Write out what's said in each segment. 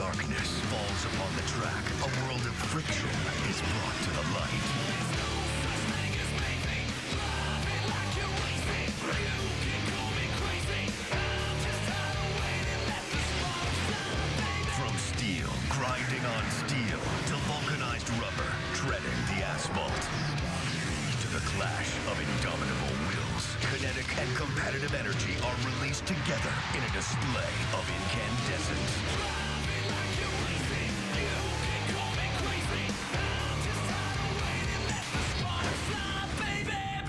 darkness falls upon the track, a world of friction is brought to the light. From steel grinding on steel to vulcanized rubber treading the asphalt, to the clash of indomitable wills, kinetic and competitive energy are released together in a display of incandescence.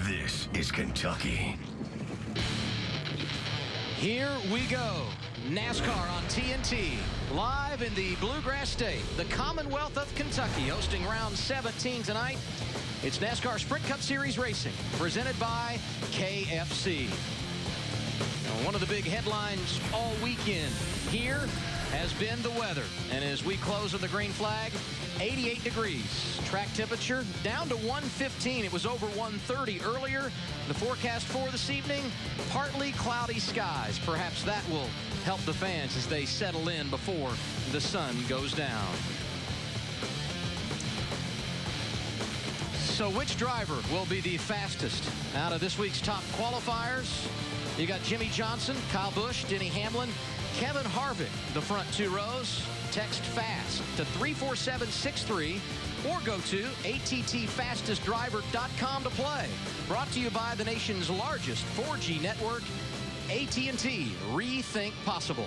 This is Kentucky. Here we go. NASCAR on TNT, live in the Bluegrass State, the Commonwealth of Kentucky, hosting round 17 tonight. It's NASCAR Sprint Cup Series Racing, presented by KFC. Now, one of the big headlines all weekend here has been the weather. And as we close on the green flag, 88 degrees. Track temperature down to 115. It was over 130 earlier. The forecast for this evening, partly cloudy skies. Perhaps that will help the fans as they settle in before the sun goes down. So which driver will be the fastest out of this week's top qualifiers? You got Jimmy Johnson, Kyle Busch, Denny Hamlin, Kevin Harvick, the front two rows. Text FAST to 34763 or go to attfastestdriver.com to play. Brought to you by the nation's largest 4G network, AT&T. Rethink possible.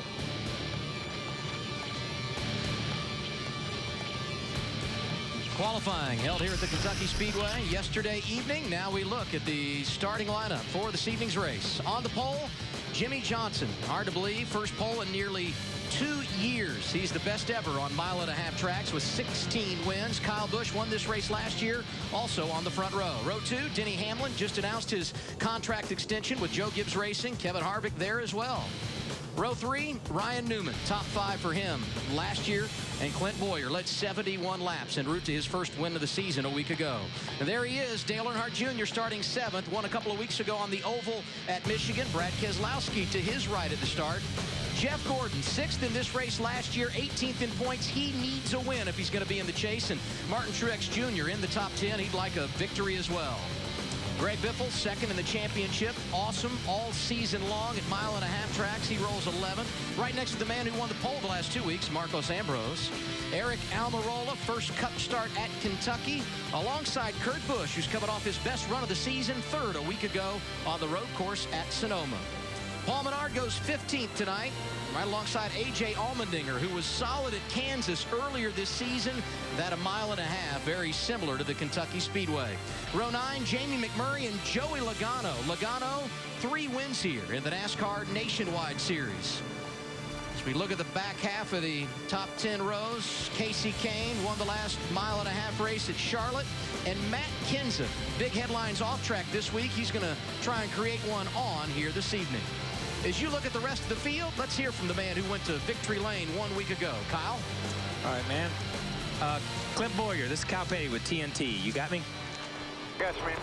Qualifying held here at the Kentucky Speedway yesterday evening. Now we look at the starting lineup for this evening's race. On the pole, Jimmy Johnson. Hard to believe, first pole in nearly 2 years. He's the best ever on mile-and-a-half tracks with 16 wins. Kyle Busch won this race last year, also on the front row. Row 2, Denny Hamlin just announced his contract extension with Joe Gibbs Racing. Kevin Harvick there as well. Row 3, Ryan Newman, top 5 for him last year. And Clint Boyer led 71 laps en route to his first win of the season a week ago. And there he is, Dale Earnhardt Jr. starting 7th. Won a couple of weeks ago on the Oval at Michigan. Brad Keselowski to his right at the start. Jeff Gordon, 6th in this race last year, 18th in points. He needs a win if he's going to be in the chase. And Martin Truex Jr. in the top 10. He'd like a victory as well. Greg Biffle, 2nd in the championship. Awesome all season long at mile-and-a-half tracks. He rolls 11th. Right next to the man who won the pole the last 2 weeks, Marcos Ambrose. Eric Almirola, first Cup start at Kentucky, alongside Kurt Busch, who's coming off his best run of the season, 3rd a week ago on the road course at Sonoma. Paul Menard goes 15th tonight, right alongside A.J. Allmendinger, who was solid at Kansas earlier this season. That a mile-and-a-half, very similar to the Kentucky Speedway. Row 9, Jamie McMurray and Joey Logano. Logano, 3 wins here in the NASCAR Nationwide Series. As we look at the back half of the top 10 rows, Casey Kane won the last mile-and-a-half race at Charlotte. And Matt Kenseth, big headlines off track this week. He's going to try and create one on here this evening. As you look at the rest of the field, let's hear from the man who went to victory lane 1 week ago. Kyle? All right, man. Clint Boyer, this is Kyle Petty with TNT. You got me? Yes, man.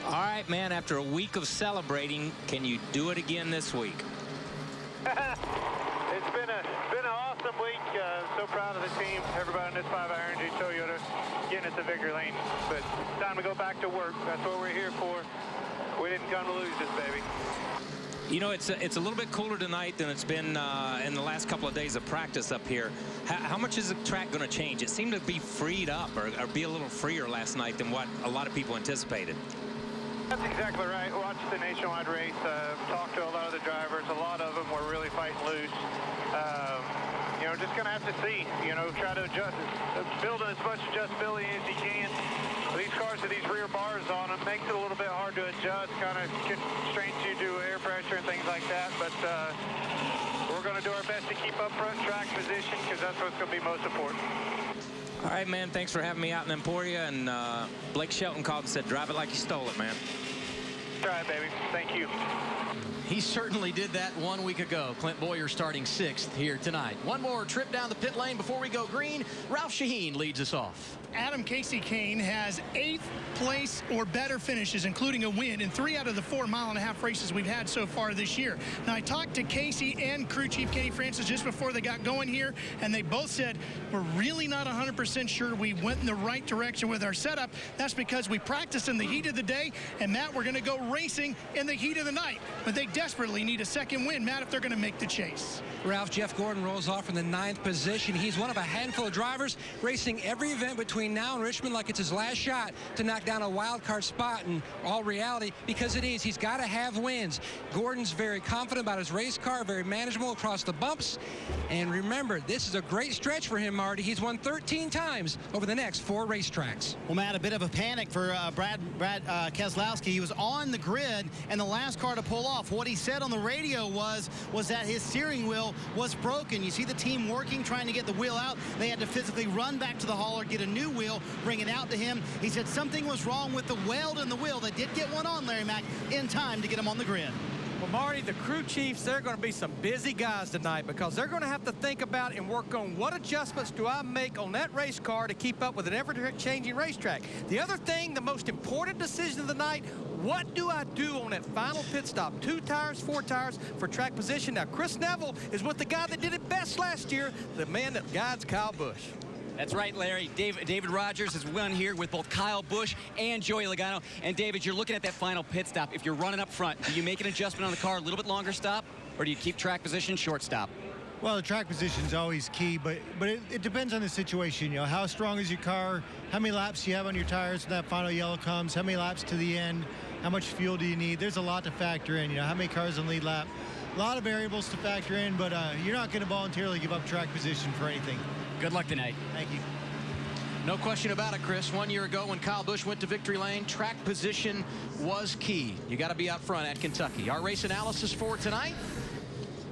All right, man. After a week of celebrating, can you do it again this week? It's been an awesome week. So proud of the team, everybody in this 5-hour Energy Toyota getting us to victory lane. But it's time to go back to work. That's what we're here for. We didn't come to lose this, baby. You know, it's a little bit cooler tonight than it's been in the last couple of days of practice up here. How much is the track going to change? It seemed to be freed up or be a little freer last night than what a lot of people anticipated. That's exactly right. Watched the nationwide race, talked to a lot of the drivers. A lot of them were really fighting loose. You know, just going to have to see, you know, try to adjust, building as much adjustability as you can. These cars with these rear bars on them makes it a little bit hard to adjust, kind of constrains you to air pressure and things like that. But we're going to do our best to keep up front track position because that's what's going to be most important. All right, man. Thanks for having me out in Emporia. And Blake Shelton called and said, drive it like you stole it, man. Try it, baby. Thank you. He certainly did that 1 week ago. Clint Boyer starting 6th here tonight. One more trip down the pit lane before we go green. Ralph Shaheen leads us off. Adam Casey Kane has 8th place or better finishes, including a win in 3 out of the 4 mile-and-a-half races we've had so far this year. Now, I talked to Casey and crew chief Kenny Francis just before they got going here, and they both said, we're really not 100% sure we went in the right direction with our setup. That's because we practiced in the heat of the day, and Matt, we're going to go racing in the heat of the night. But they desperately need a second win, Matt, if they're going to make the chase. Ralph, Jeff Gordon rolls off in the 9th position. He's one of a handful of drivers racing every event between now and Richmond like it's his last shot to knock down a wild card spot in all reality, because it is. He's got to have wins. Gordon's very confident about his race car, very manageable across the bumps. And remember, this is a great stretch for him, Marty. He's won 13 times over the next 4 racetracks. Well, Matt, a bit of a panic for Brad Keselowski. He was on the grid and the last car to pull off. What he said on the radio was that his steering wheel was broken. You see the team working, trying to get the wheel out. They had to physically run back to the hauler, get a new wheel, bring it out to him. He said something was wrong with the weld in the wheel. They did get one on, Larry Mack, in time to get him on the grid. Well, Marty, the crew chiefs, they're going to be some busy guys tonight, because they're going to have to think about and work on what adjustments do I make on that race car to keep up with an ever-changing racetrack. The other thing, the most important decision of the night, what do I do on that final pit stop? 2 tires, 4 tires for track position. Now, Chris Neville is with the guy that did it best last year, the man that guides Kyle Busch. That's right, Larry. David Rogers is one here with both Kyle Busch and Joey Logano. And, David, you're looking at that final pit stop. If you're running up front, do you make an adjustment on the car, a little bit longer stop, or do you keep track position, short stop? Well, the track position is always key, but it depends on the situation. You know, how strong is your car? How many laps do you have on your tires when that final yellow comes? How many laps to the end? How much fuel do you need? There's a lot to factor in. You know, how many cars on lead lap? A lot of variables to factor in, but you're not going to voluntarily give up track position for anything. Good luck tonight. Thank you. No question about it, Chris. 1 year ago when Kyle Busch went to victory lane, track position was key. You got to be out front at Kentucky. Our race analysis for tonight: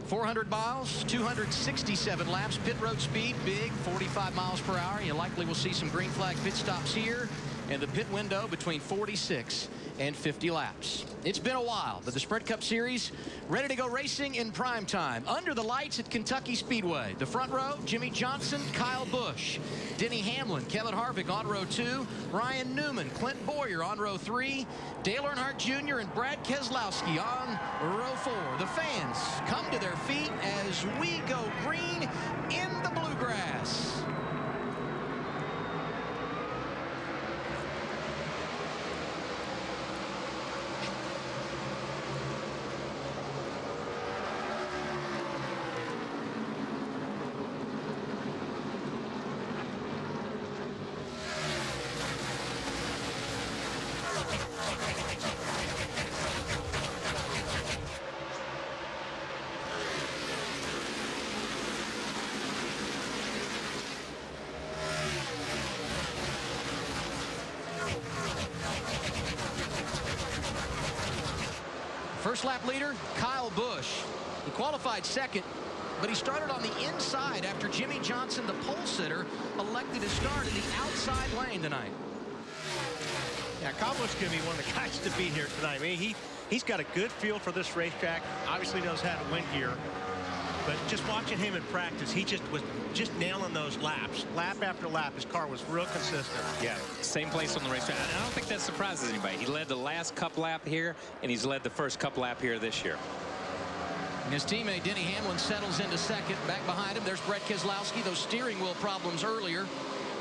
400 miles, 267 laps, pit road speed, big, 45 miles per hour. You likely will see some green flag pit stops here, and the pit window between 46 and 50 laps. It's been a while, but the Sprint Cup Series ready to go racing in prime time. Under the lights at Kentucky Speedway. The front row, Jimmy Johnson, Kyle Busch, Denny Hamlin, Kevin Harvick on row 2, Ryan Newman, Clint Boyer on row 3, Dale Earnhardt Jr. and Brad Keselowski on row 4. The fans come to their feet as we go green in the bluegrass. First lap leader, Kyle Busch. He qualified second, but he started on the inside after Jimmy Johnson, the pole sitter, elected to start in the outside lane tonight. Yeah, Kyle Busch is going to be one of the guys to beat here tonight. I mean, he's got a good feel for this racetrack, obviously knows how to win here. But just watching him in practice, he was just nailing those laps. Lap after lap, his car was real consistent. Yeah, same place on the racetrack. And I don't think that surprises anybody. He led the last cup lap here, and he's led the first cup lap here this year. And his teammate Denny Hamlin settles into second. Back behind him, there's Brett Keselowski. Those steering wheel problems earlier.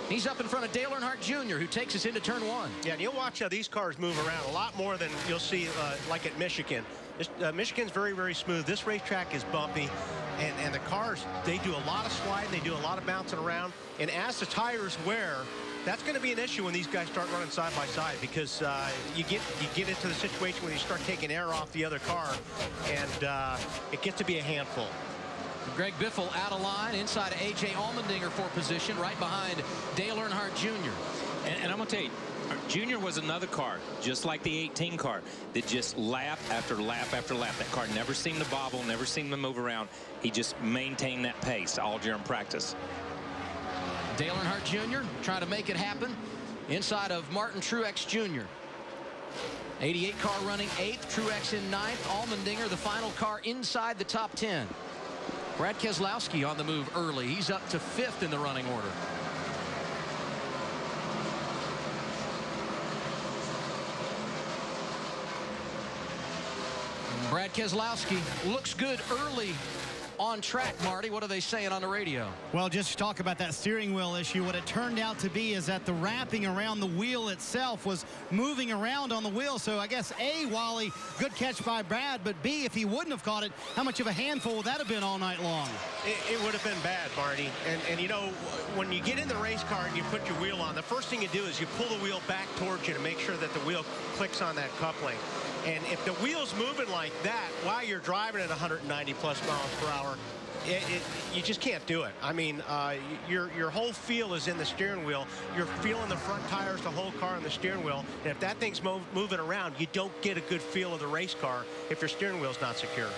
He's up in front of Dale Earnhardt Jr., who takes us into turn 1. Yeah, and you'll watch how these cars move around a lot more than you'll see like at Michigan. Michigan's very, very smooth. This racetrack is bumpy, and the cars, they do a lot of sliding, they do a lot of bouncing around, and as the tires wear, that's going to be an issue when these guys start running side by side, because you get into the situation where you start taking air off the other car, and it gets to be a handful. Greg Biffle out of line inside of A.J. Allmendinger for position, right behind Dale Earnhardt Jr. And I'm going to tell you, Junior was another car, just like the 18 car, that just lap after lap after lap. That car never seemed to bobble, never seemed to move around. He just maintained that pace all during practice. Dale Earnhardt Jr. trying to make it happen inside of Martin Truex Jr. 88 car running 8th, Truex in 9th, Allmendinger the final car inside the top 10. Brad Keselowski on the move early. He's up to 5th in the running order. Brad Keselowski looks good early on track. Marty, what are they saying on the radio? Well, just to talk about that steering wheel issue, what it turned out to be is that the wrapping around the wheel itself was moving around on the wheel. So I guess A, Wally, good catch by Brad, but B, if he wouldn't have caught it, how much of a handful would that have been all night long? It would have been bad, Marty. And you know, when you get in the race car and you put your wheel on, the first thing you do is you pull the wheel back towards you to make sure that the wheel clicks on that coupling. And if the wheel's moving like that while you're driving at 190 plus miles per hour, you just can't do it. I mean, your whole feel is in the steering wheel. You're feeling the front tires, the whole car, and the steering wheel. And if that thing's moving around, you don't get a good feel of the race car if your steering wheel's not secure.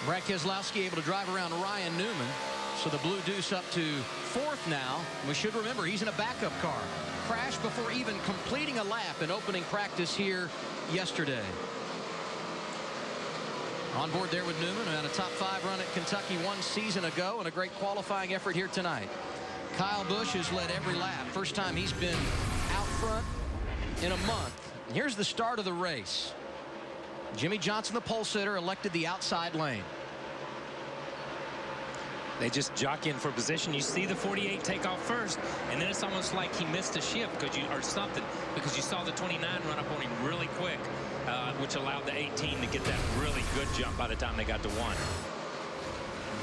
Brad Keselowski able to drive around Ryan Newman. So the Blue Deuce up to 4th now. We should remember he's in a backup car. Crashed before even completing a lap in opening practice here yesterday. On board there with Newman, who had a top 5 run at Kentucky 1 season ago and a great qualifying effort here tonight. Kyle Busch has led every lap. First time he's been out front in a month. And here's the start of the race. Jimmy Johnson, the pole sitter, elected the outside lane. They just jockeying for position. You see the 48 take off first, and then it's almost like he missed a shift because you saw the 29 run up on him really quick, which allowed the 18 to get that really good jump by the time they got to 1.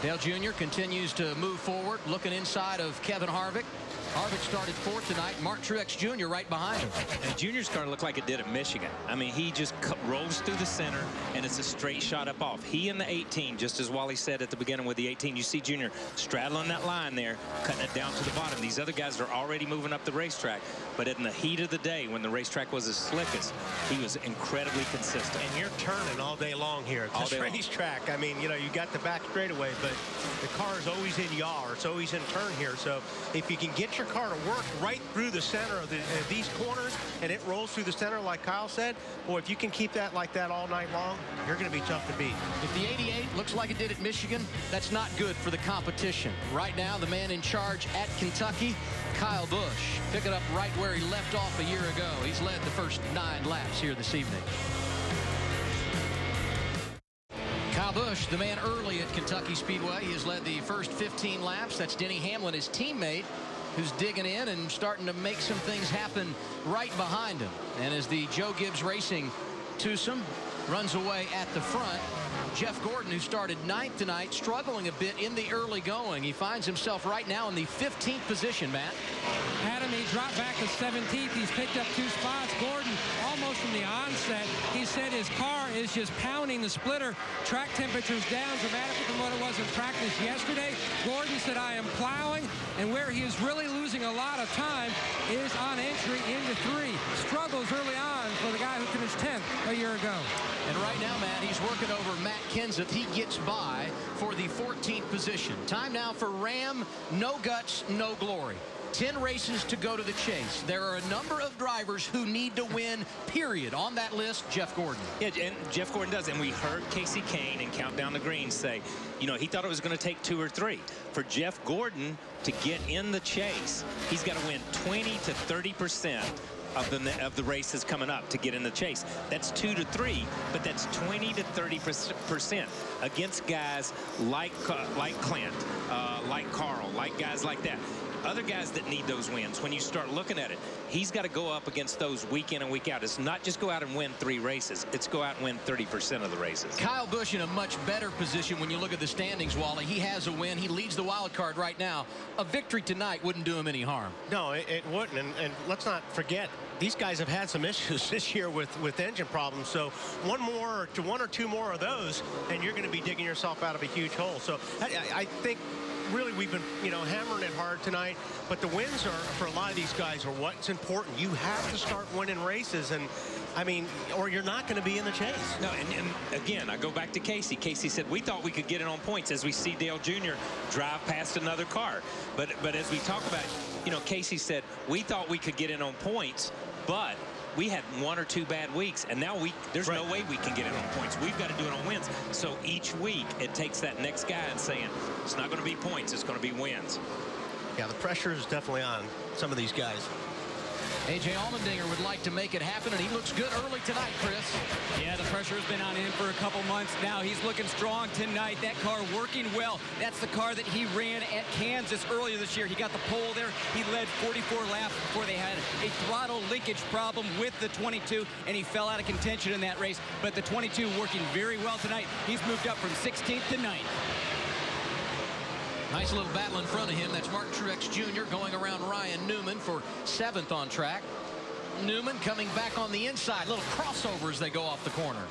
Dale Jr. continues to move forward, looking inside of Kevin Harvick. Harvick started 4th tonight. Mark Truex Jr. right behind him. And Junior's car looked like it did at Michigan. I mean, he just rolls through the center, and it's a straight shot up off. He and the 18, just as Wally said at the beginning with the 18, you see Junior straddling that line there, cutting it down to the bottom. These other guys are already moving up the racetrack, but in the heat of the day, when the racetrack was as slickest, he was incredibly consistent. And you're turning all day long here at this racetrack. I mean, you know, you got the back straightaway, but the car is always in yaw, or it's always in turn here. So if you can get your car to work right through the center of these corners, and it rolls through the center like Kyle said, boy, if you can keep that like that all night long, you're going to be tough to beat. If the 88 looks like it did at Michigan, that's not good for the competition. Right now, the man in charge at Kentucky, Kyle Busch, pick it up right where he left off a year ago. He's led the first 9 laps here this evening. Kyle Busch, the man early at Kentucky Speedway. He has led the first 15 laps. That's Denny Hamlin, his teammate, who's digging in and starting to make some things happen right behind him. And as the Joe Gibbs Racing twosome runs away at the front, Jeff Gordon, who started 9th tonight, struggling a bit in the early going. He finds himself right now in the 15th position, Matt. Adam, he dropped back to 17th. He's picked up 2 spots. Gordon, almost from the onset, he said his car is just pounding the splitter. Track temperature's down dramatically from what it was in practice yesterday. Gordon said, I am plowing, and where he is really losing a lot of time is on entry into 3. Struggles early on for the guy who finished 10th a year ago. And right now, Matt, he's working over Matt Kenseth. He gets by for the 14th position. Time now for Ram, no guts, no glory. 10 races to go to the chase. There are a number of drivers who need to win, period. On that list, Jeff Gordon. Yeah, and Jeff Gordon does. And we heard Casey Kane in Countdown the Green say, you know, he thought it was going to take 2 or 3. For Jeff Gordon to get in the chase, he's got to win 20 to 30% of the races coming up to get in the chase. That's 2 to 3, but that's 20 to 30% against guys like Clint, like Carl, like guys like that. Other guys that need those wins, when you start looking at it, he's got to go up against those week in and week out. It's not just go out and win 3 races. It's go out and win 30% of the races. Kyle Busch in a much better position when you look at the standings, Wally. He has a win. He leads the wild card right now. A victory tonight wouldn't do him any harm. No, it wouldn't. And let's not forget, these guys have had some issues this year with engine problems. So one or two more of those, and you're going to be digging yourself out of a huge hole. So I think really we've been, you know, hammering it hard tonight, but the wins are, for a lot of these guys, are what's important. You have to start winning races, and I mean, or you're not going to be in the chase. No, and again, I go back to Casey. Casey said, we thought we could get it on points as we see Dale Jr. drive past another car. But as we talk about, you know, Casey said, we thought we could get in on points, but we had 1 or 2 bad weeks, and now there's no way we can get it on points. We've got to do it on wins. So each week it takes that next guy and saying it's not going to be points, it's going to be wins. Yeah, the pressure is definitely on some of these guys. A.J. Allmendinger would like to make it happen, and he looks good early tonight, Chris. Yeah, the pressure has been on him for a couple months now. He's looking strong tonight. That car working well. That's the car that he ran at Kansas earlier this year. He got the pole there. He led 44 laps before they had a throttle linkage problem with the 22, and he fell out of contention in that race. But the 22 working very well tonight. He's moved up from 16th to 9th. Nice little battle in front of him. That's Mark Truex Jr. going around Ryan Newman for 7th on track. Newman coming back on the inside. Little crossover as they go off the corner.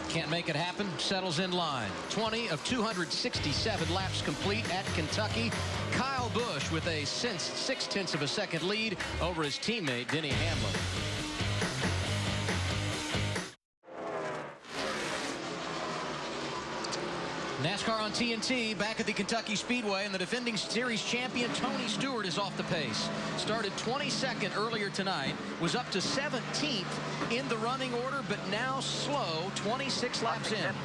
Can't make it happen. Settles in line. 20 of 267 laps complete at Kentucky. Kyle Busch with a 0.6 of a second lead over his teammate Denny Hamlin. NASCAR on TNT back at the Kentucky Speedway, and the defending series champion Tony Stewart is off the pace. Started 22nd earlier tonight, was up to 17th in the running order, but now slow 26 laps in.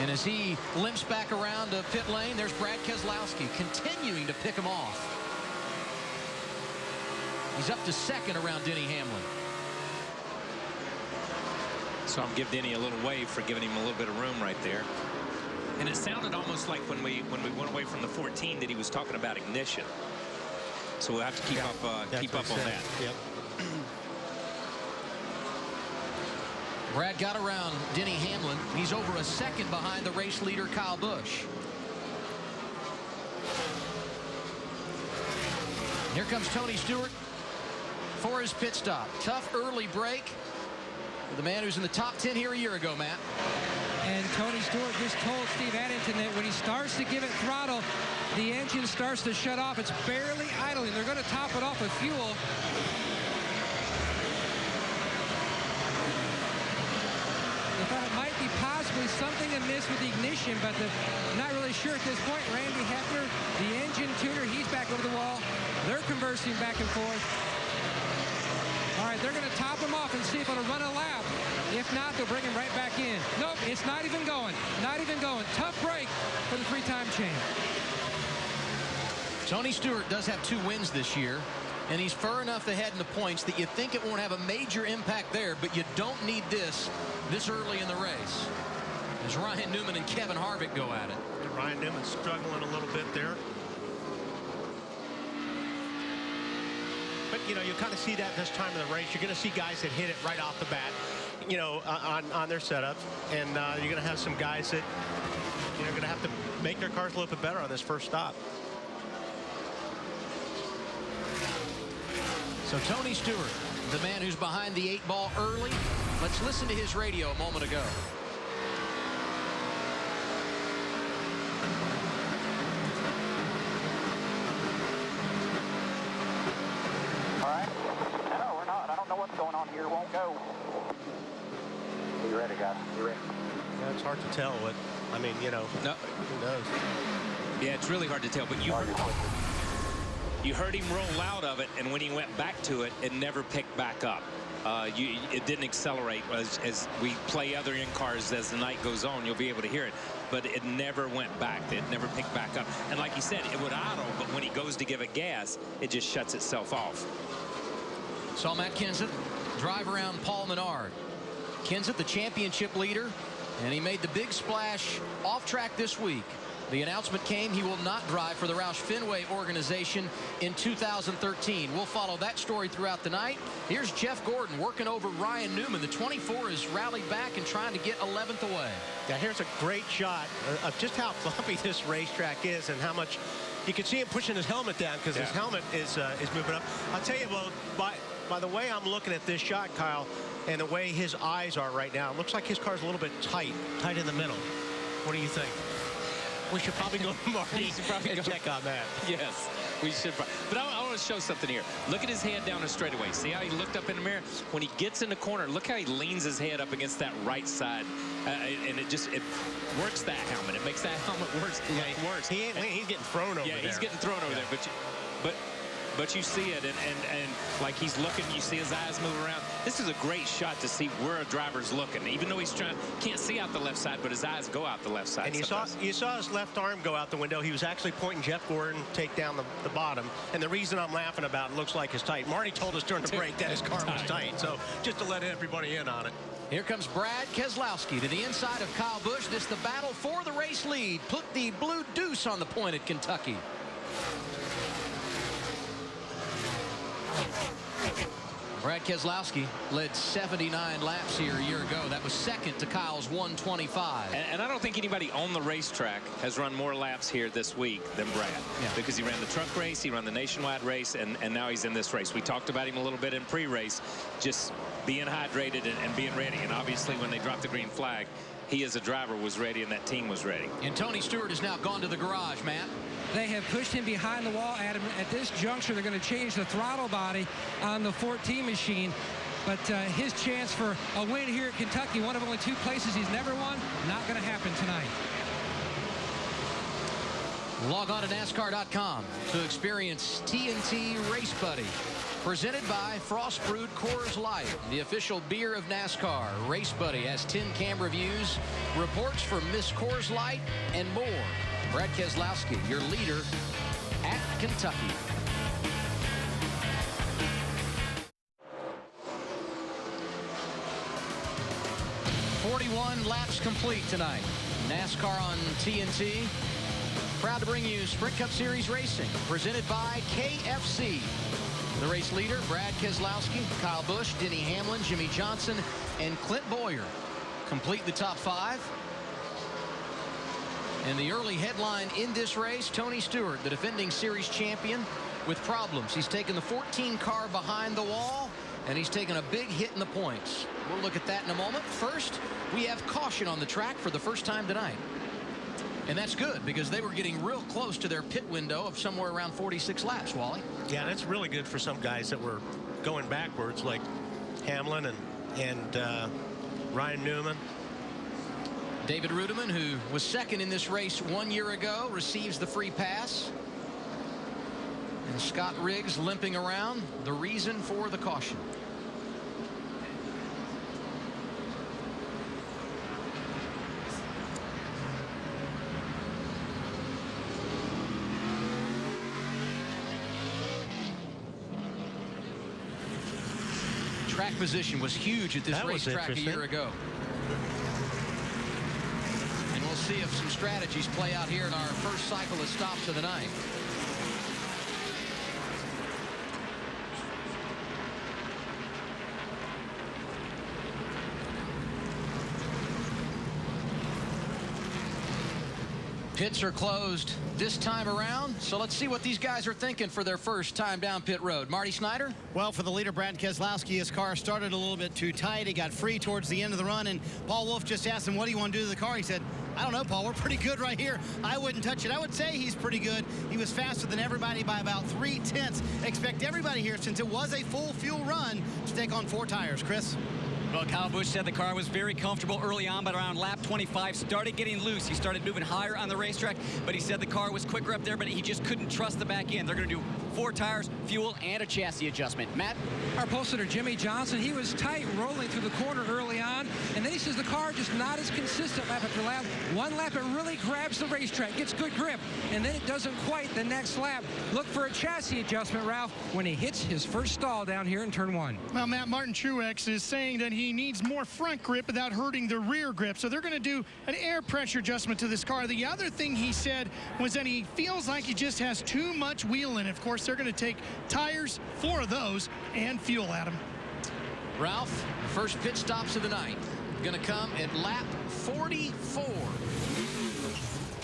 And as he limps back around to pit lane, there's Brad Keselowski continuing to pick him off. He's up to 2nd around Denny Hamlin. So I'm giving Denny a little wave for giving him a little bit of room right there. And it sounded almost like when we went away from the 14 that he was talking about ignition. So we'll have to keep up on that. Yep. Brad got around Denny Hamlin. He's over a 2nd behind the race leader Kyle Busch. Here comes Tony Stewart for his pit stop. Tough early break. The man who's in the top 10 here a year ago, Matt. And Tony Stewart just told Steve Addington that when he starts to give it throttle, the engine starts to shut off. It's barely idling. They're going to top it off with fuel. They thought it might be possibly something amiss with the ignition, but they're not really sure at this point. Randy Hefner, the engine tuner, he's back over the wall. They're conversing back and forth. All right, they're going to top him off and see if it'll run a lap. If not, they'll bring him right back in. Nope, it's not even going. Not even going. Tough break for the 3-time champ. Tony Stewart does have 2 wins this year, and he's far enough ahead in the points that you think it won't have a major impact there, but you don't need this early in the race. As Ryan Newman and Kevin Harvick go at it. Ryan Newman struggling a little bit there. But, you know, you kind of see that this time of the race. You're going to see guys that hit it right off the bat, you know, on their setups. And you're going to have some guys that, you know, are going to have to make their cars a little bit better on this first stop. So Tony Stewart, the man who's behind the 8 ball early. Let's listen to his radio a moment ago. Going on here won't go. You ready, guys? You ready? Yeah, it's hard to tell what, I mean, you know, no. Who knows? Yeah, it's really hard to tell, but you heard him roll out of it, and when he went back to it, it never picked back up. It didn't accelerate. As we play other in-cars as the night goes on, you'll be able to hear it, but it never went back. It never picked back up. And like you said, it would idle, but when he goes to give it gas, it just shuts itself off. Saw Matt Kenseth drive around Paul Menard. Kenseth, the championship leader, and he made the big splash off track this week. The announcement came he will not drive for the Roush Fenway organization in 2013. We'll follow that story throughout the night. Here's Jeff Gordon working over Ryan Newman. The 24 is rallied back and trying to get 11th away. Yeah, here's a great shot of just how bumpy this racetrack is and how much you can see him pushing his helmet down because his helmet is moving up. I'll tell you, well, by the way I'm looking at this shot, Kyle, and the way his eyes are right now, it looks like his car's a little bit tight in the middle. What do you think? We should probably go to Marty and check on that. Yes, we should. But I want want to show something here. Look at his head down the straightaway. See how he looked up in the mirror? When he gets in the corner, look how he leans his head up against that right side. And it works that helmet. It makes that helmet worse. He's getting thrown over there. Yeah, he's getting thrown over there. But you see it, and like he's looking, you see his eyes move around. This is a great shot to see where a driver's looking. Even though can't see out the left side, but his eyes go out the left side. And you saw his left arm go out the window. He was actually pointing Jeff Gordon, take down the bottom. And the reason I'm laughing about it looks like it's tight. Marty told us during the break that his car was tight. So just to let everybody in on it. Here comes Brad Keselowski to the inside of Kyle Busch. This the battle for the race lead. Put the blue deuce on the point at Kentucky. Brad Keselowski led 79 laps here a year ago. That was second to Kyle's 125. And I don't think anybody on the racetrack has run more laps here this week than Brad. Yeah. Because he ran the truck race, he ran the nationwide race, and now he's in this race. We talked about him a little bit in pre-race, just being hydrated and being ready. And obviously when they dropped the green flag, he as a driver was ready and that team was ready. And Tony Stewart has now gone to the garage, Matt. They have pushed him behind the wall, Adam. At this juncture, they're going to change the throttle body on the 14 machine. But his chance for a win here at Kentucky, one of only 2 places he's never won, not going to happen tonight. Log on to NASCAR.com to experience TNT Race Buddy. Presented by Frost Brewed Coors Light, the official beer of NASCAR. Race Buddy has 10 cam reviews, reports from Miss Coors Light, and more. Brad Keselowski, your leader at Kentucky. "41 laps complete tonight. NASCAR on TNT. Proud to bring you Sprint Cup Series Racing, presented by KFC. The race leader, Brad Keselowski, Kyle Busch, Denny Hamlin, Jimmy Johnson, and Clint Bowyer complete the top 5. And the early headline in this race, Tony Stewart, the defending series champion, with problems. He's taken the 14 car behind the wall, and he's taken a big hit in the points. We'll look at that in a moment. First, we have caution on the track for the first time tonight. And that's good because they were getting real close to their pit window of somewhere around 46 laps, Wally. Yeah, that's really good for some guys that were going backwards, like Hamlin and Ryan Newman. David Rudiman, who was second in this race 1 year ago, receives the free pass. And Scott Riggs limping around, the reason for the caution. Track position was huge at this racetrack a year ago. And we'll see if some strategies play out here in our first cycle of stops of the night. Pits are closed this time around, so let's see what these guys are thinking for their first time down pit road. Marty Snyder? Well, for the leader, Brad Keselowski, his car started a little bit too tight. He got free towards the end of the run, and Paul Wolfe just asked him, what do you want to do to the car? He said, I don't know, Paul, we're pretty good right here. I wouldn't touch it. I would say he's pretty good. He was faster than everybody by about 3/10. Expect everybody here, since it was a full fuel run, to take on 4 tires. Chris? Well, Kyle Busch said the car was very comfortable early on, but around lap 25 started getting loose. He started moving higher on the racetrack, but he said the car was quicker up there, but he just couldn't trust the back end. They're going to do 4 tires, fuel, and a chassis adjustment. Matt? Our pole sitter, Jimmy Johnson, he was tight rolling through the corner early on, and then he says the car just not as consistent lap after lap. One lap, it really grabs the racetrack, gets good grip, and then it doesn't quite the next lap. Look for a chassis adjustment, Ralph, when he hits his first stall down here in turn 1. Well, Matt, Martin Truex is saying that he needs more front grip without hurting the rear grip, so they're going to do an air pressure adjustment to this car. The other thing he said was that he feels like he just has too much wheel in it. Of course, they're going to take tires, 4 of those, and fuel at him. Ralph, the first pit stops of the night going to come at lap 44.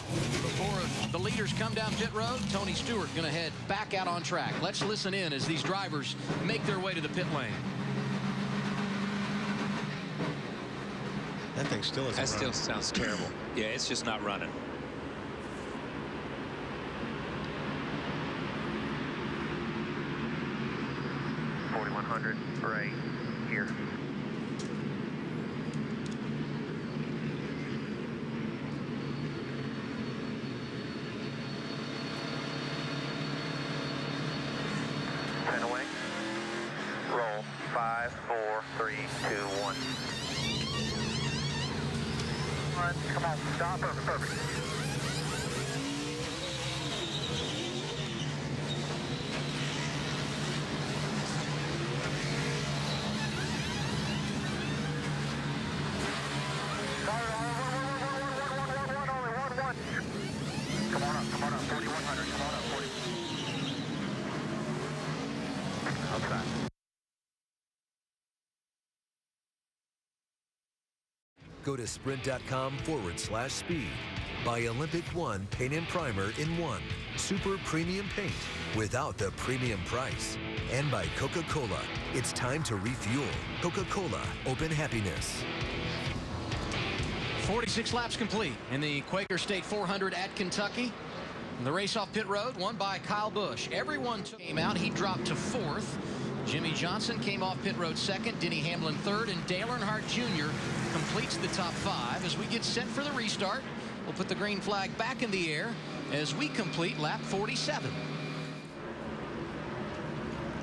Before the leaders come down pit road, Tony Stewart going to head back out on track. Let's listen in as these drivers make their way to the pit lane. That thing still isn't running. That still sounds terrible. Yeah, it's just not running. right here. Away. Roll. 5, 4, 3, 2, 1. Run. Come on. Stop. Perfect. Come on up. 4100. Come on up. 40. Outside. Go to sprint.com/speed. Buy Olympic One Paint and Primer in 1. Super premium paint without the premium price. And by Coca-Cola. It's time to refuel. Coca-Cola. Open happiness. 46 laps complete in the Quaker State 400 at Kentucky. The race off pit road won by Kyle Busch. Everyone came out. He dropped to 4th. Jimmy Johnson came off pit road 2nd. Denny Hamlin 3rd. And Dale Earnhardt Jr. completes the top 5. As we get set for the restart, we'll put the green flag back in the air as we complete lap 47.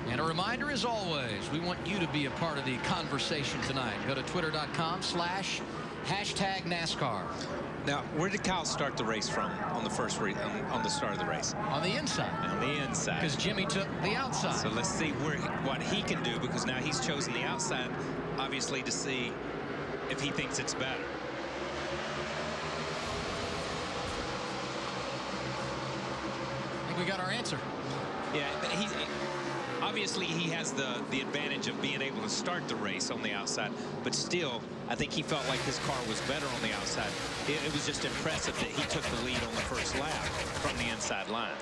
And a reminder, as always, we want you to be a part of the conversation tonight. Go to twitter.com/#NASCAR. Now, where did Kyle start the race from on the first on the start of the race? On the inside. On the inside. Because Jimmy took the outside. So let's see what he can do, because now he's chosen the outside, obviously, to see if he thinks it's better. I think we got our answer. Yeah, obviously he has the advantage of being able to start the race on the outside, but still, I think he felt like his car was better on the outside. It was just impressive that he took the lead on the first lap from the inside line.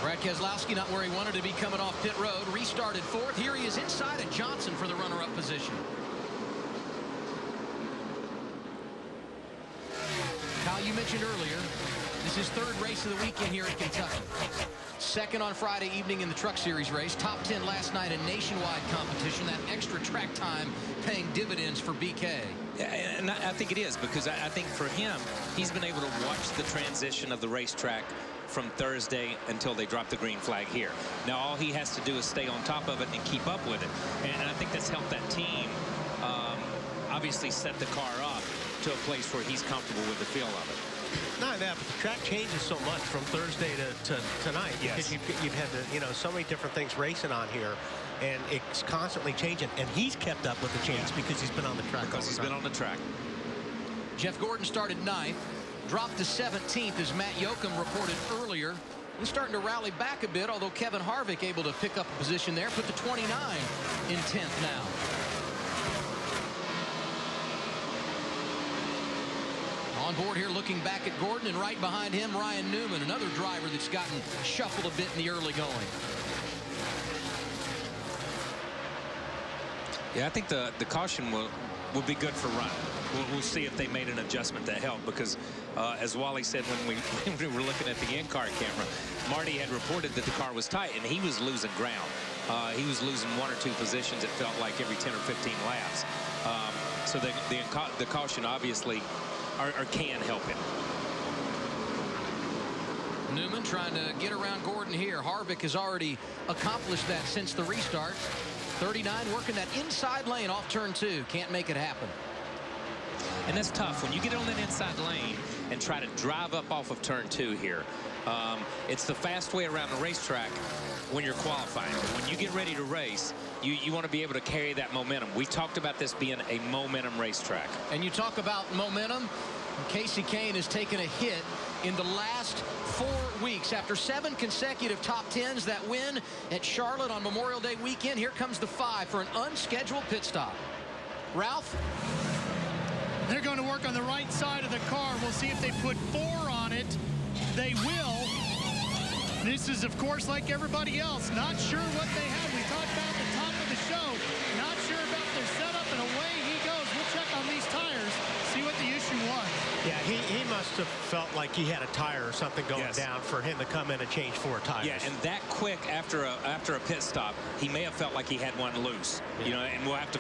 Brad Keselowski not where he wanted to be coming off pit road. Restarted 4th. Here he is inside of Johnson for the runner-up position. Kyle, you mentioned earlier, this is 3rd race of the weekend here at Kentucky. 2nd on Friday evening in the Truck Series race. Top 10 last night in nationwide competition. That extra track time paying dividends for BK. And I think it is, because I think for him, he's been able to watch the transition of the racetrack from Thursday until they drop the green flag here. Now all he has to do is stay on top of it and keep up with it. And I think that's helped that team obviously set the car up to a place where he's comfortable with the feel of it. Not that, but the track changes so much from Thursday to tonight. Yes. Because you've had so many different things racing on here, and it's constantly changing. And he's kept up with the change because he's been on the track. Because he's been on the track. Jeff Gordon started 9th. Dropped to 17th, as Matt Yoakum reported earlier. He's starting to rally back a bit, although Kevin Harvick able to pick up a position there, put the 29 in 10th now. On board here, looking back at Gordon, and right behind him, Ryan Newman, another driver that's gotten shuffled a bit in the early going. Yeah, I think the caution will be good for Ryan. We'll see if they made an adjustment to help, because as Wally said when we were looking at the in-car camera, Marty had reported that the car was tight and he was losing ground. He was losing 1 or 2 positions, it felt like, every 10 or 15 laps. So the caution obviously can help him. Newman trying to get around Gordon here. Harvick has already accomplished that since the restart. 39 working that inside lane off turn 2. Can't make it happen. And that's tough when you get on that inside lane and try to drive up off of turn 2 here. It's the fast way around the racetrack when you're qualifying. But when you get ready to race, you want to be able to carry that momentum. We talked about this being a momentum racetrack. And you talk about momentum. Casey Kane has taken a hit in the last 4 weeks. After 7 consecutive top 10s, that win at Charlotte on Memorial Day weekend, here comes the 5 for an unscheduled pit stop. Ralph? They're going to work on the right side of the car. We'll see if they put 4 on it. They will. This is, of course, like everybody else. Not sure what they have. We talked about at the top of the show. Not sure about Yeah, he must have felt like he had a tire or something going down for him to come in and change 4 tires. Yeah, and that quick after a pit stop, he may have felt like he had one loose. You know, and we'll have to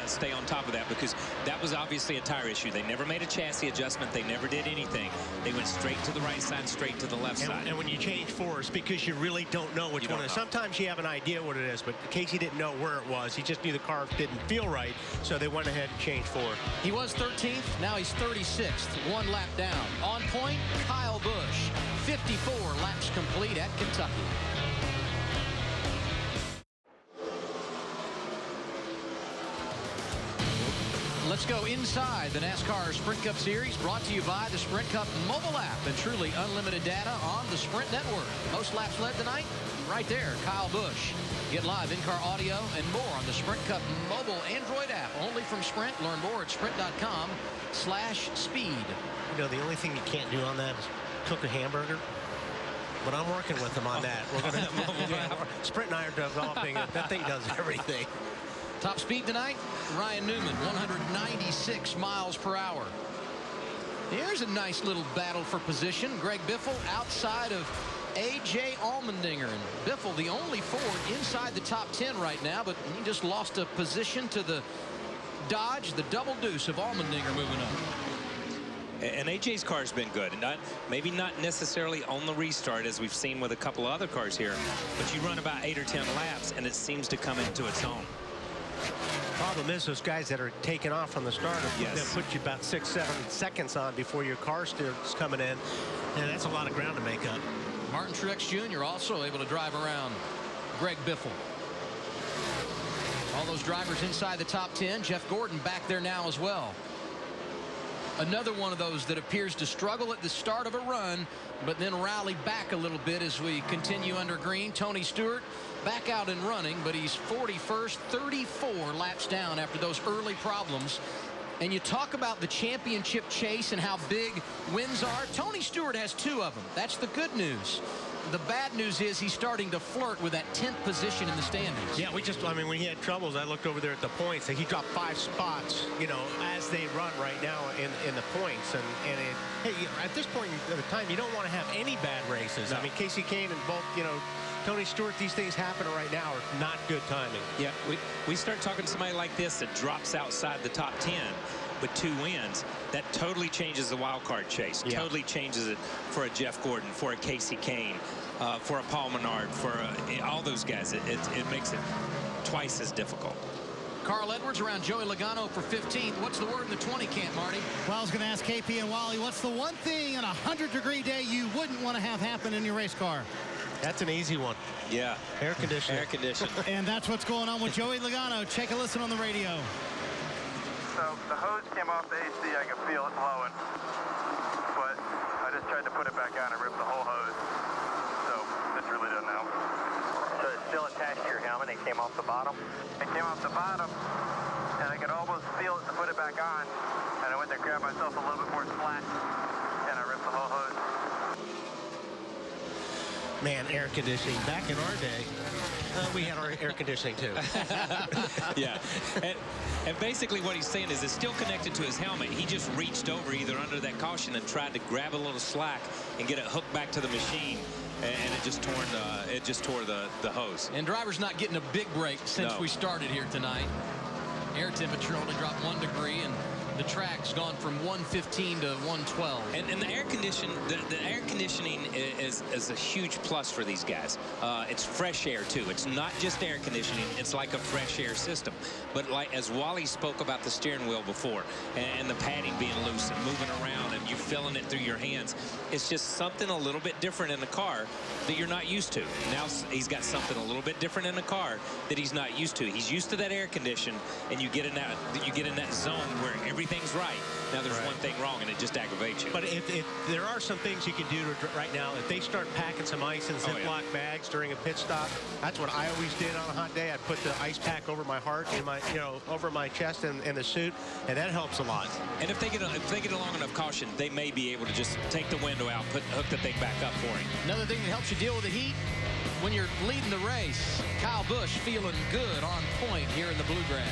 stay on top of that, because that was obviously a tire issue. They never made a chassis adjustment. They never did anything. They went straight to the right side, straight to the left side. And when you change 4s, because you really don't know which one it is. Sometimes you have an idea what it is, but Casey didn't know where it was. He just knew the car didn't feel right, so they went ahead and changed 4. He was 13th. Now he's 36th. 1 lap down. On point, Kyle Busch. 54 laps complete at Kentucky. Let's go inside the NASCAR Sprint Cup Series, brought to you by the Sprint Cup mobile app and truly unlimited data on the Sprint Network. Most laps led tonight, right there, Kyle Busch. Get live in-car audio and more on the Sprint Cup mobile Android app, only from Sprint. Learn more at sprint.com/speed. You know, the only thing you can't do on that is cook a hamburger. But I'm working with them on that. We're going to Sprint and I are developing it. That thing does everything. Top speed tonight, Ryan Newman, 196 miles per hour. Here's a nice little battle for position. Greg Biffle outside of A.J. Allmendinger. And Biffle, the only Ford inside the top 10 right now, but he just lost a position to the Dodge, the double deuce of Allmendinger moving up. And AJ's car's been good, and maybe not necessarily on the restart as we've seen with a couple of other cars here, but you run about 8 or 10 laps and it seems to come into its own. Problem is, those guys that are taking off from the start, they'll put you about 6-7 seconds on before your car starts coming in, and that's a lot of ground to make up. Martin Truex Jr. also able to drive around Greg Biffle. All those drivers inside the top 10. Jeff Gordon back there now as well. Another one of those that appears to struggle at the start of a run, but then rally back a little bit as we continue under green. Tony Stewart back out and running, but he's 41st, 34 laps down after those early problems. And you talk about the championship chase and how big wins are. Tony Stewart has 2 of them. That's the good news. The bad news is he's starting to flirt with that 10th position in the standings. Yeah, I mean, when he had troubles, I looked over there at the points, and he dropped 5 spots, you know, as they run right now in the points. And hey, at this point in the time, you don't want to have any bad races. No. I mean, Casey Kane and both, you know, Tony Stewart, these things happening right now are not good timing. Yeah, we start talking to somebody like this that drops outside the top 10 with 2 wins. That totally changes the wild card chase. Yeah. Totally changes it for a Jeff Gordon, for a Casey Kane, for a Paul Menard, for all those guys. It makes it twice as difficult. Carl Edwards around Joey Logano for 15th. What's the word in the 20 camp, Marty? Well, I was going to ask KP and Wally, what's the one thing on a 100-degree day you wouldn't want to have happen in your race car? That's an easy one. Yeah. Air conditioning. Air conditioning. And that's what's going on with Joey Logano. Take a listen on the radio. So the hose came off the AC. I could feel it blowing. But I just tried to put it back on and rip the whole hose. So it's really done now. So it's still attached to your helmet. It came off the bottom? It came off the bottom, and I could almost feel it to put it back on. And I went to grab myself a little bit more slack, and I ripped the whole hose. Man, air conditioning. Back in our day, we had our air conditioning too. Yeah. And basically what he's saying is it's still connected to his helmet. He just reached over either under that caution and tried to grab a little slack and get it hooked back to the machine. And it just tore the hose. And drivers not getting a big break since we started here tonight. Air temperature only dropped 1 degree, and the track's gone from 115 to 112. And the air conditioning is a huge plus for these guys. It's fresh air too. It's not just air conditioning. It's like a fresh air system. But like as Wally spoke about the steering wheel before, and the padding being loose and moving around and you feeling it through your hands, it's just something a little bit different in the car that you're not used to. Now he's got something a little bit different in the car that he's not used to. He's used to that air condition, and you get in that zone where everything's right. Now there's one thing wrong, and it just aggravates you. But if there are some things you can do right now, if they start packing some ice in Ziploc bags during a pit stop, that's what I always did on a hot day. I'd put the ice pack over my heart and my, over my chest and the suit, and that helps a lot. And if they get a long enough caution, they may be able to just take the window out, hook the thing back up for him. Another thing that helps you deal with the heat when you're leading the race. Kyle Busch feeling good on point here in the Bluegrass.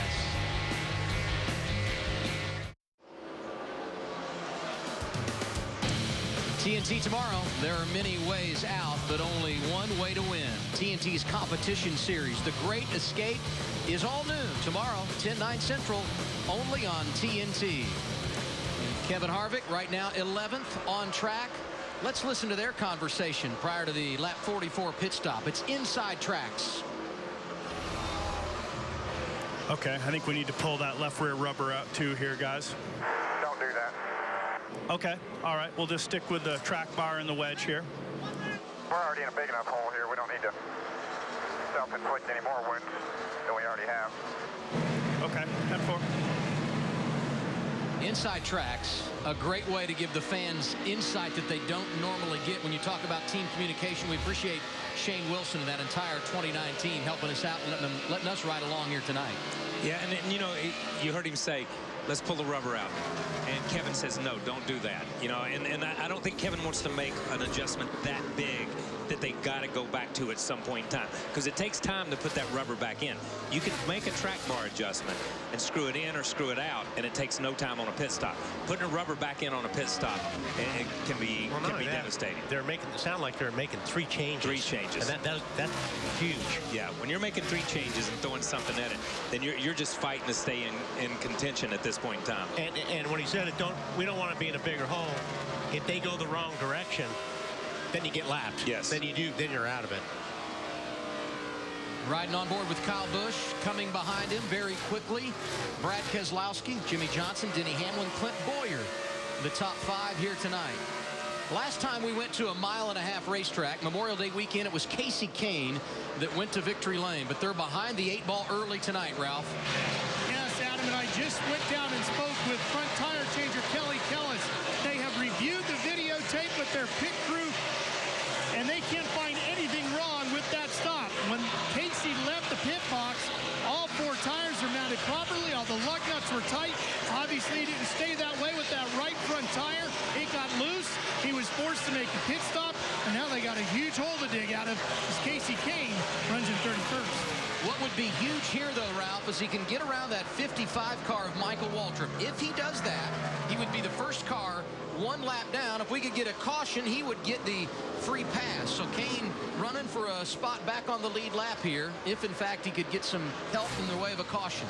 TNT tomorrow. There are many ways out, but only one way to win. TNT's competition series, The Great Escape, is all noon tomorrow, 10/9 Central, only on TNT. Kevin Harvick right now 11th on track. Let's listen to their conversation prior to the lap 44 pit stop. It's inside tracks. Okay, I think we need to pull that left rear rubber out too here, guys. Don't do that. Okay, all right, we'll just stick with the track bar and the wedge here. We're already in a big enough hole here. We don't need to self-inflict any more wounds than we already have. Okay, 10-4. Inside tracks, a great way to give the fans insight that they don't normally get when you talk about team communication. We appreciate Shane Wilson and that entire 29 helping us out and letting us ride along here tonight. Yeah, and you know, you heard him say, let's pull the rubber out. And Kevin says, no, don't do that. You know, and I don't think Kevin wants to make an adjustment that big that they got to go back to at some point in time, because it takes time to put that rubber back in. You can make a track bar adjustment and screw it in or screw it out, and it takes no time on a pit stop. Putting a rubber back in on a pit stop, it can be devastating. They're making it sound like they're making 3 changes. 3 changes. And that's huge. Yeah, when you're making 3 changes and throwing something at it, then you're just fighting to stay in contention at this point in time. And when he said we don't want to be in a bigger hole. If they go the wrong direction, then you get lapped. Yes. Then you're out of it. Riding on board with Kyle Busch, coming behind him very quickly, Brad Keselowski, Jimmy Johnson, Denny Hamlin, Clint Boyer, the top 5 here tonight. Last time we went to a 1.5-mile racetrack, Memorial Day weekend, it was Casey Kane that went to victory lane, but they're behind the 8 ball early tonight, Ralph. Yes, Adam, and I just went down and spoke with front tire changer Kelly Kellis. They have reviewed the videotape with their pit crew, and they can't find anything wrong with that stop. When Casey left the pit box, all 4 tires are mounted properly. All the lug nuts were tight. Obviously, he didn't stay that way with that right front tire. It got loose. He was forced to make a pit stop, and now they got a huge hole to dig out of as Casey Kane runs in 31st. What would be huge here, though, Ralph, is he can get around that 55 car of Michael Waltrip. If he does that, he would be the first car 1 lap down. If we could get a caution, he would get the free pass. So Kane running for a spot back on the lead lap here, if in fact he could get some help in the way of a caution.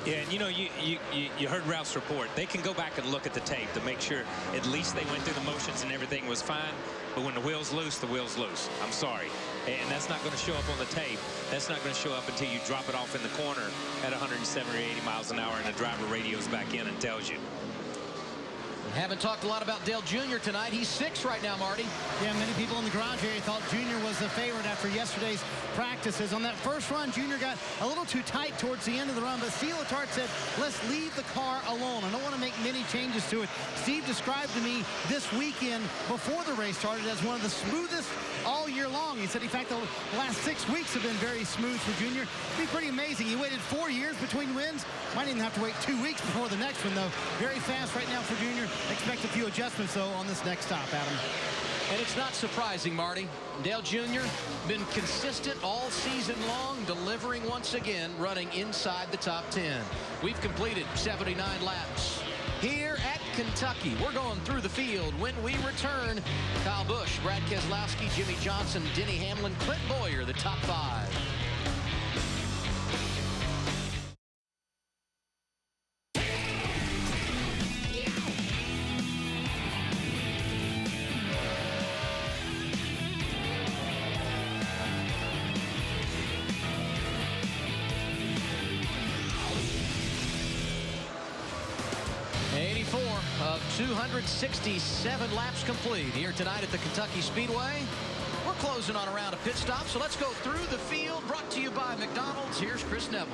Yeah, and you know, you heard Ralph's report. They can go back and look at the tape to make sure at least they went through the motions and everything was fine. But when the wheel's loose, the wheel's loose. I'm sorry. And that's not going to show up on the tape. That's not going to show up until you drop it off in the corner at 170 or 80 miles an hour and the driver radios back in and tells you. Haven't talked a lot about Dale Jr. tonight. He's 6th right now, Marty. Yeah, many people in the garage area thought Jr. was the favorite after yesterday's practices. On that first run, Jr. got a little too tight towards the end of the run, but Steve Letarte said, let's leave the car alone. I don't want to make many changes to it. Steve described to me this weekend before the race started as one of the smoothest all year long. He said, in fact, the last 6 weeks have been very smooth for Jr. It'd be pretty amazing. He waited 4 years between wins. Might even have to wait 2 weeks before the next one, though. Very fast right now for Jr. Expect a few adjustments, though, on this next stop, Adam. And it's not surprising, Marty. Dale Jr. been consistent all season long, delivering once again, running inside the top 10. We've completed 79 laps here at Kentucky. We're going through the field. When we return, Kyle Busch, Brad Keselowski, Jimmy Johnson, Denny Hamlin, Clint Boyer, the top 5. Of 267 laps complete here tonight at the Kentucky Speedway. We're closing on a round of pit stops, so let's go through the field. Brought to you by McDonald's. Here's Chris Neville.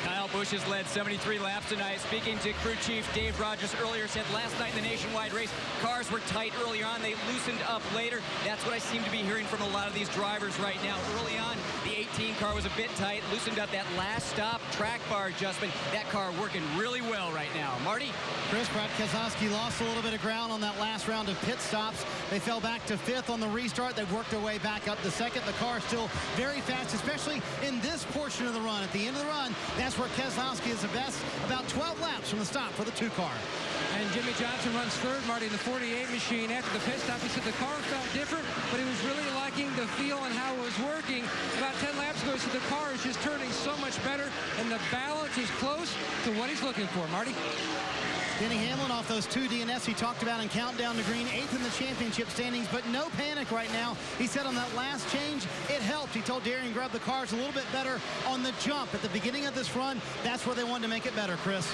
Kyle Busch has led 73 laps tonight. Speaking to crew chief Dave Rogers earlier, said last night in the nationwide race, cars were tight early on. They loosened up later. That's what I seem to be hearing from a lot of these drivers right now. Early on, the 18 car was a bit tight, loosened up that last stop track bar adjustment. That car working really well right now. Marty? Chris, Brad Keselowski lost a little bit of ground on that last round of pit stops. They fell back to 5th on the restart. They've worked their way back up to 2nd. The car is still very fast, especially in this portion of the run. At the end of the run, that's where Keselowski is the best. About 12 laps from the stop for the 2 car. And Jimmy Johnson runs third, Marty, in the 48 machine. After the pit stop, he said the car felt different, but he was really liking the feel and how it was working. About 10 laps ago, he said the car is just turning so much better, and the balance is close to what he's looking for, Marty. Denny Hamlin off those 2 DNFs he talked about and countdown to green, 8th in the championship standings, but no panic right now. He said on that last change, it helped. He told Darian Grubb the car's a little bit better on the jump. At the beginning of this run, that's where they wanted to make it better, Chris.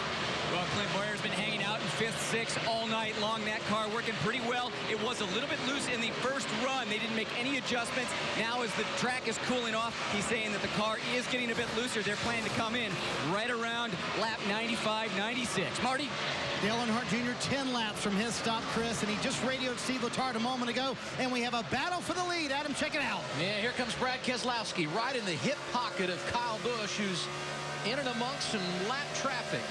Well, Clint Bowyer's been hanging out in 5th, 6th all night long. That car working pretty well. It was a little bit loose in the first run. They didn't make any adjustments. Now as the track is cooling off, he's saying that the car is getting a bit looser. They're planning to come in right around lap 95, 96. Marty? Dale Earnhardt Jr. 10 laps from his stop, Chris, and he just radioed Steve Letarte a moment ago, and we have a battle for the lead. Adam, check it out. Yeah, here comes Brad Keselowski right in the hip pocket of Kyle Busch, who's in and amongst some lap traffic.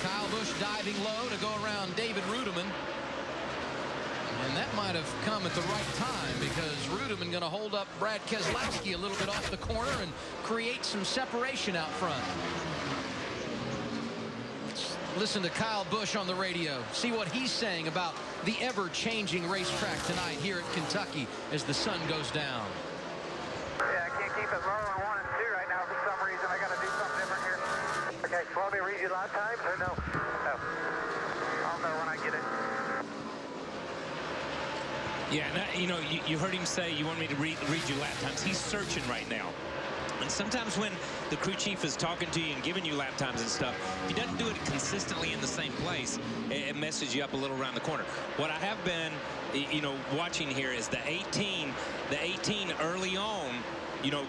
Kyle Busch diving low to go around David Rudiman. And that might have come at the right time, because Rudiman going to hold up Brad Keselowski a little bit off the corner and create some separation out front. Let's listen to Kyle Busch on the radio. See what he's saying about the ever-changing racetrack tonight here at Kentucky as the sun goes down. Yeah, I can't keep it low on 1 and 2 right now for some reason. I got to do something different here. Okay, so let me read you lap times or no? No. I'll know when I get it. Yeah, you know, you heard him say you want me to read you lap times. He's searching right now. And sometimes when the crew chief is talking to you and giving you lap times and stuff, if he doesn't do it consistently in the same place, it messes you up a little around the corner. What I have been, you know, watching here is the 18 early on, you know,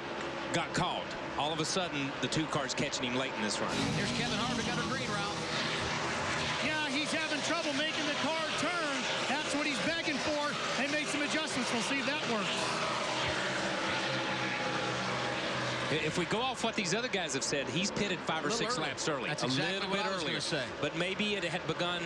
got called. All of a sudden, the 2 cars catching him late in this run. Here's Kevin Harvick under green, Ralph. Yeah, he's having trouble making the car turn. That's what he's begging for. They made some adjustments. We'll see if that works. If we go off what these other guys have said, he's pitted 5 or 6 laps early. That's a exactly little what bit I was earlier. gonna say. But maybe it had begun.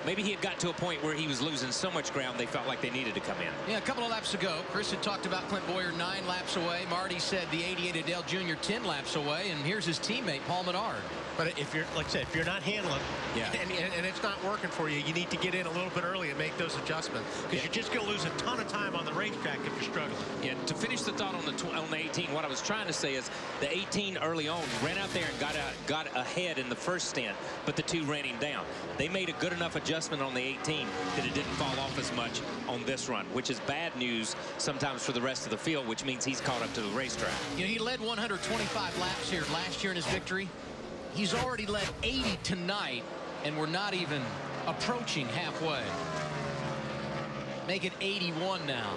Maybe he had got to a point where he was losing so much ground they felt like they needed to come in. Yeah, a couple of laps ago, Chris had talked about Clint Bowyer 9 laps away. Marty said the 88 Adele Jr. 10 laps away, and here's his teammate Paul Menard. But if you're, like I said, if you're not handling, and it's not working for you, you need to get in a little bit early and make those adjustments, because you're just going to lose a ton of time on the racetrack if you're struggling. Yeah, to finish the thought on the 18, what I was trying to say is the 18 early on ran out there and got ahead in the first stint, but the 2 ran him down. They made a good enough adjustment on the 18 that it didn't fall off as much on this run, which is bad news sometimes for the rest of the field, which means he's caught up to the racetrack. You know, he led 125 laps here last year in his victory. He's already led 80 tonight, and we're not even approaching halfway. Make it 81 now.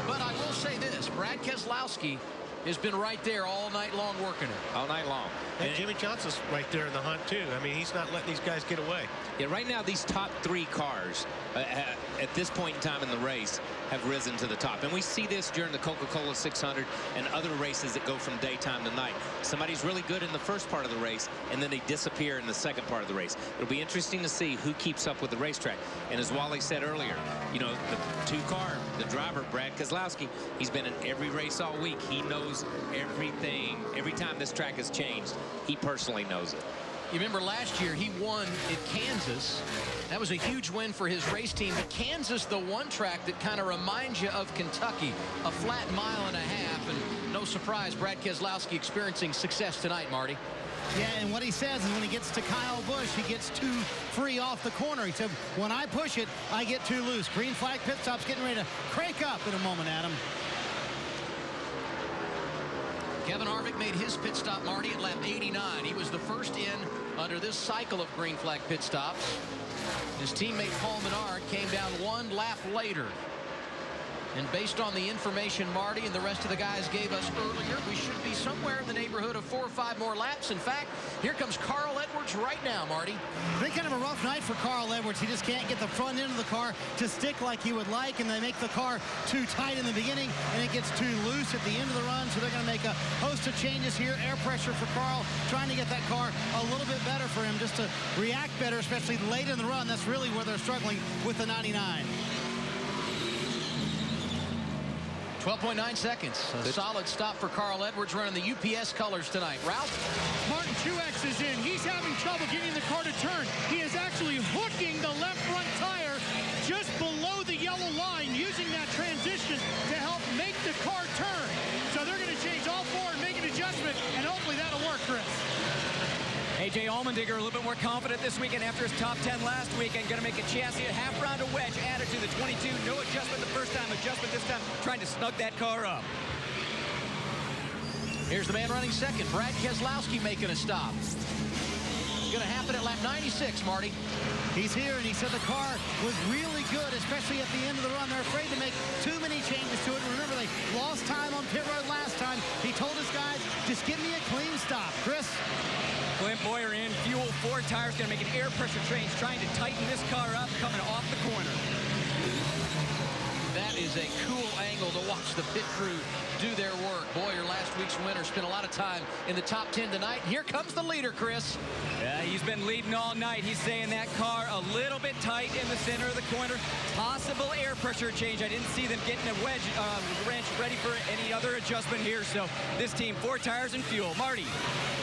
But I will say this, Brad Keselowski has been right there all night long working it. All night long. And Jimmy Johnson's right there in the hunt, too. I mean, he's not letting these guys get away. Yeah, right now, these top 3 cars at this point in time in the race have risen to the top. And we see this during the Coca-Cola 600 and other races that go from daytime to night. Somebody's really good in the first part of the race, and then they disappear in the second part of the race. It'll be interesting to see who keeps up with the racetrack. And as Wally said earlier, you know, the 2-car, the driver, Brad Keselowski, he's been in every race all week. He knows everything. Every time this track has changed, he personally knows it. You remember last year he won at Kansas. That was a huge win for his race team. But Kansas, the one track that kind of reminds you of Kentucky, a flat 1.5 miles. And no surprise, Brad Keselowski experiencing success tonight, Marty. Yeah, and what he says is when he gets to Kyle Busch, he gets too free off the corner. He said, when I push it, I get too loose. Green flag pit stop's getting ready to crank up in a moment, Adam. Kevin Harvick made his pit stop, Marty, at lap 89. He was the first in under this cycle of green flag pit stops. His teammate Paul Menard came down 1 lap later. And based on the information Marty and the rest of the guys gave us earlier, we should be somewhere in the neighborhood of 4 or 5 more laps. In fact, here comes Carl Edwards right now, Marty. Been kind of a rough night for Carl Edwards. He just can't get the front end of the car to stick like he would like, and they make the car too tight in the beginning, and it gets too loose at the end of the run, so they're going to make a host of changes here. Air pressure for Carl, trying to get that car a little bit better for him, just to react better, especially late in the run. That's really where they're struggling with the 99. 12.9 seconds. A solid stop for Carl Edwards running the UPS colors tonight. Ralph? Martin Truex is in. He's having trouble getting the car to turn. He is actually hooking the left front tire just below the yellow line, using that transition to help make the car turn. So they're going to change all four and make an adjustment, and hopefully that'll work, Chris. A.J. Allmendinger a little bit more confident this weekend after his top 10 last weekend. Going to make a chassis, a half round of wedge added to the 22. No adjustment the first time, adjustment this time, trying to snug that car up. Here's the man running second, Brad Keselowski, making a stop. It's going to happen at lap 96, Marty. He's here, and he said the car was really good, especially at the end of the run. They're afraid to make too many changes to it. Remember, they lost time on pit road last time. He told his guys, just give me a clean stop. Chris? Clint Boyer in, fuel, 4 tires, going to make an air pressure change, trying to tighten this car up, coming off the corner. That is a cool angle to watch the pit crew do their work. Boyer, last week's winner, spent a lot of time in the top 10 tonight. Here comes the leader, Chris. Yeah, he's been leading all night. He's saying that car a little bit tight in the center of the corner. Possible air pressure change. I didn't see them getting a wedge wrench ready for any other adjustment here. So this team, 4 tires and fuel. Marty.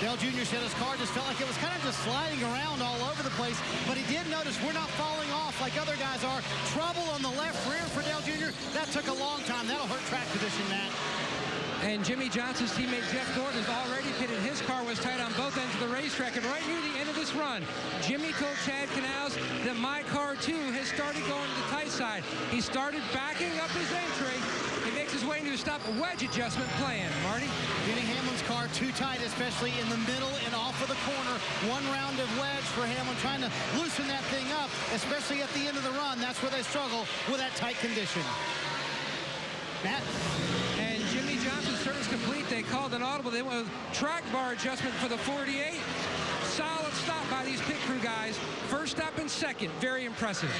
Dale Jr. said his car just felt like it was kind of just sliding around all over the place, but he did notice we're not falling off like other guys are. Trouble on the left rear for Dale Jr. That took a long time. That'll hurt track position, Matt. And Jimmy Johnson's teammate Jeff Gordon is already pitted. His car was tight on both ends of the racetrack. And right near the end of this run, Jimmy told Chad Canals that my car, too, has started going to the tight side. He started backing up his entry. He makes his way into a stop wedge adjustment plan. Marty? Denny Hamlin's car too tight, especially in the middle and off of the corner. 1 round of wedge for Hamlin, trying to loosen that thing up, especially at the end of the run. That's where they struggle with that tight condition. Matt? And Jimmy Johnson's service complete. They called an audible. They went with track bar adjustment for the 48. Solid stop by these pit crew guys. First stop and second. Very impressive.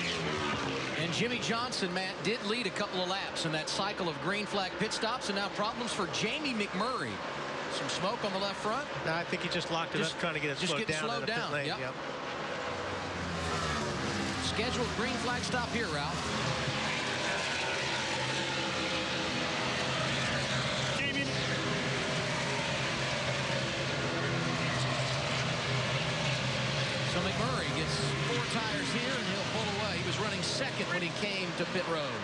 And Jimmy Johnson, Matt, did lead a couple of laps in that cycle of green flag pit stops, and now problems for Jamie McMurray. Some smoke on the left front. No, I think he just locked it up, trying to get it slowed down. Slowed down. Lane. Yep. Yep. Scheduled green flag stop here, Ralph. So McMurray gets 4 tires here, and he'll pull away. He was running second when he came to pit road.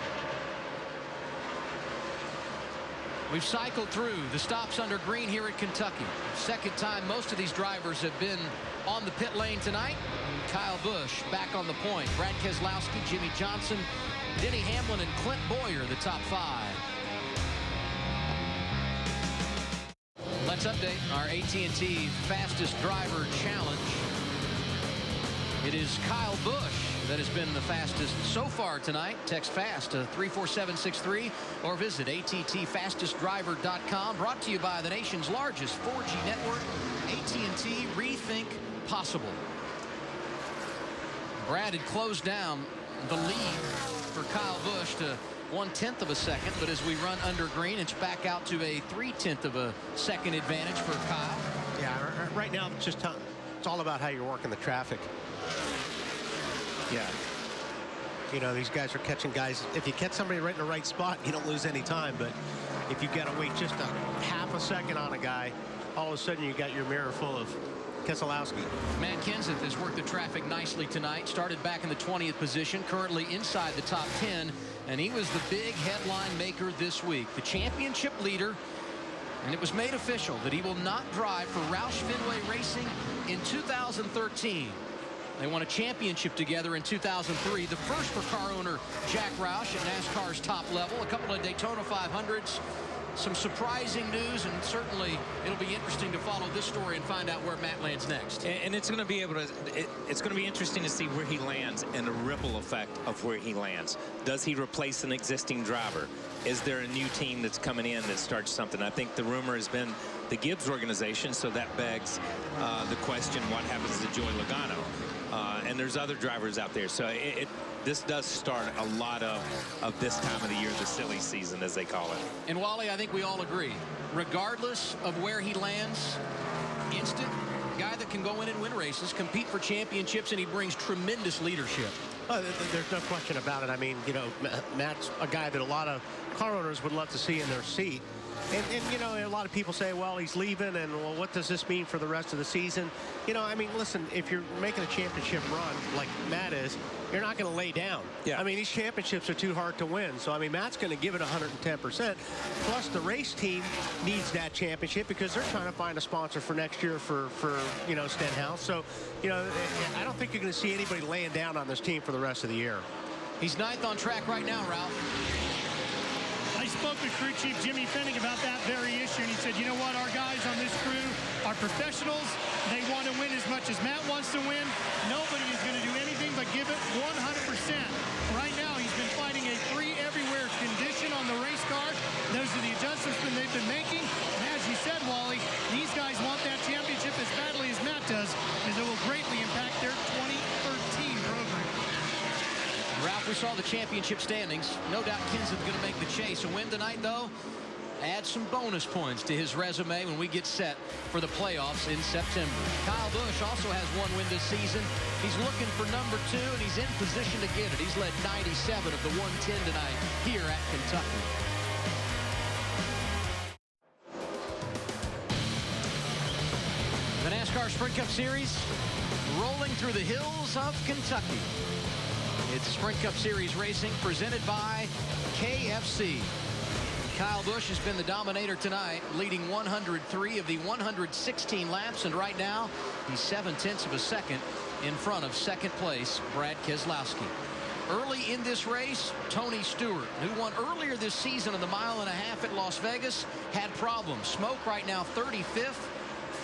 We've cycled through the stops under green here at Kentucky. Second time most of these drivers have been on the pit lane tonight. And Kyle Busch back on the point. Brad Keselowski, Jimmy Johnson, Denny Hamlin, and Clint Boyer, the top 5. Let's update our AT&T Fastest Driver Challenge. It is Kyle Busch that has been the fastest so far tonight. Text FAST to 34763 or visit attfastestdriver.com. Brought to you by the nation's largest 4G network, AT&T Rethink Possible. Brad had closed down the lead for Kyle Busch to 1/10 of a second, but as we run under green, it's back out to a 3/10 of a second advantage for Kyle. Yeah, right now it's all about how you're working the traffic. Yeah. You know, these guys are catching guys. If you catch somebody right in the right spot, you don't lose any time. But if you've got to wait just a half a second on a guy, all of a sudden you got your mirror full of Keselowski. Matt Kenseth has worked the traffic nicely tonight. Started back in the 20th position, currently inside the top 10. And he was the big headline maker this week. The championship leader. And it was made official that he will not drive for Roush Fenway Racing in 2013. They won a championship together in 2003. The first for car owner Jack Roush at NASCAR's top level. A couple of Daytona 500s. Some surprising news, and certainly it'll be interesting to follow this story and find out where Matt lands next. And it's going to be it's going to be interesting to see where he lands and the ripple effect of where he lands. Does he replace an existing driver? Is there a new team that's coming in that starts something? I think the rumor has been the Gibbs organization, so that begs the question, what happens to Joey Logano? And there's other drivers out there. So this does start a lot of this time of the year, the silly season, as they call it. And Wally, I think we all agree, regardless of where he lands, instant guy that can go in and win races, compete for championships, and he brings tremendous leadership. Oh, there's no question about it. I mean, you know, Matt's a guy that a lot of car owners would love to see in their seat. And you know, a lot of people say, well, he's leaving, and well, what does this mean for the rest of the season? You know, I mean, listen, if you're making a championship run like Matt is, you're not going to lay down. Yeah. I mean, these championships are too hard to win. So, I mean, Matt's going to give it 110%. Plus, the race team needs that championship because they're trying to find a sponsor for next year for you know, Stenhouse. So, you know, I don't think you're going to see anybody laying down on this team for the rest of the year. He's 9th on track right now, Ralph. I spoke with crew chief Jimmy Fennig about that very issue, and he said, you know what, our guys on this crew are professionals. They want to win as much as Matt wants to win. Nobody is going to do anything but give it 100%. Right now, he's been fighting a free everywhere condition on the race car. Those are the adjustments that they've been making. And as you said, Wally, these guys want that championship as badly as Matt does, because it will greatly impact their 2013 program. Ralph, we saw the championship standings. No doubt Kinson's going to make the chase. A win tonight, though, add some bonus points to his resume when we get set for the playoffs in September. Kyle Busch also has 1 win this season. He's looking for number 2, and he's in position to get it. He's led 97 of the 110 tonight here at Kentucky. The NASCAR Sprint Cup Series rolling through the hills of Kentucky. It's Sprint Cup Series racing presented by KFC. Kyle Busch has been the dominator tonight, leading 103 of the 116 laps, and right now he's 0.7 of a second in front of second place Brad Keselowski. Early in this race, Tony Stewart, who won earlier this season in the 1.5 mile at Las Vegas, had problems. Smoke right now 35th,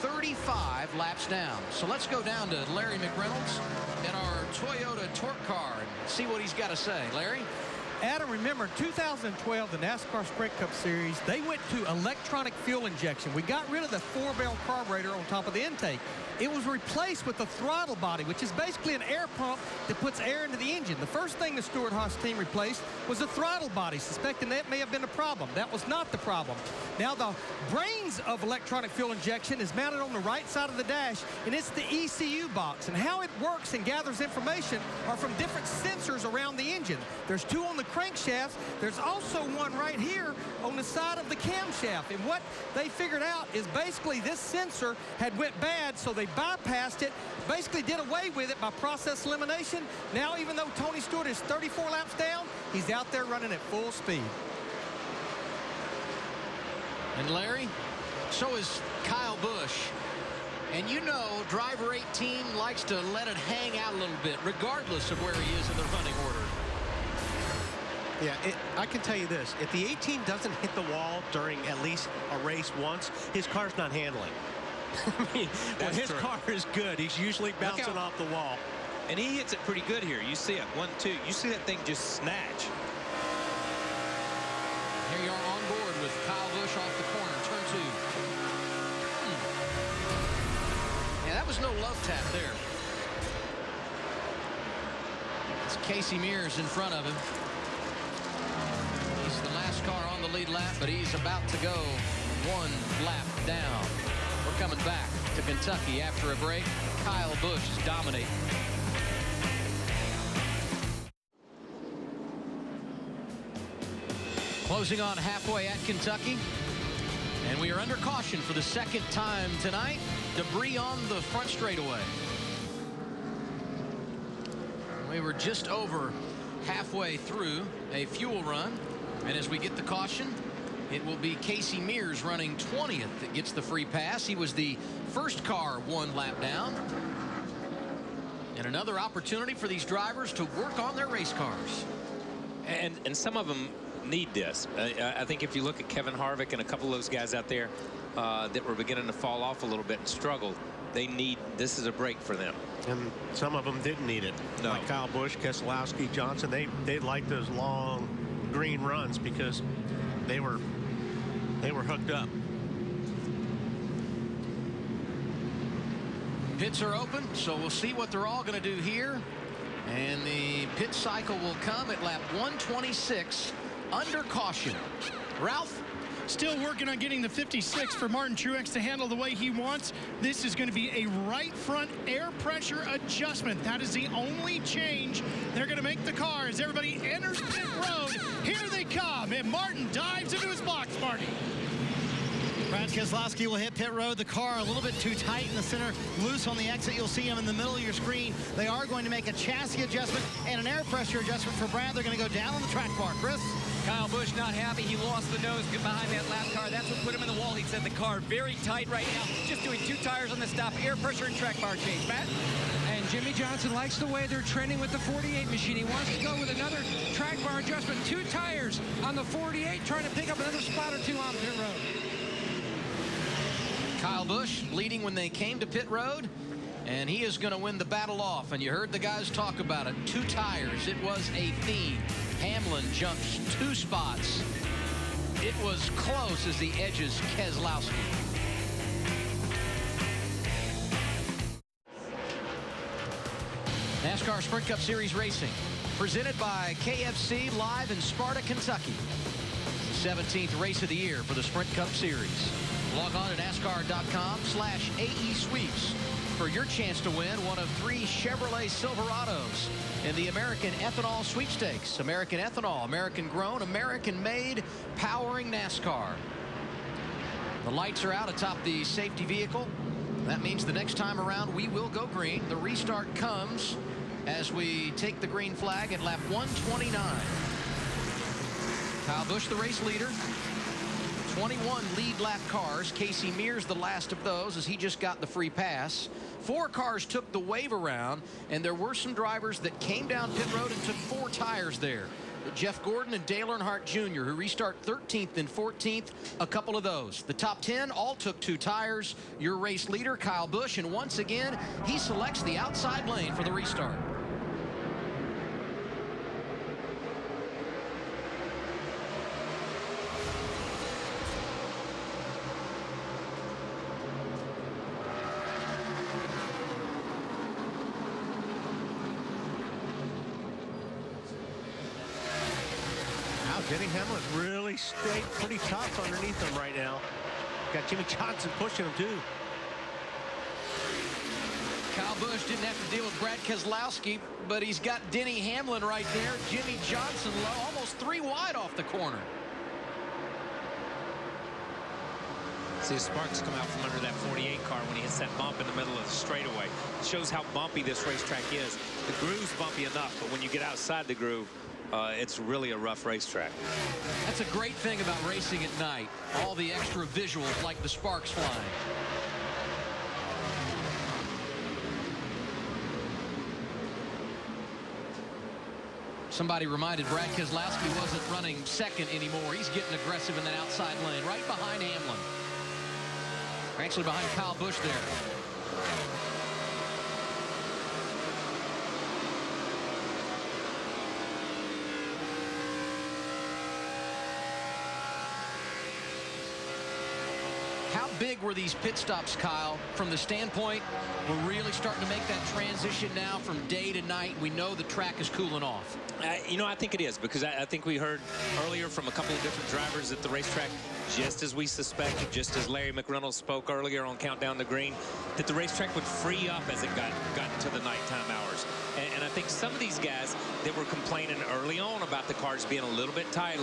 35 laps down. So let's go down to Larry McReynolds in our Toyota Torque car and see what he's got to say. Larry? Adam, remember, in 2012, the NASCAR Sprint Cup Series, they went to electronic fuel injection. We got rid of the 4-barrel carburetor on top of the intake. It was replaced with a throttle body, which is basically an air pump that puts air into the engine. The first thing the Stewart-Haas team replaced was a throttle body, suspecting that may have been a problem. That was not the problem. Now, the brains of electronic fuel injection is mounted on the right side of the dash, and it's the ECU box. And how it works and gathers information are from different sensors around the engine. There's 2 on the crankshaft. There's also one right here on the side of the camshaft. And what they figured out is basically this sensor had went bad, so they bypassed it, basically did away with it by process elimination. Now, even though Tony Stewart is 34 laps down, he's out there running at full speed. And Larry, so is Kyle Busch. And you know, driver 18 likes to let it hang out a little bit, regardless of where he is in the running order. Yeah, I can tell you this. If the 18 doesn't hit the wall during at least a race once, his car's not handling. I mean, when his car is good, he's usually bouncing off the wall. And he hits it pretty good here. You see it, 1, 2. You see that thing just snatch. Here you are on board with Kyle Busch off the corner, turn 2. Yeah, that was no love tap there. It's Casey Mears in front of him. He's the last car on the lead lap, but he's about to go 1 lap down. We're coming back to Kentucky after a break. Kyle Busch is dominating. Closing on halfway at Kentucky. And we are under caution for the second time tonight. Debris on the front straightaway. We were just over halfway through a fuel run. And as we get the caution, it will be Casey Mears running 20th that gets the free pass. He was the first car 1 lap down. And another opportunity for these drivers to work on their race cars. And some of them need this. I think if you look at Kevin Harvick and a couple of those guys out there that were beginning to fall off a little bit and struggle, this is a break for them. And some of them didn't need it. No. Like Kyle Busch, Keselowski, Johnson, they like those long green runs because they were hooked up. Pits are open, so we'll see what they're all going to do here. And the pit cycle will come at lap 126 under caution. Ralph? Still working on getting the 56 for Martin Truex to handle the way he wants. This is going to be a right front air pressure adjustment. That is the only change they're going to make the car as everybody enters pit road. Here they come, and Martin dives into his box, Marty. Brad Keselowski will hit pit road. The car a little bit too tight in the center, loose on the exit. You'll see him in the middle of your screen. They are going to make a chassis adjustment and an air pressure adjustment for Brad. They're going to go down on the track bar. Chris? Kyle Busch not happy. He lost the nose behind that last car. That's what put him in the wall. He said the car very tight right now. Just doing 2 tires on the stop. Air pressure and track bar change. Matt? And Jimmy Johnson likes the way they're trending with the 48 machine. He wants to go with another track bar adjustment. 2 tires on the 48, trying to pick up another spot or 2 on pit road. Kyle Busch leading when they came to pit road, and he is going to win the battle off. And you heard the guys talk about it. 2 tires. It was a theme. Hamlin jumps 2 spots. It was close as the edges Keselowski. NASCAR Sprint Cup Series Racing, presented by KFC, live in Sparta, Kentucky. It's the 17th race of the year for the Sprint Cup Series. Log on to NASCAR.com/AE Sweeps for your chance to win one of 3 Chevrolet Silverados in the American Ethanol Sweepstakes. American Ethanol, American grown, American made, powering NASCAR. The lights are out atop the safety vehicle. That means the next time around we will go green. The restart comes as we take the green flag at lap 129. Kyle Busch, the race leader. 21 lead lap cars. Casey Mears the last of those as he just got the free pass. 4 cars took the wave around, and there were some drivers that came down pit road and took 4 tires there. Jeff Gordon and Dale Earnhardt Jr., who restart 13th and 14th, a couple of those. The top 10 all took 2 tires. Your race leader, Kyle Busch, and once again, he selects the outside lane for the restart. Denny Hamlin really stayed pretty tough underneath him right now. Got Jimmy Johnson pushing him too. Kyle Busch didn't have to deal with Brad Keselowski, but he's got Denny Hamlin right there. Jimmy Johnson low, almost 3 wide off the corner. See the sparks come out from under that 48 car when he hits that bump in the middle of the straightaway. It shows how bumpy this racetrack is. The groove's bumpy enough, but when you get outside the groove, it's really a rough racetrack. That's a great thing about racing at night. All the extra visuals like the sparks flying. Somebody reminded Brad Keselowski wasn't running second anymore. He's getting aggressive in that outside lane, right behind Hamlin. Actually behind Kyle Busch there. How big were these pit stops, Kyle, from the standpoint we're really starting to make that transition now from day to night? We know the track is cooling off. You know, I think it is, because I think we heard earlier from a couple of different drivers at the racetrack, just as we suspected, just as Larry McReynolds spoke earlier on Countdown to Green, that the racetrack would free up as it got into the nighttime hours. And I think some of these guys that were complaining early on about the cars being a little bit tight,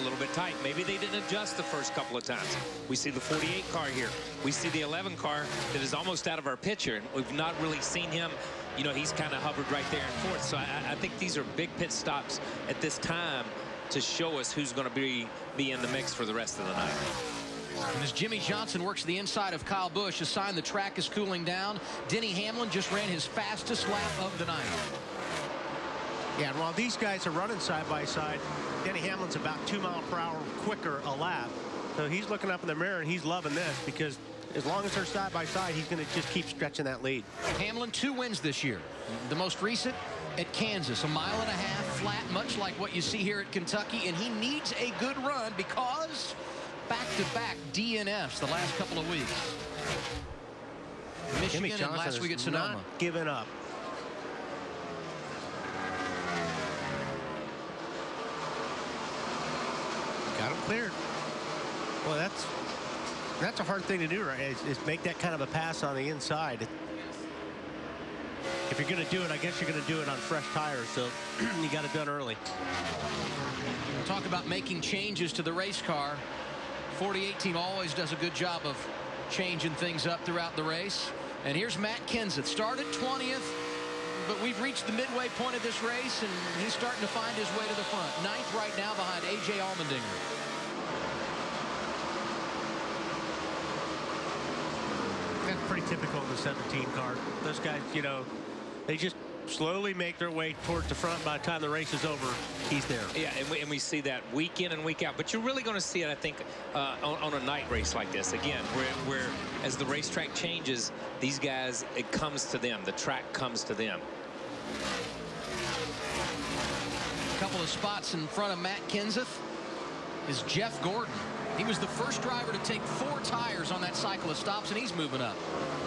maybe they didn't adjust the first couple of times. We see the 48 car here. We see the 11 car that is almost out of our picture. We've not really seen him. You know, he's kind of hovered right there in fourth. So I think these are big pit stops at this time to show us who's going to be in the mix for the rest of the night. And as Jimmy Johnson works the inside of Kyle Busch, a sign the track is cooling down. Denny Hamlin just ran his fastest lap of the night. Yeah, and while these guys are running side by side, Denny Hamlin's about 2 miles per hour quicker a lap. So he's looking up in the mirror and he's loving this, because as long as they're side by side, he's going to just keep stretching that lead. Hamlin 2 wins this year. The most recent at Kansas, 1.5 miles flat, much like what you see here at Kentucky, and he needs a good run because back-to-back DNFs the last couple of weeks. Michigan and last week at Sonoma. Not giving up. Got him cleared. Well, that's a hard thing to do, right? Is make that kind of a pass on the inside. If you're going to do it, I guess you're going to do it on fresh tires, so you got it done early. Talk about making changes to the race car. 48 team always does a good job of changing things up throughout the race. And here's Matt Kenseth, started 20th, but we've reached the midway point of this race, and he's starting to find his way to the front. 9th right now behind A.J. Allmendinger. That's pretty typical of the 17 car. Those guys, you know, they just slowly make their way towards the front. By the time the race is over, he's there. Yeah, and we see that week in and week out. But you're really going to see it, I think, on a night race like this. Again, where as the racetrack changes, these guys, it comes to them. The track comes to them. A couple of spots in front of Matt Kenseth is Jeff Gordon. He was the first driver to take 4 tires on that cycle of stops, and he's moving up.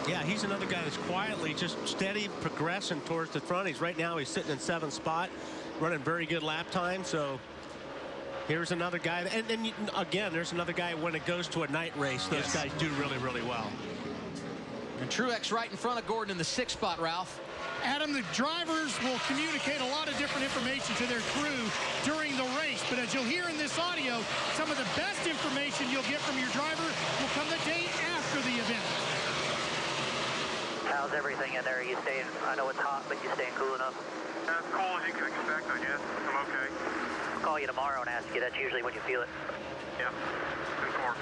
Yeah, he's another guy that's quietly just steady progressing towards the front. Right now he's sitting in 7th spot, running very good lap time. So here's another guy. And again, there's another guy when it goes to a night race. Those guys do really, really well. And Truex right in front of Gordon in the 6th spot, Ralph. Adam, the drivers will communicate a lot of different information to their crew during the race. But as you'll hear in this audio, some of the best information you'll get from your driver will come the day after the event. How's everything in there? Are you staying, I know it's hot, but you staying cool enough? As cool as you can expect, I guess. I'm okay. I'll call you tomorrow and ask you. That's usually when you feel it. Yeah, good course.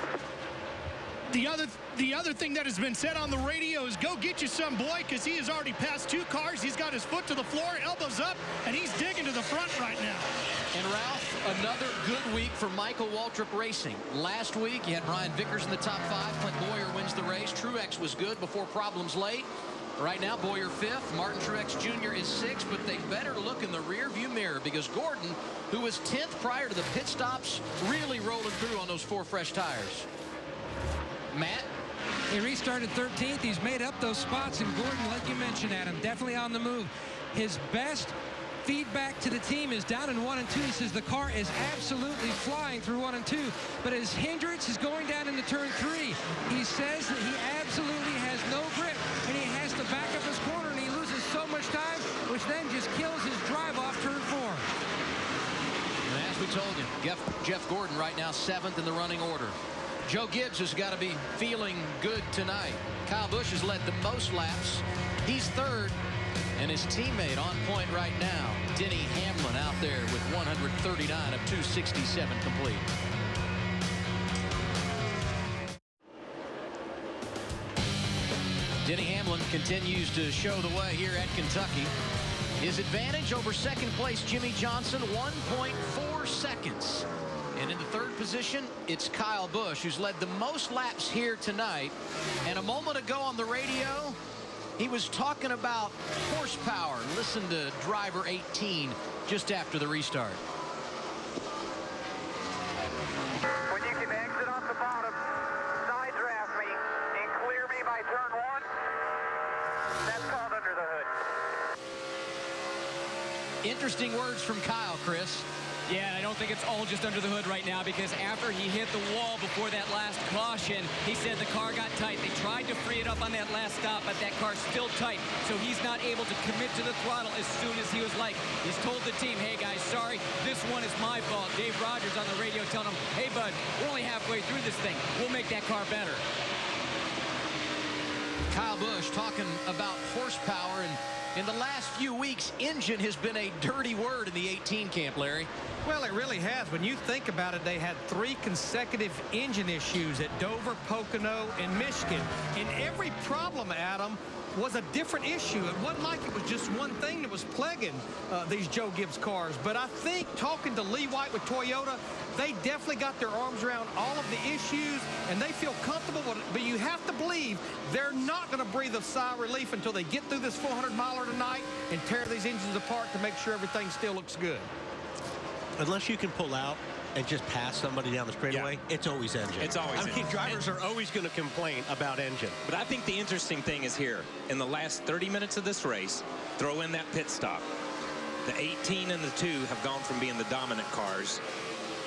The other thing that has been said on the radio is go get you some boy, because he has already passed 2 cars. He's got his foot to the floor, elbows up, and he's digging to the front right now. And Ralph, another good week for Michael Waltrip Racing. Last week, you had Ryan Vickers in the top 5. Clint Boyer wins the race. Truex was good before problems late. Right now, Boyer 5th. Martin Truex Jr. is 6th, but they better look in the rearview mirror because Gordon, who was 10th prior to the pit stops, really rolling through on those 4 fresh tires. Matt? He restarted 13th. He's made up those spots, and Gordon, like you mentioned, Adam, definitely on the move. His best feedback to the team is down in 1 and 2. He says the car is absolutely flying through 1 and 2, but his hindrance is going down into turn 3. He says that he absolutely has no grip, and he has to back up his corner, and he loses so much time, which then just kills his drive off turn 4. And as we told you, Jeff Gordon right now 7th in the running order. Joe Gibbs has got to be feeling good tonight. Kyle Busch has led the most laps. He's 3rd, and his teammate on point right now, Denny Hamlin, out there with 139 of 267 complete. Denny Hamlin continues to show the way here at Kentucky. His advantage over 2nd place Jimmy Johnson, 1.4 seconds. And in the 3rd position, it's Kyle Busch, who's led the most laps here tonight. And a moment ago on the radio, he was talking about horsepower. Listen to driver 18 just after the restart. When you can exit off the bottom, side draft me, and clear me by turn 1, that's called under the hood. Interesting words from Kyle, Chris. Yeah, I don't think it's all just under the hood right now, because after he hit the wall before that last caution, he said the car got tight. They tried to free it up on that last stop, but that car's still tight, so he's not able to commit to the throttle as soon as he was like. He's told the team, hey guys, sorry, this one is my fault. Dave Rogers on the radio telling him, hey bud, we're only halfway through this thing. We'll make that car better. Kyle Busch talking about horsepower, and in the last few weeks, engine has been a dirty word in the 18 camp, Larry. Well, it really has. When you think about it, they had 3 consecutive engine issues at Dover, Pocono, and Michigan. And every problem, Adam, was a different issue. It wasn't like it was just one thing that was plaguing these Joe Gibbs cars. But I think talking to Lee White with Toyota, they definitely got their arms around all of the issues, and they feel comfortable with it. But you have to believe they're not going to breathe a sigh of relief until they get through this 400-miler tonight and tear these engines apart to make sure everything still looks good. Unless you can pull out and just pass somebody down the straightaway, it's always engine. It's always engine. Drivers are always going to complain about engine. But I think the interesting thing is here. In the last 30 minutes of this race, throw in that pit stop. The 18 and the 2 have gone from being the dominant cars,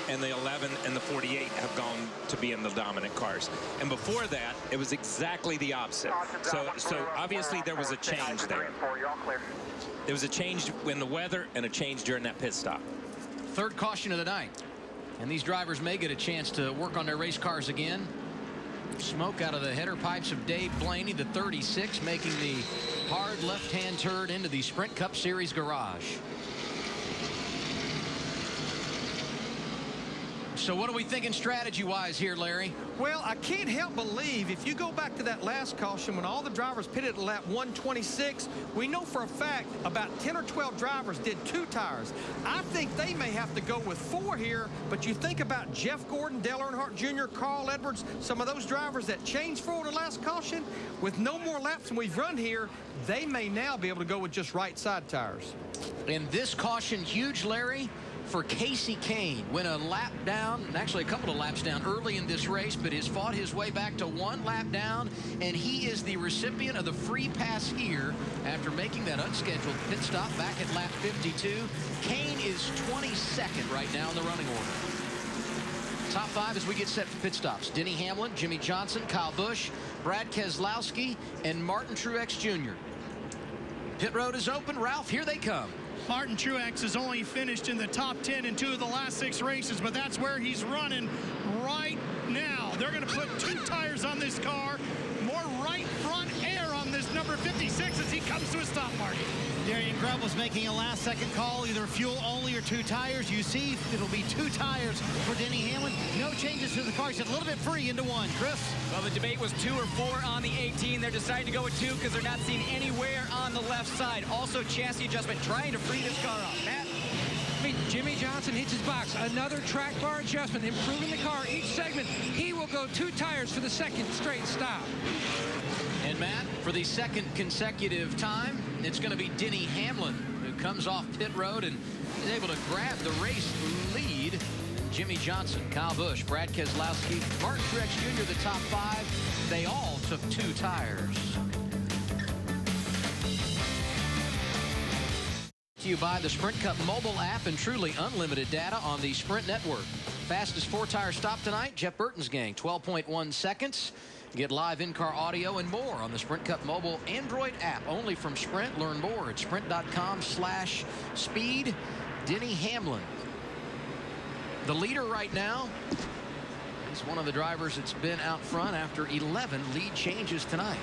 and the 11 and the 48 have gone to being the dominant cars. And before that, it was exactly the opposite. So obviously there was a change there. There was a change in the weather and a change during that pit stop. 3rd caution of the night. And these drivers may get a chance to work on their race cars again. Smoke out of the header pipes of Dave Blaney, the 36, making the hard left-hand turn into the Sprint Cup Series garage. So what are we thinking strategy-wise here, Larry? Well, I can't help believe if you go back to that last caution when all the drivers pitted at lap 126, we know for a fact about 10 or 12 drivers did 2 tires. I think they may have to go with 4 here, but you think about Jeff Gordon, Dale Earnhardt Jr., Carl Edwards, some of those drivers that changed for the last caution, with no more laps than we've run here, they may now be able to go with just right side tires. And this caution huge, Larry, for Casey Kane. Went a lap down, actually a couple of laps down early in this race, but has fought his way back to 1 lap down, and he is the recipient of the free pass here after making that unscheduled pit stop back at lap 52. Kane is 22nd right now in the running order. Top 5 as we get set for pit stops. Denny Hamlin, Jimmy Johnson, Kyle Busch, Brad Keselowski, and Martin Truex Jr. Pit road is open. Ralph, here they come. Martin Truex has only finished in the top 10 in 2 of the last 6 races, but that's where he's running right now. They're going to put 2 tires on this car, more right front air on this number 56 as he comes to a stop, Marty. Darian Grubb was making a last-second call, either fuel only or 2 tires. You see, it'll be 2 tires for Denny Hamlin. No changes to the car. He's a little bit free into 1. Chris? Well, the debate was 2 or 4 on the 18. They're deciding to go with 2 because they're not seen anywhere on the left side. Also, chassis adjustment, trying to free this car up. Matt? I mean, Jimmy Johnson hits his box. Another track bar adjustment, improving the car each segment. He will go 2 tires for the second straight stop. And Matt, for the second consecutive time, it's going to be Denny Hamlin who comes off pit road and is able to grab the race lead. Jimmy Johnson, Kyle Busch, Brad Keselowski, Martin Truex Jr., the top 5. They all took 2 tires. To you by the Sprint Cup mobile app and truly unlimited data on the Sprint network. Fastest 4-tire stop tonight, Jeff Burton's gang, 12.1 seconds. Get live in-car audio and more on the Sprint Cup mobile Android app, only from Sprint. Learn more at sprint.com/speed. Denny Hamlin, the leader right now, is one of the drivers that's been out front after 11 lead changes tonight.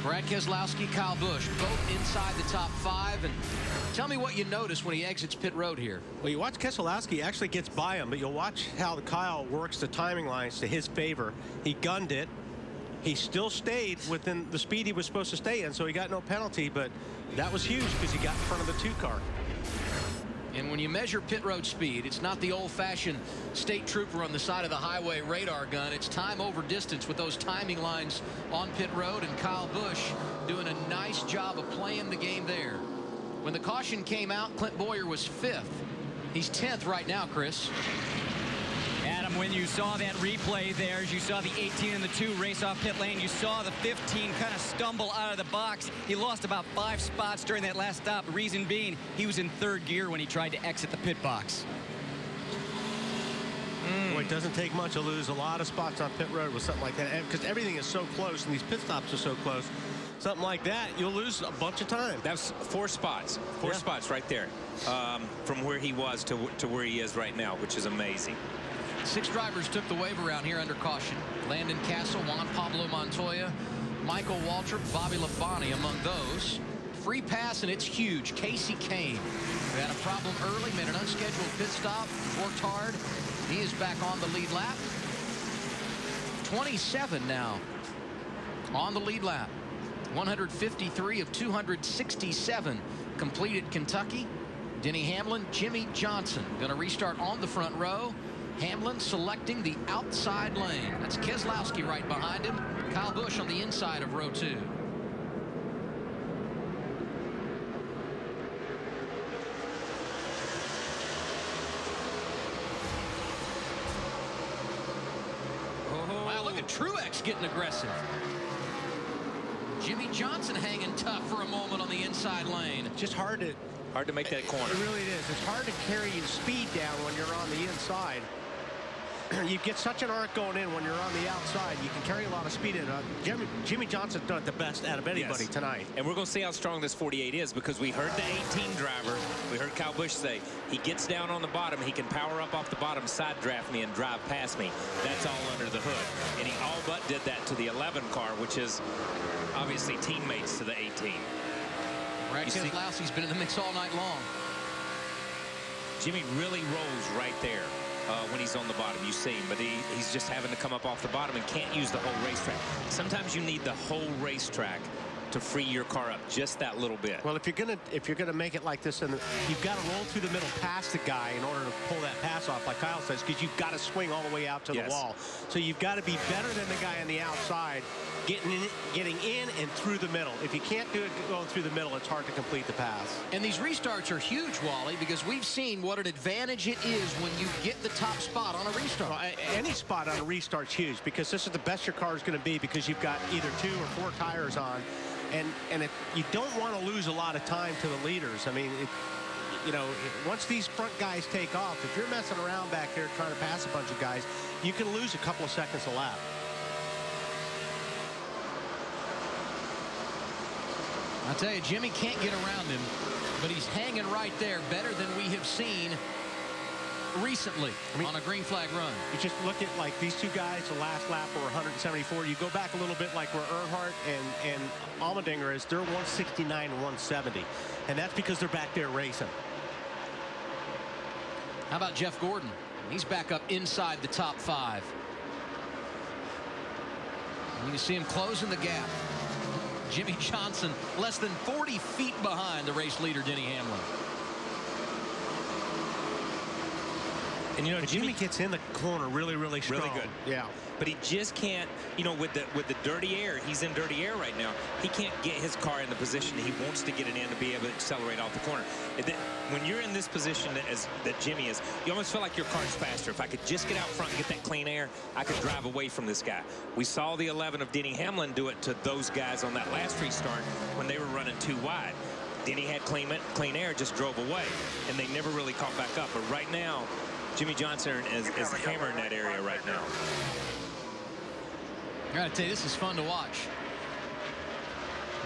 Brad Keselowski, Kyle Busch, both inside the top 5. And tell me what you notice when he exits pit road here. Well, you watch Keselowski actually gets by him, but you'll watch how Kyle works the timing lines to his favor. He gunned it. He still stayed within the speed he was supposed to stay in, so he got no penalty, but that was huge because he got in front of the 2 car. And when you measure pit road speed, it's not the old-fashioned state trooper on the side of the highway radar gun. It's time over distance with those timing lines on pit road, and Kyle Busch doing a nice job of playing the game there. When the caution came out, Clint Bowyer was 5th. He's 10th right now, Chris. Adam, when you saw that replay there, as you saw the 18 and the 2 race off pit lane, you saw the 15 kind of stumble out of the box. He lost about 5 spots during that last stop. The reason being, he was in 3rd gear when he tried to exit the pit box. Boy, it doesn't take much to lose a lot of spots on pit road with something like that, because everything is so close and these pit stops are so close. Something like that, you'll lose a bunch of time. That's 4 spots. 4 spots right there, from where he was to where he is right now, which is amazing. 6 drivers took the wave around here under caution. Landon Castle, Juan Pablo Montoya, Michael Waltrip, Bobby Labonte among those. Free pass, and it's huge. Casey Kane, who had a problem early, made an unscheduled pit stop, worked hard. He is back on the lead lap. 27 now on the lead lap. 153 of 267 completed Kentucky. Denny Hamlin, Jimmy Johnson going to restart on the front row. Hamlin selecting the outside lane. That's Keselowski right behind him. Kyle Busch on the inside of row 2. Wow, look at Truex getting aggressive. Jimmy Johnson hanging tough for a moment on the inside lane. Just hard to make that corner. It really is. It's hard to carry your speed down when you're on the inside. you get such an arc going in when you're on the outside. You can carry a lot of speed in. Jimmy Johnson's done it the best out of anybody tonight. And we're going to see how strong this 48 is, because we heard the 18 driver, we heard Kyle Busch say, he gets down on the bottom, he can power up off the bottom, side draft me and drive past me. That's all under the hood. And he all but did that to the 11 car, which is obviously teammates to the 18. Brad Keselowski's been in the mix all night long. Jimmy really rolls right there. When he's on the bottom, you see him, but he's just having to come up off the bottom and can't use the whole racetrack. Sometimes you need the whole racetrack to free your car up just that little bit. Well, if you're gonna make it like this, and you've got to roll through the middle past the guy in order to pull that pass off, like Kyle says, because you've got to swing all the way out to the wall. So you've got to be better than the guy on the outside, getting in and through the middle. If you can't do it going through the middle, it's hard to complete the pass. And these restarts are huge, Wally, because we've seen what an advantage it is when you get the top spot on a restart. Well, any spot on a restart's huge, because this is the best your car is going to be, because you've got either 2 or 4 tires on. And you don't want to lose a lot of time to the leaders. I mean, once these front guys take off, if you're messing around back there trying to pass a bunch of guys, you can lose a couple of seconds a lap. I tell you, Jimmy can't get around him, but he's hanging right there, better than we have seen recently on a green flag run. You just look at like these two guys, the last lap were 174. You go back a little bit like where Earnhardt and Allmendinger is, they're 169 and 170. And that's because they're back there racing. How about Jeff Gordon? He's back up inside the top 5. And you can see him closing the gap. Jimmy Johnson less than 40 feet behind the race leader, Denny Hamlin. And Jimmy gets in the corner really strong. Really good. Yeah. But he just can't, with the dirty air, he's in dirty air right now. He can't get his car in the position he wants to get it in to be able to accelerate off the corner. When you're in this position that Jimmy is, you almost feel like your car's faster. If I could just get out front and get that clean air, I could drive away from this guy. We saw the 11 of Denny Hamlin do it to those guys on that last restart when they were running too wide. Denny had clean air, just drove away, and they never really caught back up. But right now, Jimmy Johnson is hammering that area right now. I gotta tell you, this is fun to watch.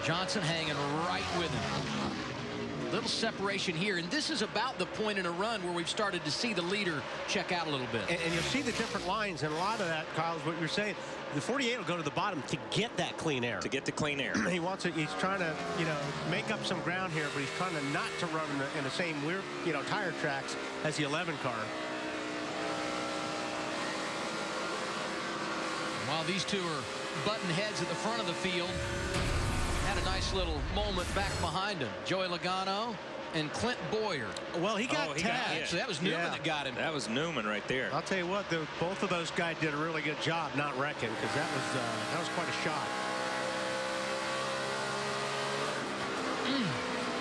Johnson hanging right with him. Little separation here, and this is about the point in a run where we've started to see the leader check out a little bit. And you'll see the different lines, and a lot of that, Kyle, is what you're saying. The 48 will go to the bottom to get that clean air. To get the clean air. He wants it. He's trying to, make up some ground here, but he's trying to not to run in the same weird, tire tracks as the 11 car. While these two are button heads at the front of the field, had a nice little moment back behind him. Joey Logano and Clint Boyer. Well, he got tagged. So that was Newman that got him. That was Newman right there. I'll tell you what, both of those guys did a really good job not wrecking, because that was quite a shot.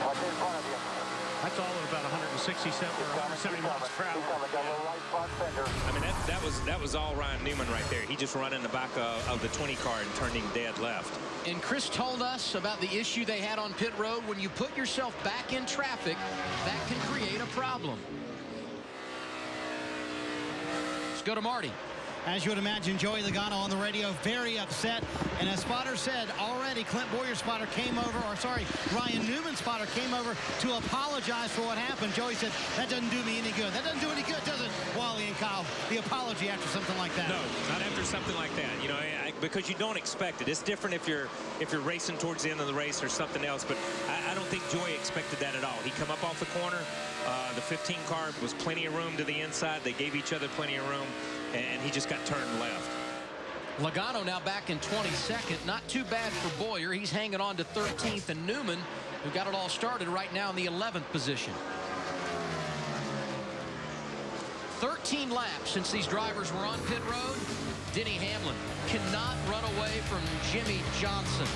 Watch in front of you. That's all at about 167 or 170 miles per hour. I mean, that was all Ryan Newman right there. He just run in the back of the 20 car and turned him dead left. And Chris told us about the issue they had on pit road. When you put yourself back in traffic, that can create a problem. Let's go to Marty. As you would imagine, Joey Logano on the radio, very upset. And as Spotter said, already Clint Boyer's spotter came over, Ryan Newman's spotter came over to apologize for what happened. Joey said, that doesn't do me any good. That doesn't do any good, does it, Wally and Kyle? The apology after something like that. No, not after something like that. Because you don't expect it. It's different if you're racing towards the end of the race or something else. But I don't think Joey expected that at all. He come up off the corner. The 15 car was plenty of room to the inside. They gave each other plenty of room. And he just got turned left. Logano now back in 22nd. Not too bad for Boyer. He's hanging on to 13th. And Newman, who got it all started right now in the 11th position. 13 laps since these drivers were on pit road. Denny Hamlin cannot run away from Jimmy Johnson.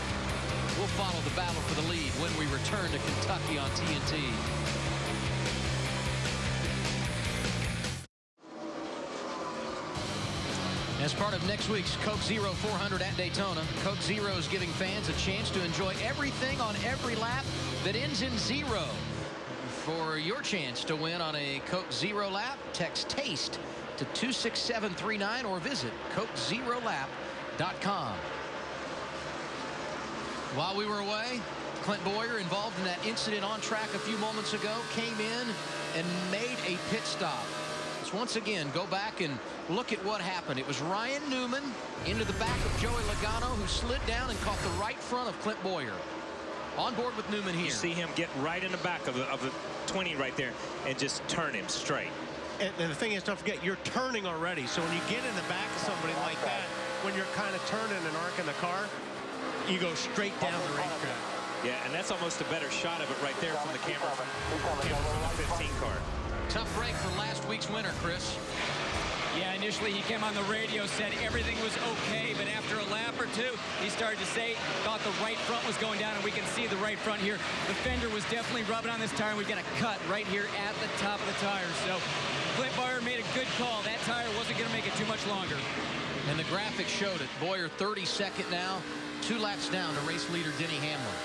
We'll follow the battle for the lead when we return to Kentucky on TNT. As part of next week's Coke Zero 400 at Daytona, Coke Zero is giving fans a chance to enjoy everything on every lap that ends in zero. for your chance to win on a Coke Zero Lap. Text TASTE to 26739 or visit CokeZeroLap.com. While we were away, Clint Boyer, involved in that incident on track a few moments ago, came in and made a pit stop. Let's once again go back and look at what happened. It was Ryan Newman into the back of Joey Logano, who slid down and caught the right front of Clint Boyer. On board with Newman here. You see him get right in the back of the 20 right there and just turn him straight. And the thing is, don't forget, you're turning already. So when you get in the back of somebody like that, when you're kind of turning and arcing the car, you go straight down the racetrack. Yeah, and that's almost a better shot of it right there from the camera from the 15 car. Tough break for last week's winner, Chris. Yeah, initially he came on the radio, said everything was okay, but after a lap or two, he started to say, thought the right front was going down, and we can see the right front here. The fender was definitely rubbing on this tire, and we've got a cut right here at the top of the tire. So Clint Boyer made a good call. That tire wasn't going to make it too much longer. And the graphic showed it. Boyer 32nd now, 2 laps down to race leader Denny Hamlin.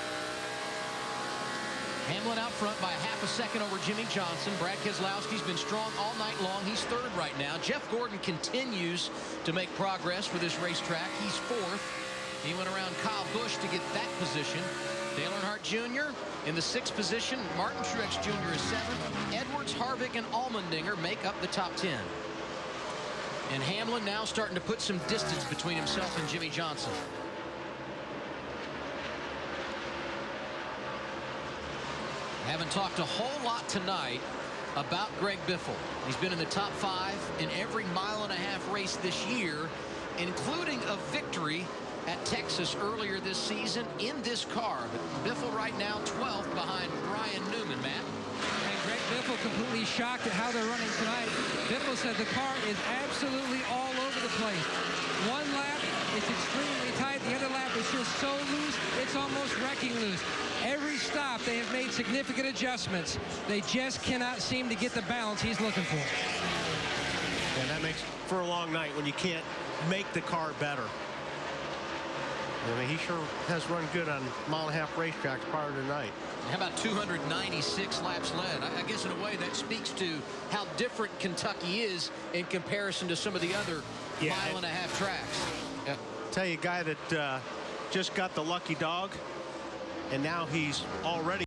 Hamlin out front by half a second over Jimmy Johnson. Brad Keselowski's been strong all night long. He's 3rd right now. Jeff Gordon continues to make progress with this racetrack. He's 4th. He went around Kyle Busch to get that position. Dale Earnhardt Jr. in the 6th position. Martin Truex Jr. is 7th. Edwards, Harvick, and Allmendinger make up the top 10. And Hamlin now starting to put some distance between himself and Jimmy Johnson. Haven't talked a whole lot tonight about Greg Biffle. He's been in the top 5 in every mile-and-a-half race this year, including a victory at Texas earlier this season in this car. But Biffle right now 12th behind Ryan Newman, Matt. And Greg Biffle completely shocked at how they're running tonight. Biffle said the car is absolutely all over the place. One lap, it's extremely tight. The other lap is just so loose, it's almost wrecking loose. Every stop, they have made significant adjustments. They just cannot seem to get the balance he's looking for. And that makes for a long night when you can't make the car better. I mean, he sure has run good on mile-and-a-half racetracks prior to tonight. How about 296 laps led? I guess in a way that speaks to how different Kentucky is in comparison to some of the other mile-and-a-half tracks. Yeah. Tell you, a guy that just got the lucky dog, and now he's already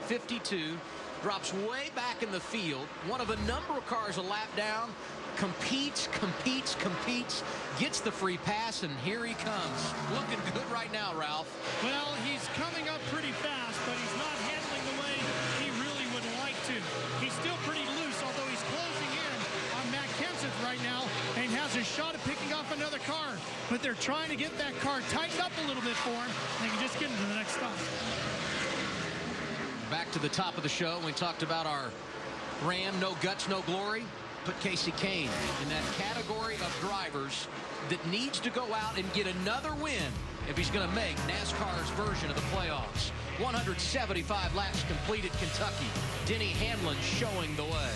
52, drops way back in the field. One of a number of cars a lap down, competes, gets the free pass, and here he comes. Looking good right now, Ralph. Well, he's coming up pretty fast, but he's not handling the way he really would like to. He's still pretty loose, although he's closing in on Matt Kenseth right now and has a shot at picking off another car. But they're trying to get that car tightened up a little bit for him. They can just get into the next stop. Back to the top of the show. We talked about our Ram, no guts, no glory. Put Casey Kane in that category of drivers that needs to go out and get another win if he's going to make NASCAR's version of the playoffs. 175 laps completed, Kentucky. Denny Hamlin showing the way.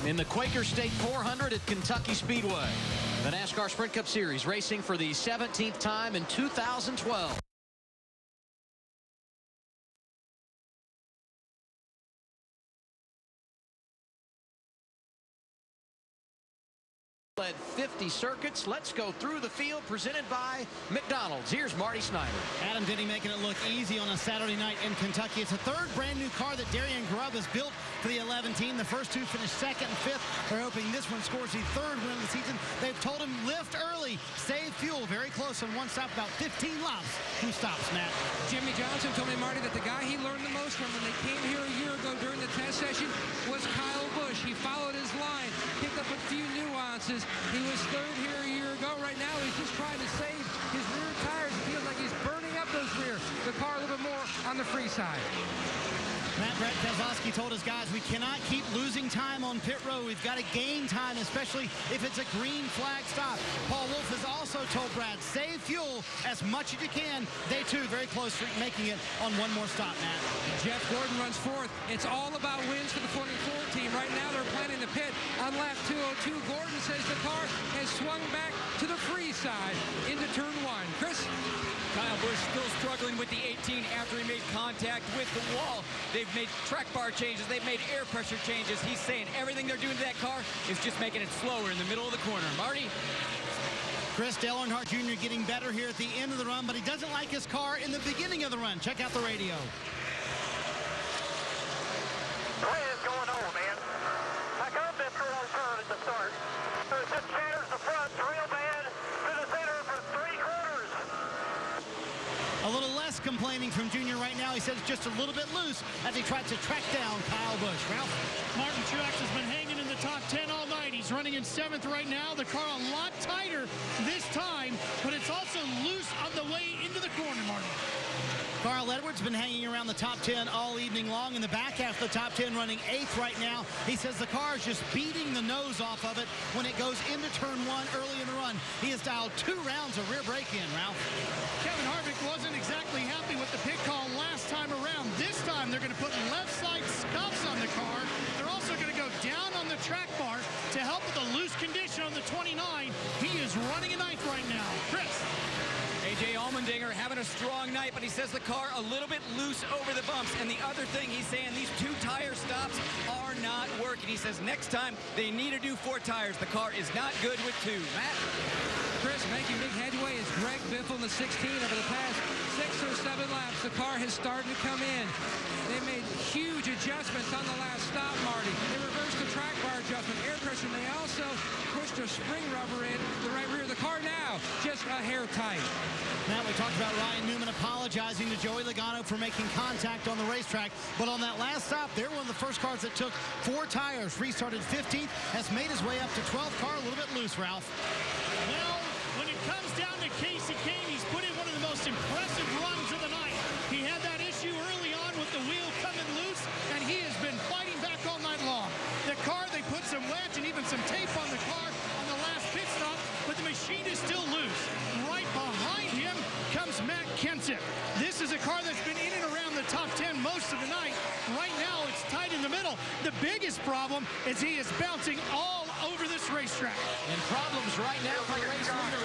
In the Quaker State 400 at Kentucky Speedway, the NASCAR Sprint Cup Series racing for the 17th time in 2012. Led 50 circuits. Let's go through the field, presented by McDonald's. Here's Marty Snyder. Adam Denny making it look easy on a Saturday night in Kentucky. It's a 3rd brand new car that Darian Grubb has built for the 11 team. The first 2 finished 2nd and 5th. They're hoping this one scores the 3rd win of the season. They've told him lift early, save fuel. Very close on one stop, about 15 laps. 2 stops, Matt. Jimmy Johnson told me, Marty, that the guy he learned the most from when they came here a year ago during the test session was Kyle Busch. He followed his line, picked up a few nuances. He was 3rd here a year ago. Right now, he's just trying to save his rear tires. It feels like he's burning up those rear. The car a little bit more on the free side. Brett Keselowski told his guys, we cannot keep losing time on pit road. We've got to gain time, especially if it's a green flag stop. Paul Wolf has also told Brad, save fuel as much as you can. They, too, very close to making it on one more stop, Matt. Jeff Gordon runs fourth. It's all about wins for the 44 team. Right now, they're planning the pit on lap 202. Gordon says the car has swung back to the free side into turn 1. Chris? Kyle Busch still struggling with the 18 after he made contact with the wall. They've made track bar changes. They've made air pressure changes. He's saying everything they're doing to that car is just making it slower in the middle of the corner. Marty? Chris Dale Earnhardt Jr. getting better here at the end of the run, but he doesn't like his car in the beginning of the run. Check out the radio. What is going on, man? I got that wrong turn at the start. So it just shatters the front real bad to the center for 3 quarters. A little less complaining from Junior right now. He says it's just a little bit loose as he tries to track down Kyle Busch. Ralph? Martin Truex has been hanging in the top 10 all night. He's running in 7th right now. The car a lot tighter this time, but it's also loose on the way into the corner, Martin. Carl Edwards been hanging around the top 10 all evening long. In the back half of the top 10, running 8th right now. He says the car is just beating the nose off of it when it goes into turn 1 early in the run. He has dialed 2 rounds of rear brake in, Ralph. Kevin Harvick wasn't exactly happy with the pit call last time around. This time they're going to put left side scuffs on the car. They're also going to go down on the track bar to help with the loose condition on the 29. He is running a 9th right now. Chris? A.J. Allmendinger having a strong night, but he says the car a little bit loose over the bumps. And the other thing he's saying, these 2 tire stops are not working. He says next time they need to do 4 tires. The car is not good with 2. Matt? Chris making big headway is Greg Biffle in the 16 over the past 6 or 7 laps. The car has started to come in. They made huge adjustments on the last stop, Marty. They reversed the track bar adjustment, air pressure, and they also pushed a spring rubber in the right rear of the car now, just a hair tight. Matt, we talked about Ryan Newman apologizing to Joey Logano for making contact on the racetrack, but on that last stop, they're one of the first cars that took 4 tires, restarted 15th, has made his way up to 12th. Car a little bit loose, Ralph. Well, when it comes down to Casey Kane, he's put in one of the most impressive runs of the night. He had that issue early on with the wheel coming loose, and he has been fighting back all night long. The car, they put some wedge and even some tape on the car on the last pit stop, but the machine is still loose. Right behind him comes Matt Kenseth. This is a car that's been in and around the top 10 most of the night. Right now, it's tight in the middle. The biggest problem is he is bouncing all over this racetrack. And problems right now for the race leader.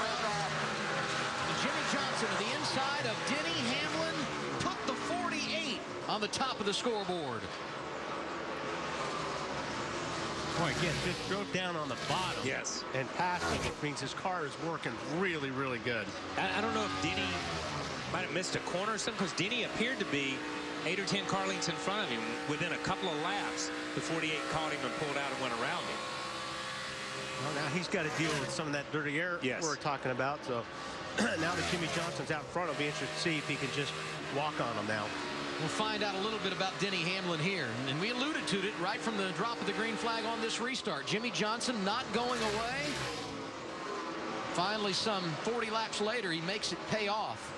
Jimmy Johnson to the inside of Denny Hamlin put the 48 on the top of the scoreboard. Boy, again, just drove down on the bottom. Yes. And passing it means his car is working really, really good. I don't know if Denny might have missed a corner or something, because Denny appeared to be 8 or 10 car lengths in front of him. Within a couple of laps, the 48 caught him and pulled out and went around him. Well, now he's got to deal with some of that dirty air we're talking about. So now that Jimmy Johnson's out front, it'll be interesting to see if he can just walk on him now. We'll find out a little bit about Denny Hamlin here. And we alluded to it right from the drop of the green flag on this restart. Jimmy Johnson not going away. Finally, some 40 laps later, he makes it pay off.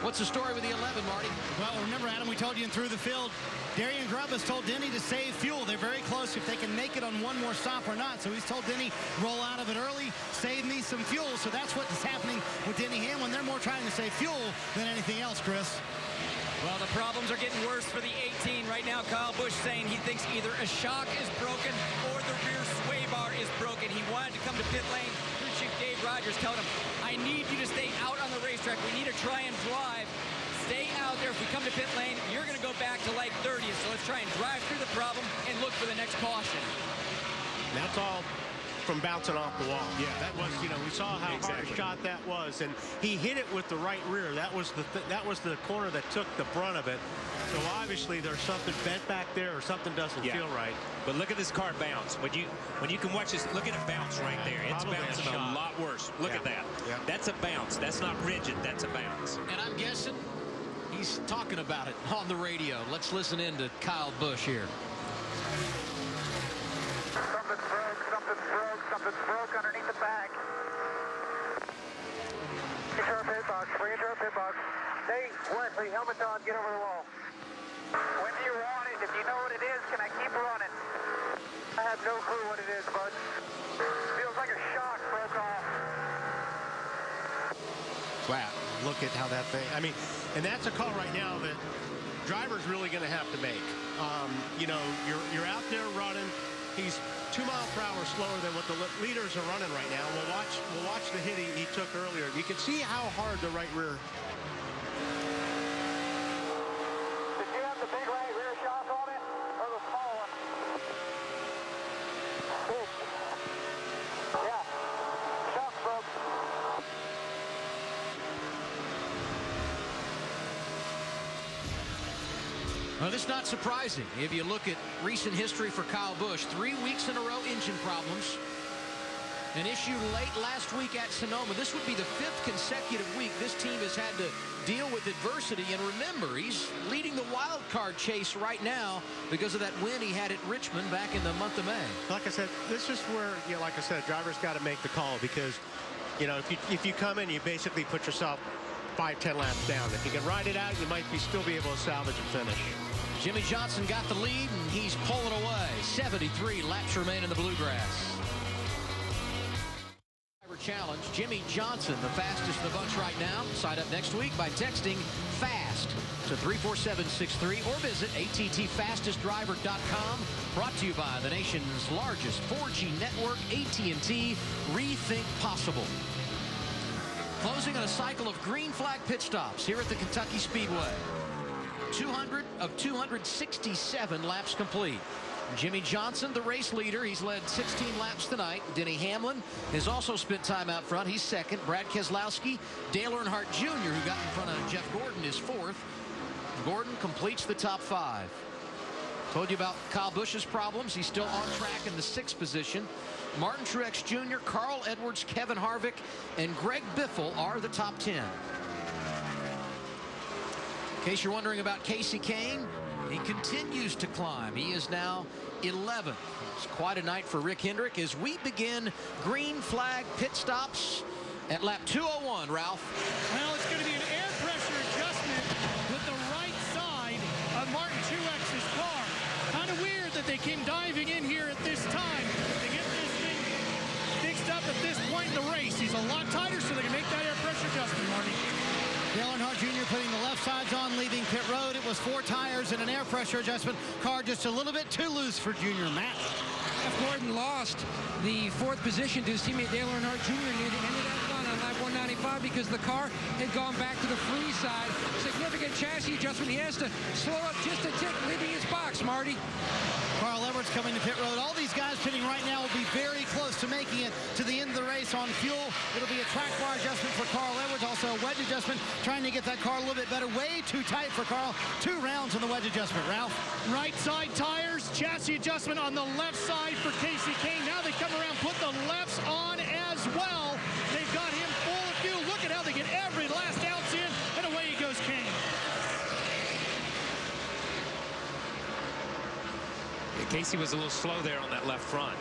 What's the story with the 11, Marty? Well, remember, Adam, we told you in Through the Field, Darian Grubb has told Denny to save fuel. They're very close if they can make it on one more stop or not. So he's told Denny, roll out of it early, save me some fuel. So that's what is happening with Denny Hamlin. They're more trying to save fuel than anything else, Chris. Well, the problems are getting worse for the 18. Right now, Kyle Busch saying he thinks either a shock is broken or the rear sway bar is broken. He wanted to come to pit lane. Crew Chief Dave Rogers telling him, I need you to stay out on the racetrack. We need to try and drive. Stay out there. If we come to pit lane, you're going to go back to like 30th. So let's try and drive through the problem and look for the next caution. That's all from bouncing off the wall. Yeah, that was, you know, we saw how hard a shot that was, and he hit it with the right rear. That was the corner that took the brunt of it. So obviously there's something bent back there or something doesn't feel right. But look at this car bounce. When you can watch this, look at it bounce right there. It's bouncing a lot worse. Look at that. Yeah. That's a bounce. That's not rigid. That's a bounce. And I'm guessing he's talking about it on the radio. Let's listen in to Kyle Busch here. Something's broke underneath the back. Bring it to our pit box. Bring it to our pit box. Hey, Wesley, helmet on. Get over the wall. When do you want it? If you no clue what it is, bud. Feels like a shock broke off. Wow, look at how that thing, I mean, and that's a call right now that driver's really going to have to make. You know, you're out there running. He's 2 miles per hour slower than what the leaders are running right now. We'll watch the hit he took earlier. You can see how hard the right rear. Did you have the big right rear shock on it, or the small one? Big. Yeah. Shock broke. Well, this is not surprising. If you look at recent history for Kyle Busch, 3 weeks in a row engine problems. An issue late last week at Sonoma. This would be the 5th consecutive week this team has had to deal with adversity. And remember, he's leading the wild card chase right now because of that win he had at Richmond back in the month of May. Like I said, this is where, you know, like I said, a driver's got to make the call because, you know, if you come in, you basically put yourself 5-10 laps down. If you can ride it out, you might still be able to salvage and finish. Jimmy Johnson got the lead, and he's pulling away. 73 laps remain in the Bluegrass. Challenge. Jimmy Johnson, the fastest in the bunch right now. Sign up next week by texting FAST to 34763 or visit attfastestdriver.com. Brought to you by the nation's largest 4G network, AT&T. Rethink possible. Closing on a cycle of green flag pit stops here at the Kentucky Speedway. 200 of 267 laps complete. Jimmy Johnson, the race leader. He's led 16 laps tonight. Denny Hamlin has also spent time out front. He's second. Brad Keselowski, Dale Earnhardt Jr., who got in front of Jeff Gordon, is fourth. Gordon completes the top 5. Told you about Kyle Busch's problems. He's still on track in the 6th position. Martin Truex Jr., Carl Edwards, Kevin Harvick, and Greg Biffle are the top 10. In case you're wondering about Casey Kane, he continues to climb. He is now 11th. It's quite a night for Rick Hendrick as we begin green flag pit stops at lap 201, Ralph. Well, it's going to be an air pressure adjustment with the right side of Martin Truex's car. Kind of weird that they came diving in here at this time to get this thing fixed up at this point in the race. He's a lot tighter, so they can make that air pressure adjustment, Marty. Dale Earnhardt Jr. putting the left sides on, leaving pit road. It was 4 tires and an air pressure adjustment. Car just a little bit too loose for Junior. Matt. Jeff Gordon lost the 4th position to his teammate Dale Earnhardt Jr. near the end of that run on lap 195 because the car had gone back to the free side. Significant chassis adjustment. He has to slow up just a tick, leaving his box, Marty. Carl Edwards coming to pit road. All these guys pitting right now will be very close to making it to the end of the race on fuel. It'll be a track bar adjustment for Carl Edwards, also a wedge adjustment, trying to get that car a little bit better. Way too tight for Carl. 2 rounds on the wedge adjustment. Ralph? Right side tires, chassis adjustment on the left side for Casey Kane. Now they come around, put the lefts on as well. They've got him full of fuel. Look at how they get every last ounce in, and away he goes, Kane. Casey was a little slow there on that left front.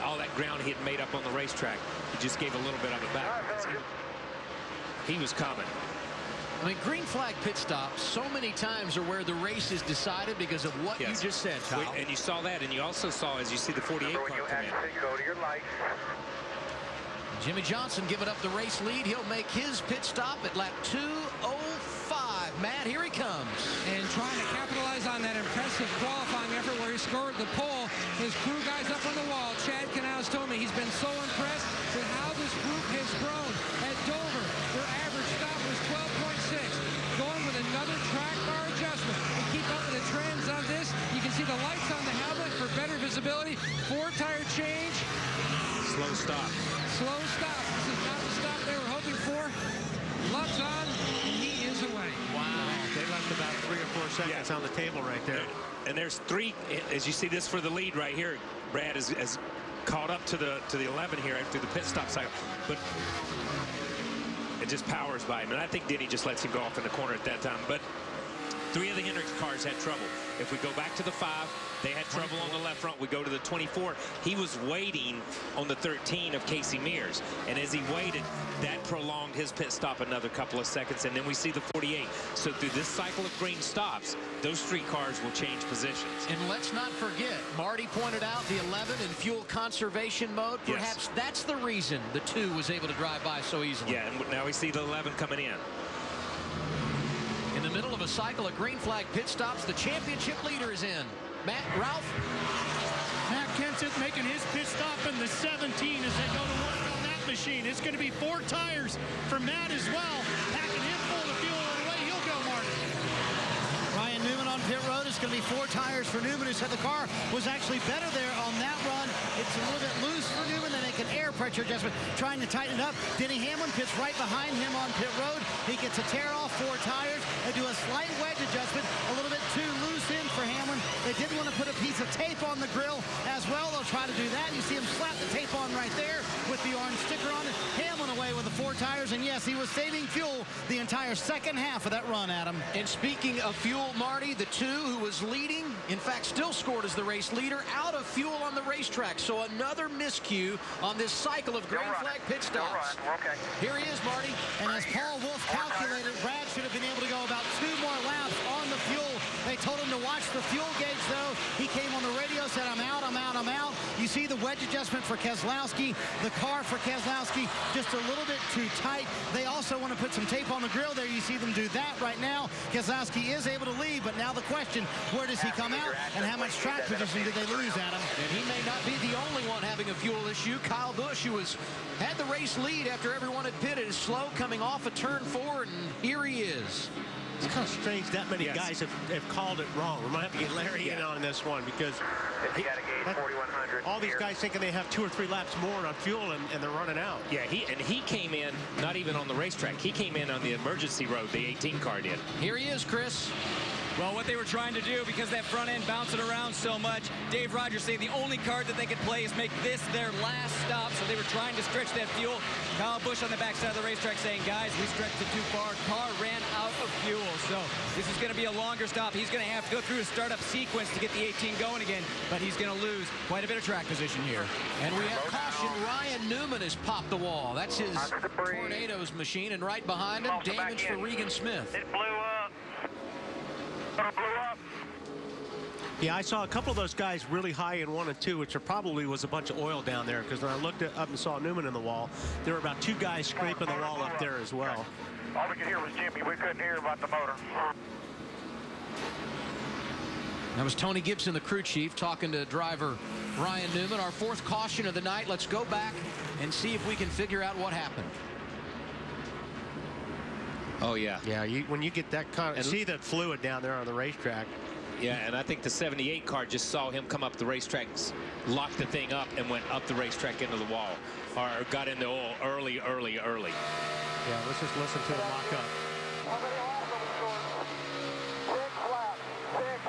All that ground he had made up on the racetrack, he just gave a little bit of it back. He was coming. I mean, green flag pit stops so many times are where the race is decided because of what you just said, Kyle. And you saw that, and you also saw, as you see the 48 car come in. Go to your lights. Jimmy Johnson giving up the race lead. He'll make his pit stop at lap 205. Matt, here he comes. And trying to capitalize on that impressive qualifying effort where he scored the pole. His crew guys up on the wall. Chad Canals told me he's been so impressed with how this group has grown. At Dover, their average stop was 12.6. Going with another track bar adjustment. To keep up with the trends on this, you can see the lights on the helmet for better visibility. 4 tire change. Slow stop. Slow stop. This is not the stop they were hoping for. Luck's on, and he is away. Wow. They left about 3 or 4 seconds on the table right there. And there's 3, as you see this for the lead right here. Brad has caught up to the 11 here after the pit stop cycle. But it just powers by him. And I think Denny just lets him go off in the corner at that time. But 3 of the Hendricks cars had trouble. If we go back to the 5, they had trouble on the left front. We go to the 24. He was waiting on the 13 of Casey Mears. And as he waited, that prolonged his pit stop another couple of seconds. And then we see the 48. So through this cycle of green stops, those 3 cars will change positions. And let's not forget, Marty pointed out the 11 in fuel conservation mode. Perhaps that's the reason the 2 was able to drive by so easily. Yeah, and now we see the 11 coming in. In the middle of a cycle of green flag pit stops, the championship leader is in. Ralph? Matt Kenseth making his pit stop in the 17 as they go to work on that machine. It's going to be 4 tires for Matt as well. Packing him full of fuel, and away he'll go, Martin. Ryan Newman on pit road. It's going to be 4 tires for Newman, who said the car was actually better there on that run. It's a little bit loose for Newman. They make an air pressure adjustment, trying to tighten it up. Denny Hamlin pits right behind him on pit road. He gets a tear off 4 tires. They do a slight wedge adjustment, a little bit too loose in for Hamlin. They did want to put a piece of tape on the grill as well. They'll try to do that. You see him slap the tape on right there with the orange sticker on it. Hamlin away with the 4 tires, and yes, he was saving fuel the entire second half of that run, Adam. And speaking of fuel, Marty, the 2 who was leading, in fact, still scored as the race leader, out of fuel on the racetrack. So another miscue on this cycle of green flag pit stops. Okay. Here he is, Marty. And as Paul Wolf calculated, Brad should have been able to go about 2 more laps on the fuel. They told him to watch the fuel gauge, though. He came on the radio, said, I'm out, I'm out, I'm out. You see the wedge adjustment for Keselowski. The car for Keselowski just a little bit too tight. They also want to put some tape on the grill there. You see them do that right now. Keselowski is able to leave, but now the question, where does he come out, and how much track position did they lose, Adam? And he may not be the only one having a fuel issue. Kyle Busch, who had the race lead after everyone had pitted, is slow coming off a turn 4, and here he is. It's kind of strange that many guys have called it wrong. We might have to get Larry in on this one, because all these guys thinking they have 2 or 3 laps more on fuel, and they're running out. Yeah, he came in not even on the racetrack. He came in on the emergency road, the 18 car did. Here he is, Chris. Well, what they were trying to do, because that front end bouncing around so much, Dave Rogers saying the only card that they could play is make this their last stop. So they were trying to stretch that fuel. Kyle Busch on the backside of the racetrack saying, guys, we stretched it too far. Car ran out of fuel. So this is going to be a longer stop. He's going to have to go through a startup sequence to get the 18 going again, but he's going to lose quite a bit of track position here. And we have caution. Ryan Newman has popped the wall. That's his Tornadoes machine, and right behind him, damage for Regan Smith. It blew up. Yeah, I saw a couple of those guys really high in 1 and 2, which probably was a bunch of oil down there, because when I looked up and saw Newman in the wall, there were about 2 guys scraping the wall up there as well. All we could hear was Jimmy. We couldn't hear about the motor. That was Tony Gibson, the crew chief, talking to driver Ryan Newman. Our 4th caution of the night. Let's go back and see if we can figure out what happened. Oh, yeah. Yeah, when you get that kind of, see the fluid down there on the racetrack. Yeah, and I think the 78 car just saw him come up the racetrack, locked the thing up, and went up the racetrack into the wall, or got into oil early. Yeah, let's just listen to him lock up. How many laps on the score? 6 laps. 6.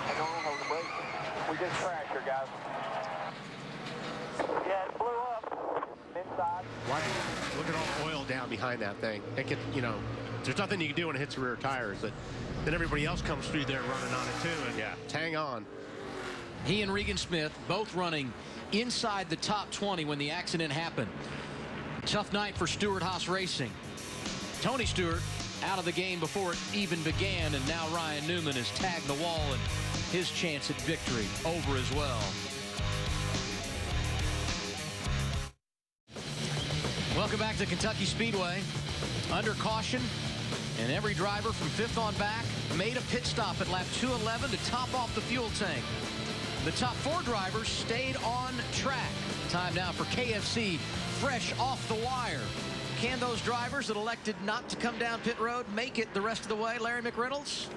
Hang on, hold the brake. We just crashed here, guys. Yeah, it blew up inside. Why? Look at all the oil down behind that thing. It could, there's nothing you can do when it hits the rear tires, but then everybody else comes through there running on it too, and hang on. He and Regan Smith both running inside the top 20 when the accident happened. Tough night for Stewart-Haas Racing. Tony Stewart out of the game before it even began, and now Ryan Newman has tagged the wall, and his chance at victory over as well. Welcome back to Kentucky Speedway. Under caution, and every driver from 5th on back made a pit stop at lap 211 to top off the fuel tank. The top 4 drivers stayed on track. Time now for KFC, fresh off the wire. Can those drivers that elected not to come down pit road make it the rest of the way, Larry McReynolds?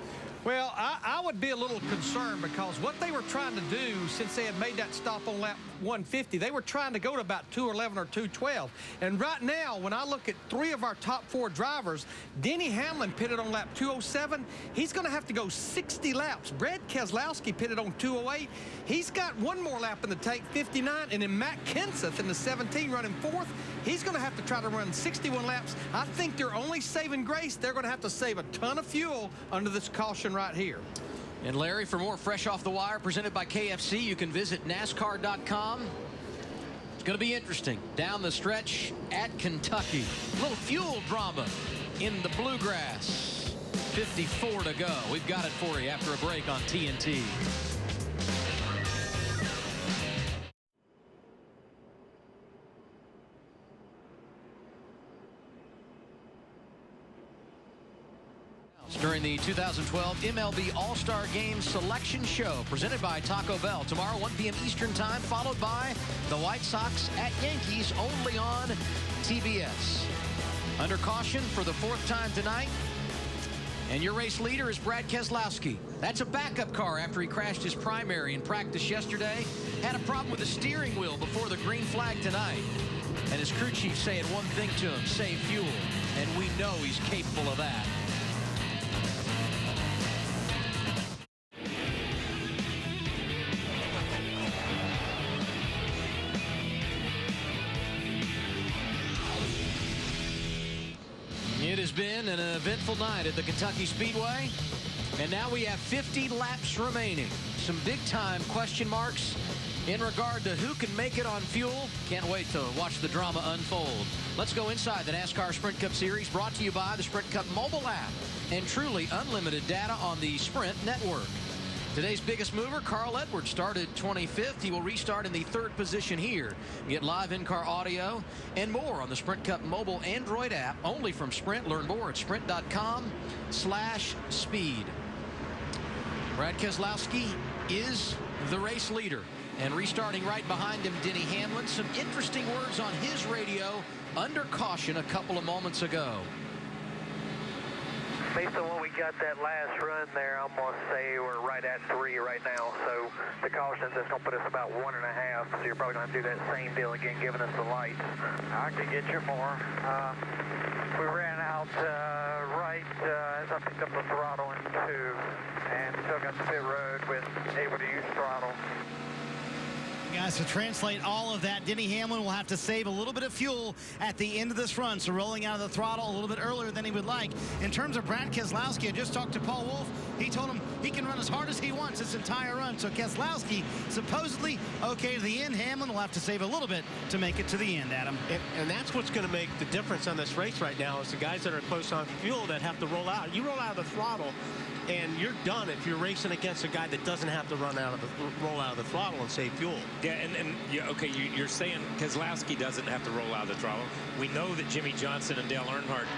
Well, I would be a little concerned because what they were trying to do since they had made that stop on lap 150, they were trying to go to about 211 or 212. And right now, when I look at 3 of our top 4 drivers, Denny Hamlin pitted on lap 207. He's going to have to go 60 laps. Brad Keselowski pitted on 208. He's got 1 more lap in the tank, 59. And then Matt Kenseth in the 17 running 4th. He's going to have to try to run 61 laps. I think they're only saving grace. They're going to have to save a ton of fuel under this caution right here. And Larry, for more Fresh Off the Wire presented by KFC, you can visit NASCAR.com. It's going to be interesting down the stretch at Kentucky. A little fuel drama in the bluegrass. 54 to go. We've got it for you after a break on TNT. During the 2012 MLB All-Star Game Selection Show presented by Taco Bell. Tomorrow, 1 p.m. Eastern Time, followed by the White Sox at Yankees, only on TBS. Under caution for the 4th time tonight. And your race leader is Brad Keselowski. That's a backup car after he crashed his primary in practice yesterday. Had a problem with the steering wheel before the green flag tonight. And his crew chief saying one thing to him, save fuel. And we know he's capable of that. It has been an eventful night at the Kentucky Speedway, and now we have 50 laps remaining. Some big-time question marks in regard to who can make it on fuel. Can't wait to watch the drama unfold. Let's go inside the NASCAR Sprint Cup Series, brought to you by the Sprint Cup mobile app and truly unlimited data on the Sprint network. Today's biggest mover, Carl Edwards, started 25th. He will restart in the 3rd position here. Get live in-car audio and more on the Sprint Cup mobile Android app, only from Sprint. Learn more at sprint.com/speed. Brad Keselowski is the race leader. And restarting right behind him, Denny Hamlin. Some interesting words on his radio under caution a couple of moments ago. Based on what we got that last run there, I'm going to say we're right at 3 right now. So the caution's just going to put us about 1.5. So you're probably going to do that same deal again, giving us the lights. I could get you more. We ran out right as I picked up the throttle in 2 and still got the pit road with able to use throttle. Guys, to translate all of that, Denny Hamlin will have to save a little bit of fuel at the end of this run, so rolling out of the throttle a little bit earlier than he would like. In terms of Brad Keselowski, I just talked to Paul Wolfe. He told him he can run as hard as he wants this entire run. So Keselowski supposedly okay to the end. Hamlin will have to save a little bit to make it to the end, Adam. And that's what's going to make the difference on this race right now is the guys that are close on fuel that have to roll out. You roll out of the throttle, and you're done if you're racing against a guy that doesn't have to roll out of the throttle and save fuel. Yeah, and yeah, okay, you're saying Keselowski doesn't have to roll out of the throttle. We know that Jimmy Johnson and Dale Earnhardt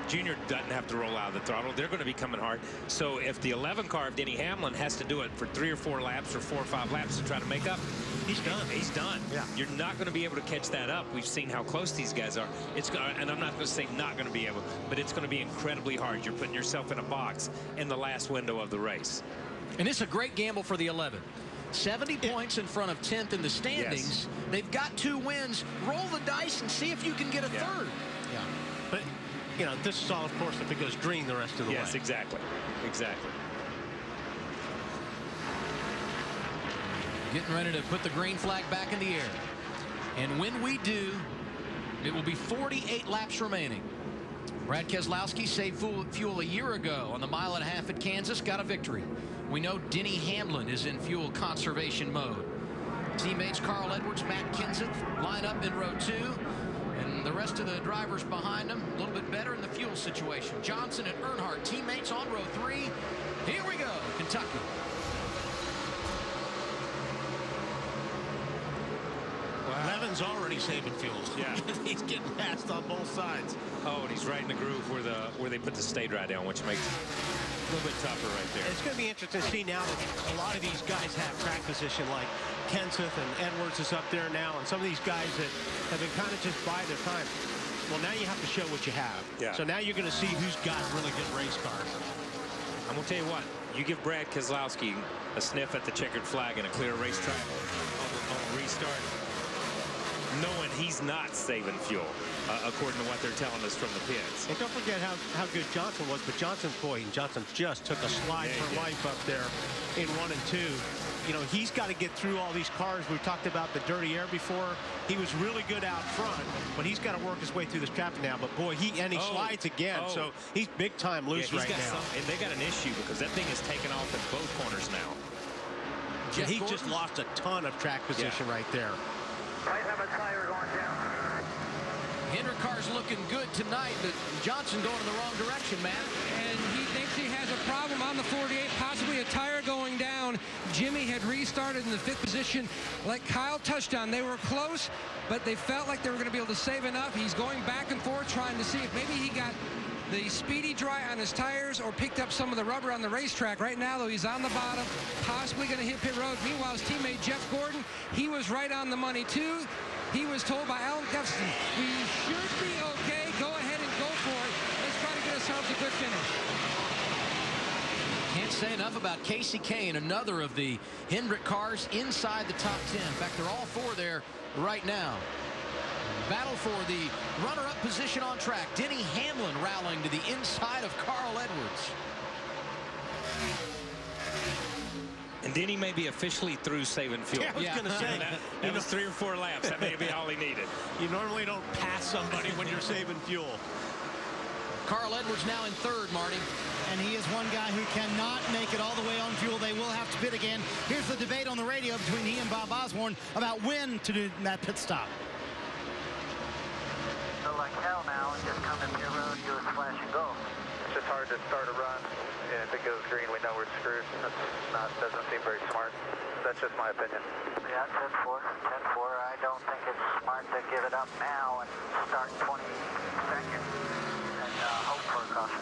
Jr. doesn't have to roll out of the throttle. They're going to be coming hard. So if the 11 car of Denny Hamlin has to do it for 3 or 4 laps or 4 or 5 laps to try to make up, he's done. He's done. Yeah. You're not going to be able to catch that up. We've seen how close these guys are. It's and I'm not going to say not going to be able, but it's going to be incredibly hard. You're putting yourself in a box in the last window of the race. And it's a great gamble for the 11. 70 points in front of 10th in the standings. Yes. They've got 2 wins. Roll the dice and see if you can get a third. Yeah. But, you know, this is all, of course, if it goes green the rest of the way. Yes, exactly. Exactly. Getting ready to put the green flag back in the air. And when we do, it will be 48 laps remaining. Brad Keselowski saved fuel a year ago on the 1.5 miles at Kansas, got a victory. We know Denny Hamlin is in fuel conservation mode. Teammates Carl Edwards, Matt Kenseth line up in row 2. And the rest of the drivers behind them a little bit better in the fuel situation. Johnson and Earnhardt, teammates on row 3. Here we go, Kentucky. Levin's already saving fuel. Yeah. He's getting passed on both sides. Oh, and he's right in the groove where they put the stay dry down, which makes it a little bit tougher right there. It's going to be interesting to see now that a lot of these guys have track position, like Kenseth and Edwards is up there now, and some of these guys that have been kind of just by their time. Well, now you have to show what you have. Yeah. So now you're going to see who's got really good race cars. I'm going to tell you what. You give Brad Keselowski a sniff at the checkered flag and a clear racetrack on a restart, knowing he's not saving fuel, according to what they're telling us from the pits. And don't forget how good Johnson was, but Johnson just took a slide for life up there in 1 and 2. You know, he's got to get through all these cars. We've talked about the dirty air before. He was really good out front, but he's got to work his way through this traffic now. But boy, he slides again, so he's big time loose right now. And they got an issue because that thing is taken off at both corners now. And he just lost a ton of track position right there. Might have a tire going down. Hendrick car's looking good tonight, but Johnson going in the wrong direction, Matt. And he thinks he has a problem on the 48, possibly a tire going down. Jimmy had restarted in the 5th position. Like Kyle touched on, they were close, but they felt like they were going to be able to save enough. He's going back and forth trying to see if maybe he got the speedy dry on his tires or picked up some of the rubber on the racetrack. Right now, though, he's on the bottom, possibly going to hit pit road. Meanwhile, his teammate Jeff Gordon, he was right on the money, too. He was told by Alan Gustafson, we should be okay. Go ahead and go for it. Let's try to get ourselves a good finish. Can't say enough about Casey Kane, another of the Hendrick cars inside the top 10. In fact, they're all 4 there right now. Battle for the runner-up position on track. Denny Hamlin rallying to the inside of Carl Edwards. And Denny may be officially through saving fuel. Yeah, I was going to say. That was 3 or 4 laps. That may be all he needed. You normally don't pass somebody when you're saving fuel. Carl Edwards now in 3rd, Marty. And he is one guy who cannot make it all the way on fuel. They will have to pit again. Here's the debate on the radio between he and Bob Osborne about when to do that pit stop. So like hell now, and just come to pit road, do a splash and go. It's just hard to start a run. And if it goes green, we know we're screwed. Doesn't seem very smart. That's just my opinion. Yeah, 10-4. 10-4. I don't think it's smart to give it up now and start 22nd and hope for a caution.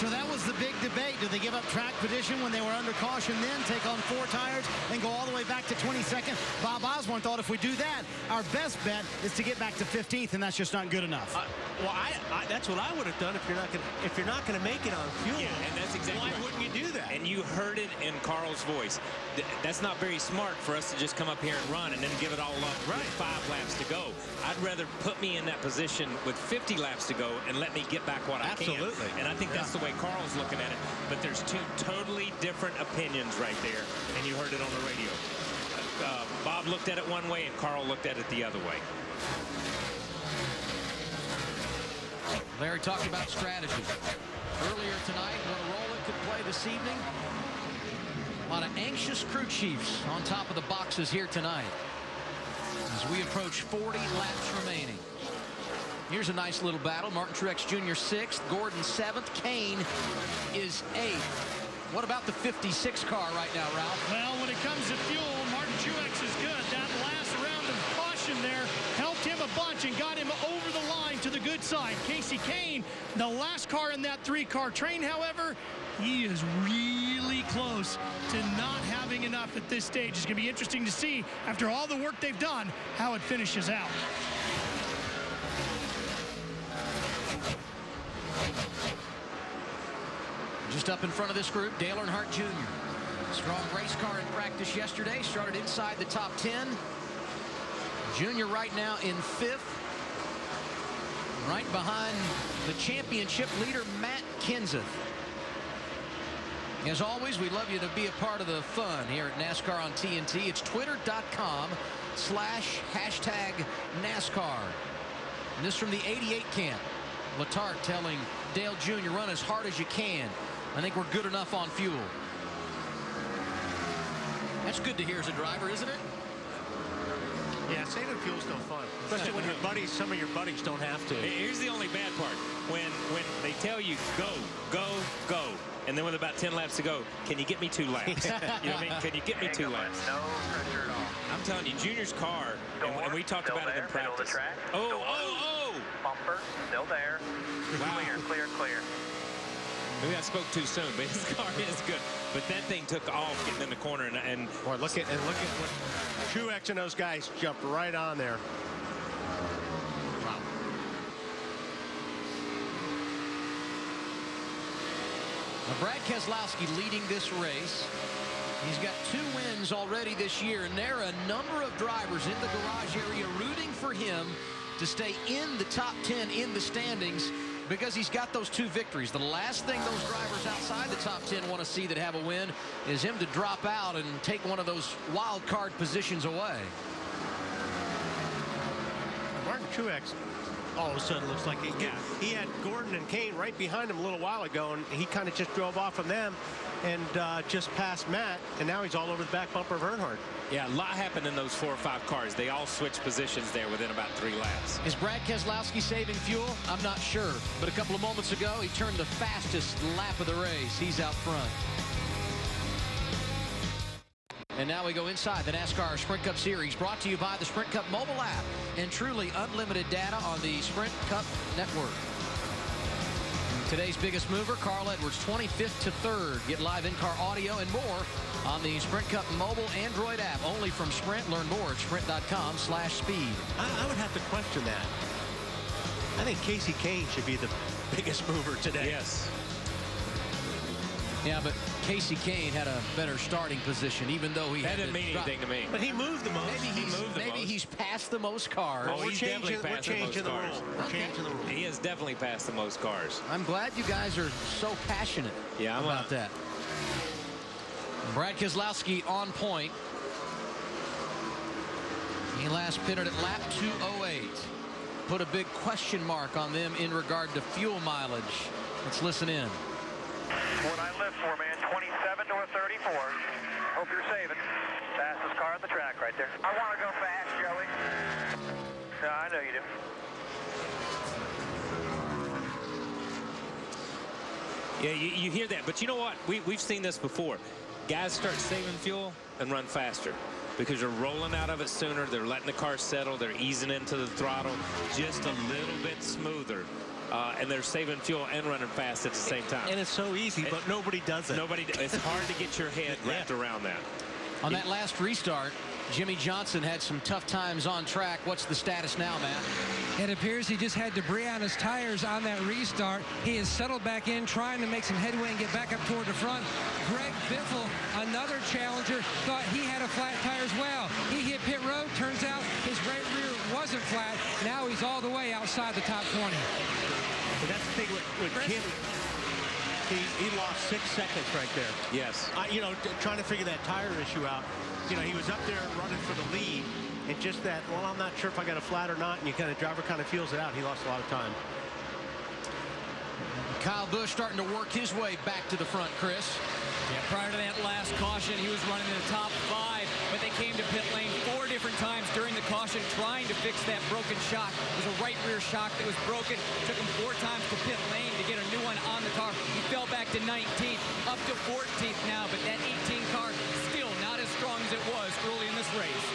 So that was the big debate. Do they give up track position when they were under caution, then take on 4 tires and go all the way back to 22nd? Bob Osborne thought if we do that, our best bet is to get back to 15th, and that's just not good enough. Well, that's what I would have done if you're not going to make it on fuel. Yeah, and that's exactly why wouldn't you do that? And you heard it in Carl's voice. That's not very smart for us to just come up here and run and then give it all up with 5 laps to go. I'd rather put me in that position with 50 laps to go and let me get back what I can. Absolutely. And I think that's the way Carl's looking at it. But there's 2 totally different opinions right there, and you heard it on the radio. Bob looked at it one way, and Carl looked at it the other way. Larry talked about strategy. Earlier tonight, what a role it could play this evening. A lot of anxious crew chiefs on top of the boxes here tonight as we approach 40 laps remaining. Here's a nice little battle. Martin Truex Jr. 6th, Gordon 7th, Kane is 8th. What about the 56 car right now, Ralph? Well, when it comes to fuel, Martin Truex is good. That last round of caution there helped him a bunch and got him over the line to the good side. Casey Kane, the last car in that 3-car train, however, he is really close to not having enough at this stage. It's going to be interesting to see, after all the work they've done, how it finishes out. Just up in front of this group, Dale Earnhardt Jr. Strong race car in practice yesterday. Started inside the top 10. Junior right now in 5th. Right behind the championship leader, Matt Kenseth. As always, we'd love you to be a part of the fun here at NASCAR on TNT. It's twitter.com/#NASCAR. And this from the 88 camp. Letarte telling Dale Jr., run as hard as you can. I think we're good enough on fuel. That's good to hear as a driver, isn't it? Yeah, saving fuel's no fun. Especially when some of your buddies don't have to. Here's the only bad part. When they tell you go, go, go, and then with about 10 laps to go, can you get me 2 laps? You know what I mean? Can you get me 2 laps? No pressure at all. I'm telling you, Junior's car, and we talked about it in practice. Oh! Bumper, still there. Wow. Clear. Maybe I spoke too soon, but his car is good. But that thing took off getting in the corner, and boy, look at what Truex and those guys jumped right on there. Brad Keselowski leading this race. He's got 2 wins already this year, and there are a number of drivers in the garage area rooting for him to stay in the top 10 in the standings because he's got those 2 victories. The last thing those drivers outside the top 10 want to see that have a win is him to drop out and take one of those wild card positions away. Martin Truex all of a sudden looks like he had Gordon and Kane right behind him a little while ago, and he kind of just drove off of them and just passed Matt, and now he's all over the back bumper of Earnhardt. Yeah, a lot happened in those 4 or 5 cars. They all switched positions there within about 3 laps. Is Brad Keselowski saving fuel? I'm not sure, but a couple of moments ago he turned the fastest lap of the race. He's out front. And now we go inside the NASCAR Sprint Cup Series, brought to you by the Sprint Cup mobile app and truly unlimited data on the Sprint Cup network. Today's biggest mover, Carl Edwards, 25th to 3rd. Get live in-car audio and more on the Sprint Cup mobile Android app, only from Sprint. Learn more at sprint.com/speed. I would have to question that. I think Casey Kane should be the biggest mover today. Yes. Yeah, but Casey Kane had a better starting position, even though he that didn't mean anything to me. But he moved the most. Maybe he's passed the most cars. Oh, we're changing the rules. We're changing the rules. He has definitely passed the most cars. I'm glad you guys are so passionate about that. Brad Keselowski on point. He last pitted at lap 208. Put a big question mark on them in regard to fuel mileage. Let's listen in. What I live for, man, 27 to a 34. Hope you're saving. Fastest car on the track right there. I want to go fast, Joey. No, I know you do. Yeah, you hear that, but you know what? We've seen this before. Guys start saving fuel and run faster because they're rolling out of it sooner. They're letting the car settle. They're easing into the throttle just a little bit smoother. And they're saving fuel and running fast at the same time. And it's so easy, but nobody does it. It's hard to get your head wrapped around that. On that last restart, Jimmy Johnson had some tough times on track. What's the status now, Matt? It appears he just had debris on his tires on that restart. He has settled back in, trying to make some headway and get back up toward the front. Greg Biffle, another challenger, thought he had a flat tire as well. He hit pit road. Turns out his right rear wasn't flat. Now he's all the way outside the top 20. But that's the thing with Kim. He lost 6 seconds right there. Yes. Trying to figure that tire issue out. He was up there running for the lead, and just that, well, I'm not sure if I got a flat or not, and driver kind of feels it out. He lost a lot of time. Kyle Busch starting to work his way back to the front, Chris. Yeah, prior to that last caution, he was running in the top 5, but they came to pit lane 4 different times during the caution trying to fix that broken shock. It was a right rear shock that was broken. Took him 4 times to pit lane to get a new one on the car. He fell back to 19th, up to 14th now, but that 18 car still not as strong as it was early in this race.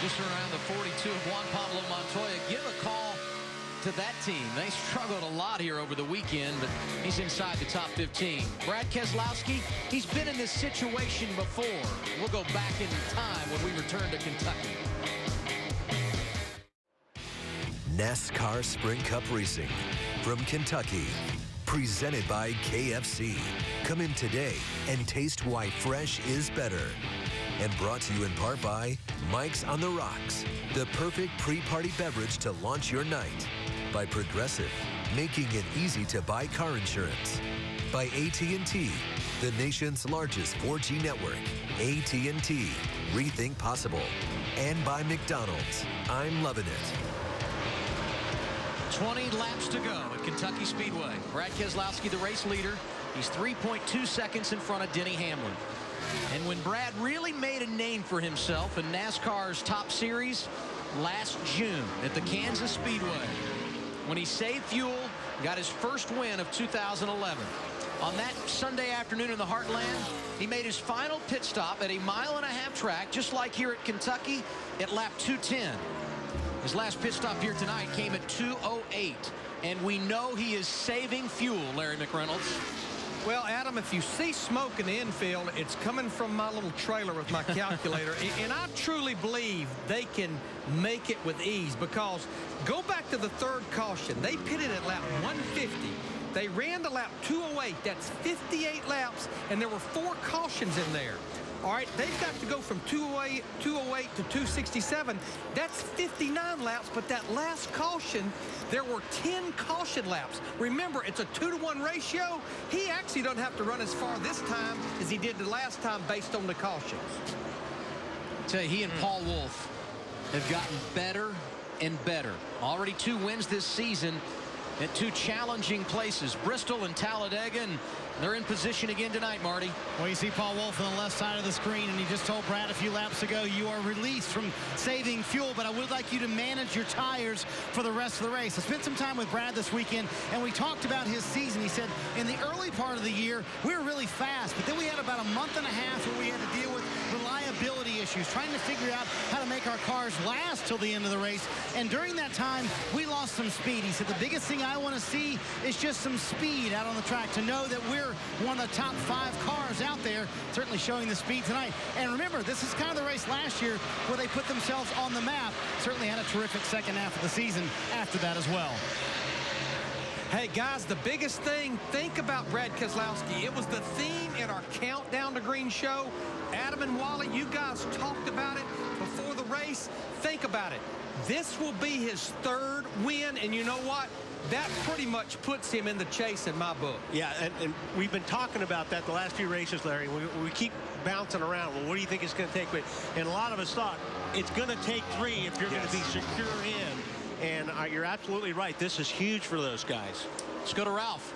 Just around the 42 of Juan Pablo Montoya. Give a call to that team. They struggled a lot here over the weekend, but he's inside the top 15. Brad Keselowski, he's been in this situation before. We'll go back in time when we return to Kentucky. NASCAR Sprint Cup Racing from Kentucky, presented by KFC. Come in today and taste why fresh is better. And brought to you in part by Mike's on the Rocks, the perfect pre-party beverage to launch your night. By Progressive, making it easy to buy car insurance. By AT&T, the nation's largest 4G network. AT&T, rethink possible. And by McDonald's, I'm loving it. 20 laps to go at Kentucky Speedway. Brad Keselowski, the race leader. He's 3.2 seconds in front of Denny Hamlin. And when Brad really made a name for himself in NASCAR's top series last June at the Kansas Speedway, when he saved fuel, got his first win of 2011. On that Sunday afternoon in the Heartland, he made his final pit stop at a 1.5-mile track, just like here at Kentucky, at lap 210. His last pit stop here tonight came at 2:08, and we know he is saving fuel, Larry McReynolds. Well, Adam, if you see smoke in the infield, it's coming from my little trailer with my calculator. And I truly believe they can make it with ease, because go back to the 3rd caution. They pitted at lap 150. They ran the lap 208. That's 58 laps, and there were 4 cautions in there. All right, they've got to go from 208 to 267. That's 59 laps, but that last caution, there were 10 caution laps. Remember, it's a 2-to-1 ratio. He actually doesn't have to run as far this time as he did the last time based on the cautions. Tell you, he and Paul Wolfe have gotten better and better. Already 2 wins this season at 2 challenging places, Bristol and Talladega, and they're in position again tonight, Marty. Well, you see Paul Wolfe on the left side of the screen, and he just told Brad a few laps ago, you are released from saving fuel, but I would like you to manage your tires for the rest of the race. I spent some time with Brad this weekend, and we talked about his season. He said in the early part of the year, we were really fast, but then we had about a month and a half where we had to deal with reliability issues, trying to figure out how to make our cars last till the end of the race. And during that time, we lost some speed. He said the biggest thing I want to see is just some speed out on the track to know that we're one of the top 5 cars out there, certainly showing the speed tonight. And remember, this is kind of the race last year where they put themselves on the map. Certainly had a terrific second half of the season after that as well. Hey, guys, the biggest thing, think about Brad Keselowski. It was the theme in our Countdown to Green show. Adam and Wally, you guys talked about it before the race. Think about it. This will be his 3rd win, and you know what? That pretty much puts him in the chase in my book. Yeah, and we've been talking about that the last few races, Larry. We keep bouncing around. Well, what do you think it's going to take? And a lot of us thought it's going to take 3 if you're going to be secure in. And you're absolutely right. This is huge for those guys. Let's go to Ralph.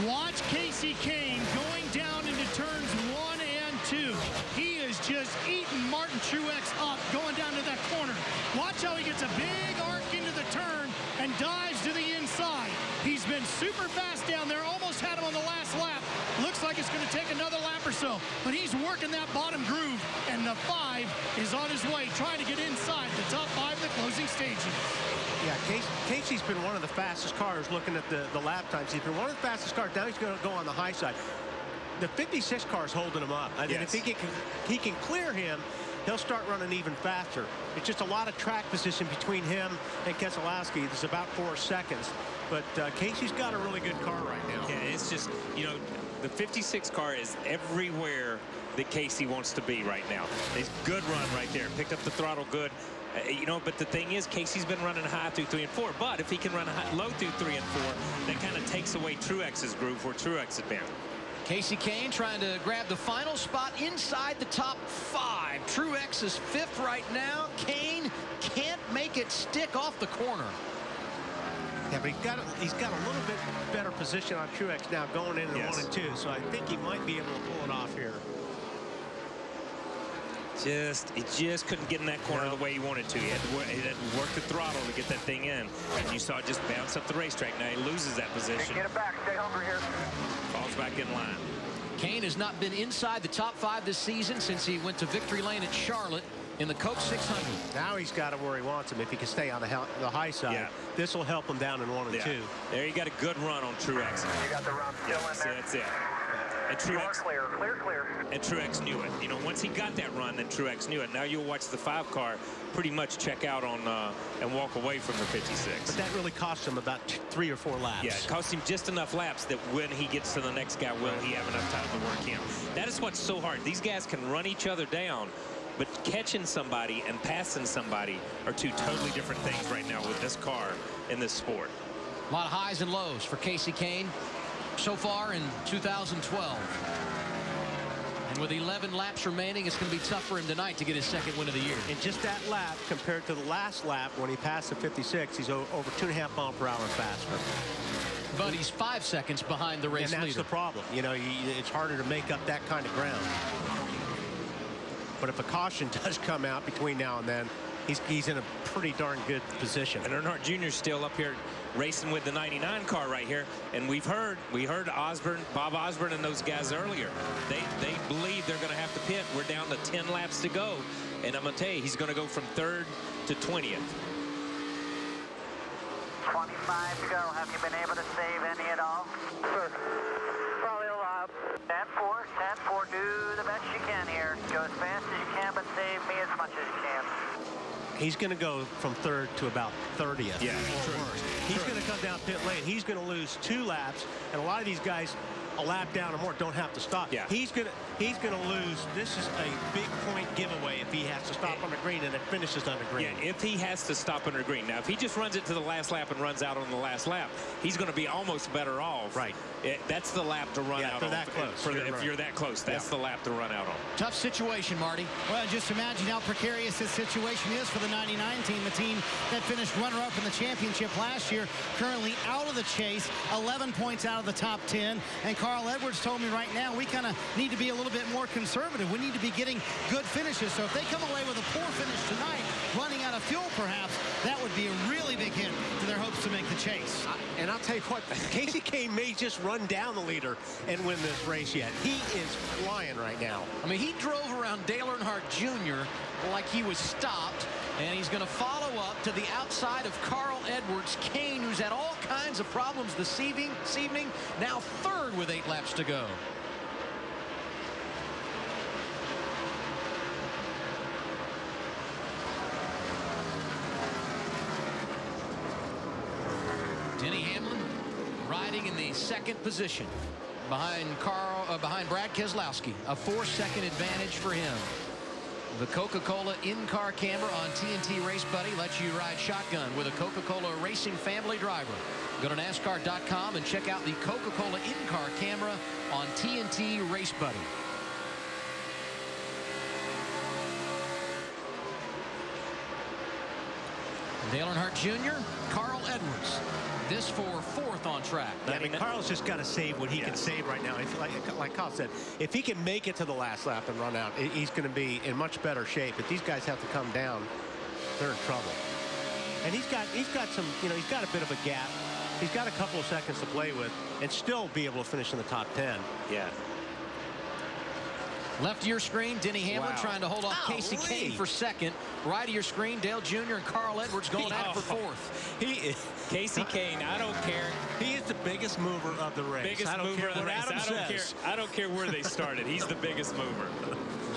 Watch Kasey Kahne going down into turns 1 and 2. He is just eating Martin Truex up going down to that corner. Watch how he gets a big arc into the turn and dives to the inside. He's been super fast down there, almost had him on the last lap. Looks like it's going to take another lap or so, but he's working that bottom groove, and the 5 is on his way, trying to get inside the top 5 of the closing stages. Yeah, Casey's been one of the fastest cars looking at the lap times. He's been one of the fastest cars. Now he's going to go on the high side. The 56 car is holding him up. I mean, if he can clear him, he'll start running even faster. It's just a lot of track position between him and Keselowski. It's about 4 seconds. But Casey's got a really good car right now. Yeah, it's just, you know, the 56 car is everywhere that Kasey wants to be right now. It's good run right there. Picked up the throttle good. You know, but the thing is, Casey's been running high through 3 and 4. But if he can run low through 3 and 4, that kind of takes away Truex's groove where Truex had been. Kasey Kahne trying to grab the final spot inside the top 5. Truex is 5th right now. Kahne can't make it stick off the corner. Yeah, but he's got a little bit better position on Truex now going into 1 and 2. So I think he might be able to pull it off here. He just couldn't get in that corner the way he wanted to. He had to work the throttle to get that thing in. And you saw it just bounce up the racetrack. Now he loses that position. Get it back. Stay hungry here. Falls back in line. Kahne has not been inside the top 5 this season since he went to victory lane at Charlotte in the Coke 600. Now he's got him where he wants him if he can stay on the high side. Yeah. This will help him down in 1 and 2. There you got a good run on Truex. You got the run still in there. That's it. And Truex, clear. And Truex knew it. You know, once he got that run, then Truex knew it. Now you'll watch the 5 car pretty much check out on and walk away from the 56. But that really cost him about 3 or 4 laps. Yeah, it cost him just enough laps that when he gets to the next guy, will he have enough time to work him? That is what's so hard. These guys can run each other down, but catching somebody and passing somebody are 2 totally different things right now with this car in this sport. A lot of highs and lows for Kasey Kahne so far in 2012. And with 11 laps remaining, it's going to be tough for him tonight to get his 2nd win of the year. And just that lap compared to the last lap when he passed the 56, he's over 2.5 miles per hour faster. But he's 5 seconds behind the race leader. And that's the problem. You know, it's harder to make up that kind of ground. But if a caution does come out between now and then, he's in a pretty darn good position. And Earnhardt Jr. is still up here racing with the 99 car right here, and we heard Bob Osborne and those guys earlier. They believe they're going to have to pit. We're down to 10 laps to go, and I'm going to tell you, he's going to go from 3rd to 20th. 25 to go. Have you been able to save any at all? Sir, probably a lot. 10-4, do the best you can here. Go as fast as you can, but save me as much as you can. he's going to go from third to about 30th. Yeah, or worse. He's going to come down pit lane. He's going to lose 2 laps, and a lot of these guys a lap down or more don't have to stop. Yeah. He's gonna lose. This is a big point giveaway if he has to stop on the green and it finishes on the green. Yeah, if he has to stop under green. Now, if he just runs it to the last lap and runs out on the last lap, he's going to be almost better off. Right. That's the lap to run out on. That close. If you're that close, that's the lap to run out on. Tough situation, Marty. Well, just imagine how precarious this situation is for the 99 team, the team that finished runner-up in the championship last year, currently out of the chase, 11 points out of the top 10. And Carl Edwards told me right now we kind of need to be a little bit more conservative. We need to be getting good finishes. So if they come away with a poor finish tonight, running out of fuel perhaps, that would be a really big hit to their hopes to make the chase. And I'll tell you what, Casey Kane may just run down the leader and win this race yet. He is flying right now. I mean, he drove around Dale Earnhardt Jr. like he was stopped, and he's going to follow up to the outside of Carl Edwards. Kane, who's had all kinds of problems this evening, now third with 8 laps to go. Denny Hamlin riding in the second position behind Brad Keselowski. A 4-second advantage for him. The Coca-Cola in-car camera on TNT Race Buddy lets you ride shotgun with a Coca-Cola racing family driver. Go to NASCAR.com and check out the Coca-Cola in-car camera on TNT Race Buddy. Dale Earnhardt Jr., Carl Edwards. This for 4th on track. I mean, Carl's just got to save what he can save right now. If, like Carl said, if he can make it to the last lap and run out, he's going to be in much better shape. If these guys have to come down, they're in trouble. And he's got some, he's got a bit of a gap. He's got a couple of seconds to play with and still be able to finish in the top 10. Yeah. Left of your screen, Denny Hamlin trying to hold off Casey Kane for 2nd. Right of your screen, Dale Jr. and Carl Edwards going at it for 4th. He is Casey Kane. I don't care. He is the biggest mover of the race. Biggest mover of the race. I don't care where they started. He's the biggest mover.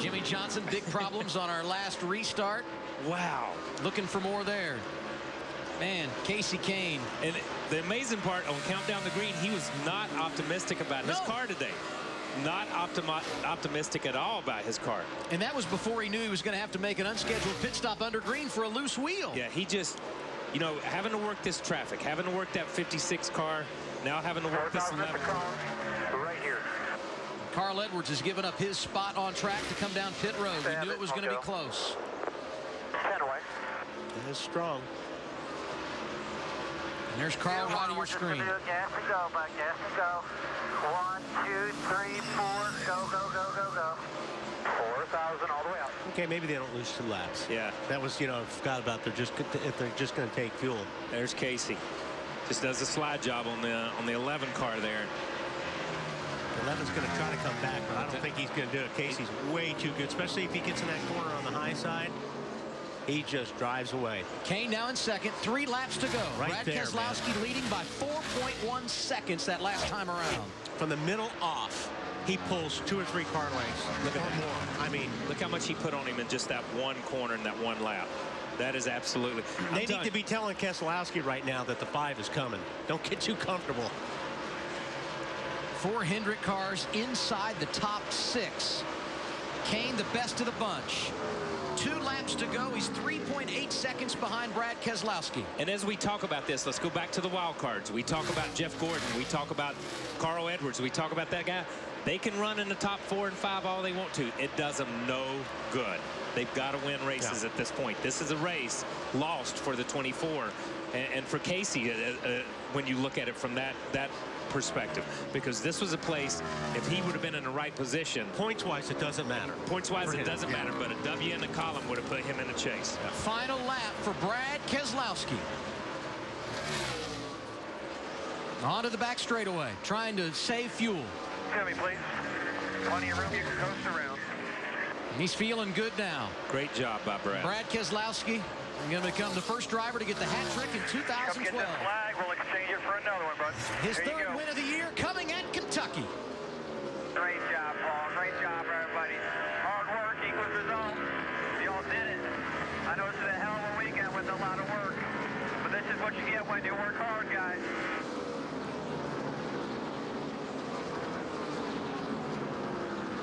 Jimmy Johnson, big problems on our last restart. Wow. Looking for more there. Man, Casey Kane. And the amazing part on Countdown the Green, he was not optimistic about his car today. Not optimistic at all about his car. And that was before he knew he was going to have to make an unscheduled pit stop under green for a loose wheel. Yeah, he just, having to work this traffic, having to work that 56 car, now having to work this 11 car. Right here. Carl Edwards has given up his spot on track to come down pit road. We knew it was going to be close. 10 away. That is strong. And there's Carl right on your screen. Gas and go, bud. Gas and go. 1, 2, 3, 4. Go, go, go, go, go. 4,000 all the way up. Okay, maybe they don't lose 2 laps. Yeah. That was, forgot about if they're just going to take fuel. There's Casey. Just does a slide job on the 11 car there. 11's going to try to come back, but I don't think he's going to do it. Casey's way too good, especially if he gets in that corner on the high side. He just drives away. Kane now in 2nd. 3 laps to go. Brad Keselowski leading by 4.1 seconds that last time around. From the middle off, he pulls 2 or 3 car lengths. Look at more. I mean, look how much he put on him in just that one corner in that one lap. That is absolutely. They need to be telling Keselowski right now that the 5 is coming. Don't get too comfortable. 4 Hendrick cars inside the top 6. Kane the best of the bunch. 2 laps to go. He's 3.8 seconds behind Brad Keselowski. And as we talk about this, let's go back to the wild cards. We talk about Jeff Gordon. We talk about Carl Edwards. We talk about that guy. They can run in the top 4 and 5 all they want to. It does them no good. They've got to win races at this point. This is a race lost for the 24. And for Casey, when you look at it from that perspective, because this was a place, if he would have been in the right position, points-wise, it doesn't matter. Points-wise, it doesn't matter, but a W in the column would have put him in the chase. Yeah. Final lap for Brad Keselowski. Onto the back straightaway, trying to save fuel. Tell me, please. Plenty of room, you can coast around. He's feeling good now. Great job by Brad. Brad Keselowski going to become the first driver to get the hat trick in 2012. Come get the flag. We'll exchange it for another one, bud. His 3rd win of the year coming at Kentucky. Great job, Paul. Great job, everybody. Hard work equals result. You all did it. I know this is a hell of a what you get when you work hard, guys.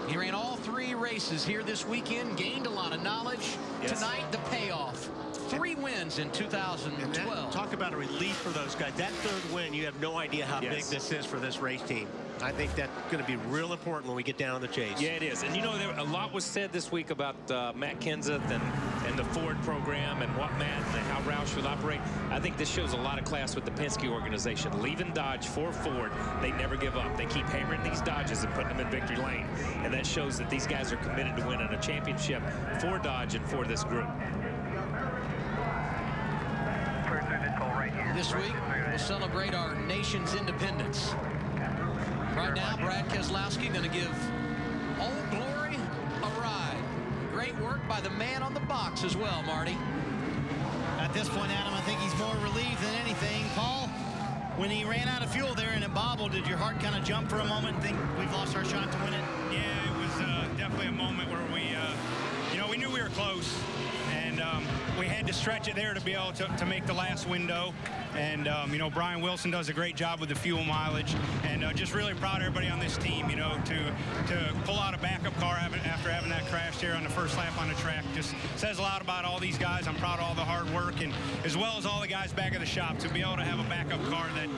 He ran all 3 races here this weekend, gained a lot of knowledge. Yes. Tonight, the payoff. 3 wins in 2012. Talk about a relief for those guys. That 3rd win, you have no idea how big this is for this race team. I think that's going to be real important when we get down to the chase. Yeah, it is. And, you know, a lot was said this week about Matt Kenseth and the Ford program and what Matt and how Roush would operate. I think this shows a lot of class with the Penske organization. Leaving Dodge for Ford, they never give up. They keep hammering these Dodges and putting them in victory lane. And that shows that these guys are committed to winning a championship for Dodge and for this group. This week, we'll celebrate our nation's independence. Right now, Brad Keselowski going to give Old Glory a ride. Great work by the man on the box as well, Marty. At this point, Adam, I think he's more relieved than anything. Paul, when he ran out of fuel there and it bobbled, did your heart kind of jump for a moment and think we've lost our shot to win it? Yeah, it was definitely a moment where we knew we were close. And we had to stretch it there to be able to make the last window. And, Brian Wilson does a great job with the fuel mileage. And just really proud of everybody on this team, to pull out a backup car after having that crash there on the first lap on the track. Just says a lot about all these guys. I'm proud of all the hard work, and as well as all the guys back at the shop. To be able to have a backup car that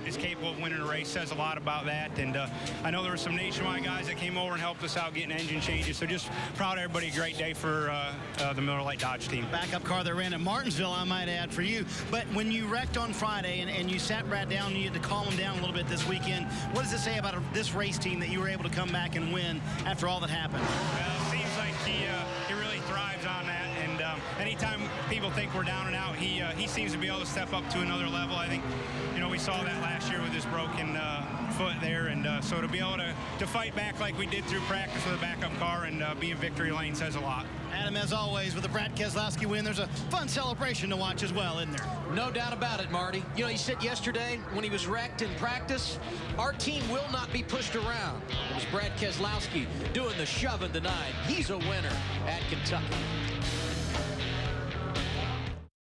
is capable of winning a race says a lot about that. And I know there were some Nationwide guys that came over and helped us out getting engine changes. So just proud of everybody. Great day for the Miller Lite Dodge team. Backup car that ran at Martinsville, I might add, for you. But when you wrecked on Friday and you sat Brad down, you had to calm him down a little bit this weekend. What does it say about this race team that you were able to come back and win after all that happened? Well, it seems like he really thrives on that. And anytime people think we're down and out, he seems to be able to step up to another level. I think, we saw that last year with his broken foot there. And so to be able to fight back like we did through practice with a backup car and be in victory lane says a lot. Adam, as always, with the Brad Keselowski win, there's a fun celebration to watch as well, isn't there? No doubt about it, Marty. He said yesterday when he was wrecked in practice, our team will not be pushed around. It was Brad Keselowski doing the shoving tonight. He's a winner at Kentucky.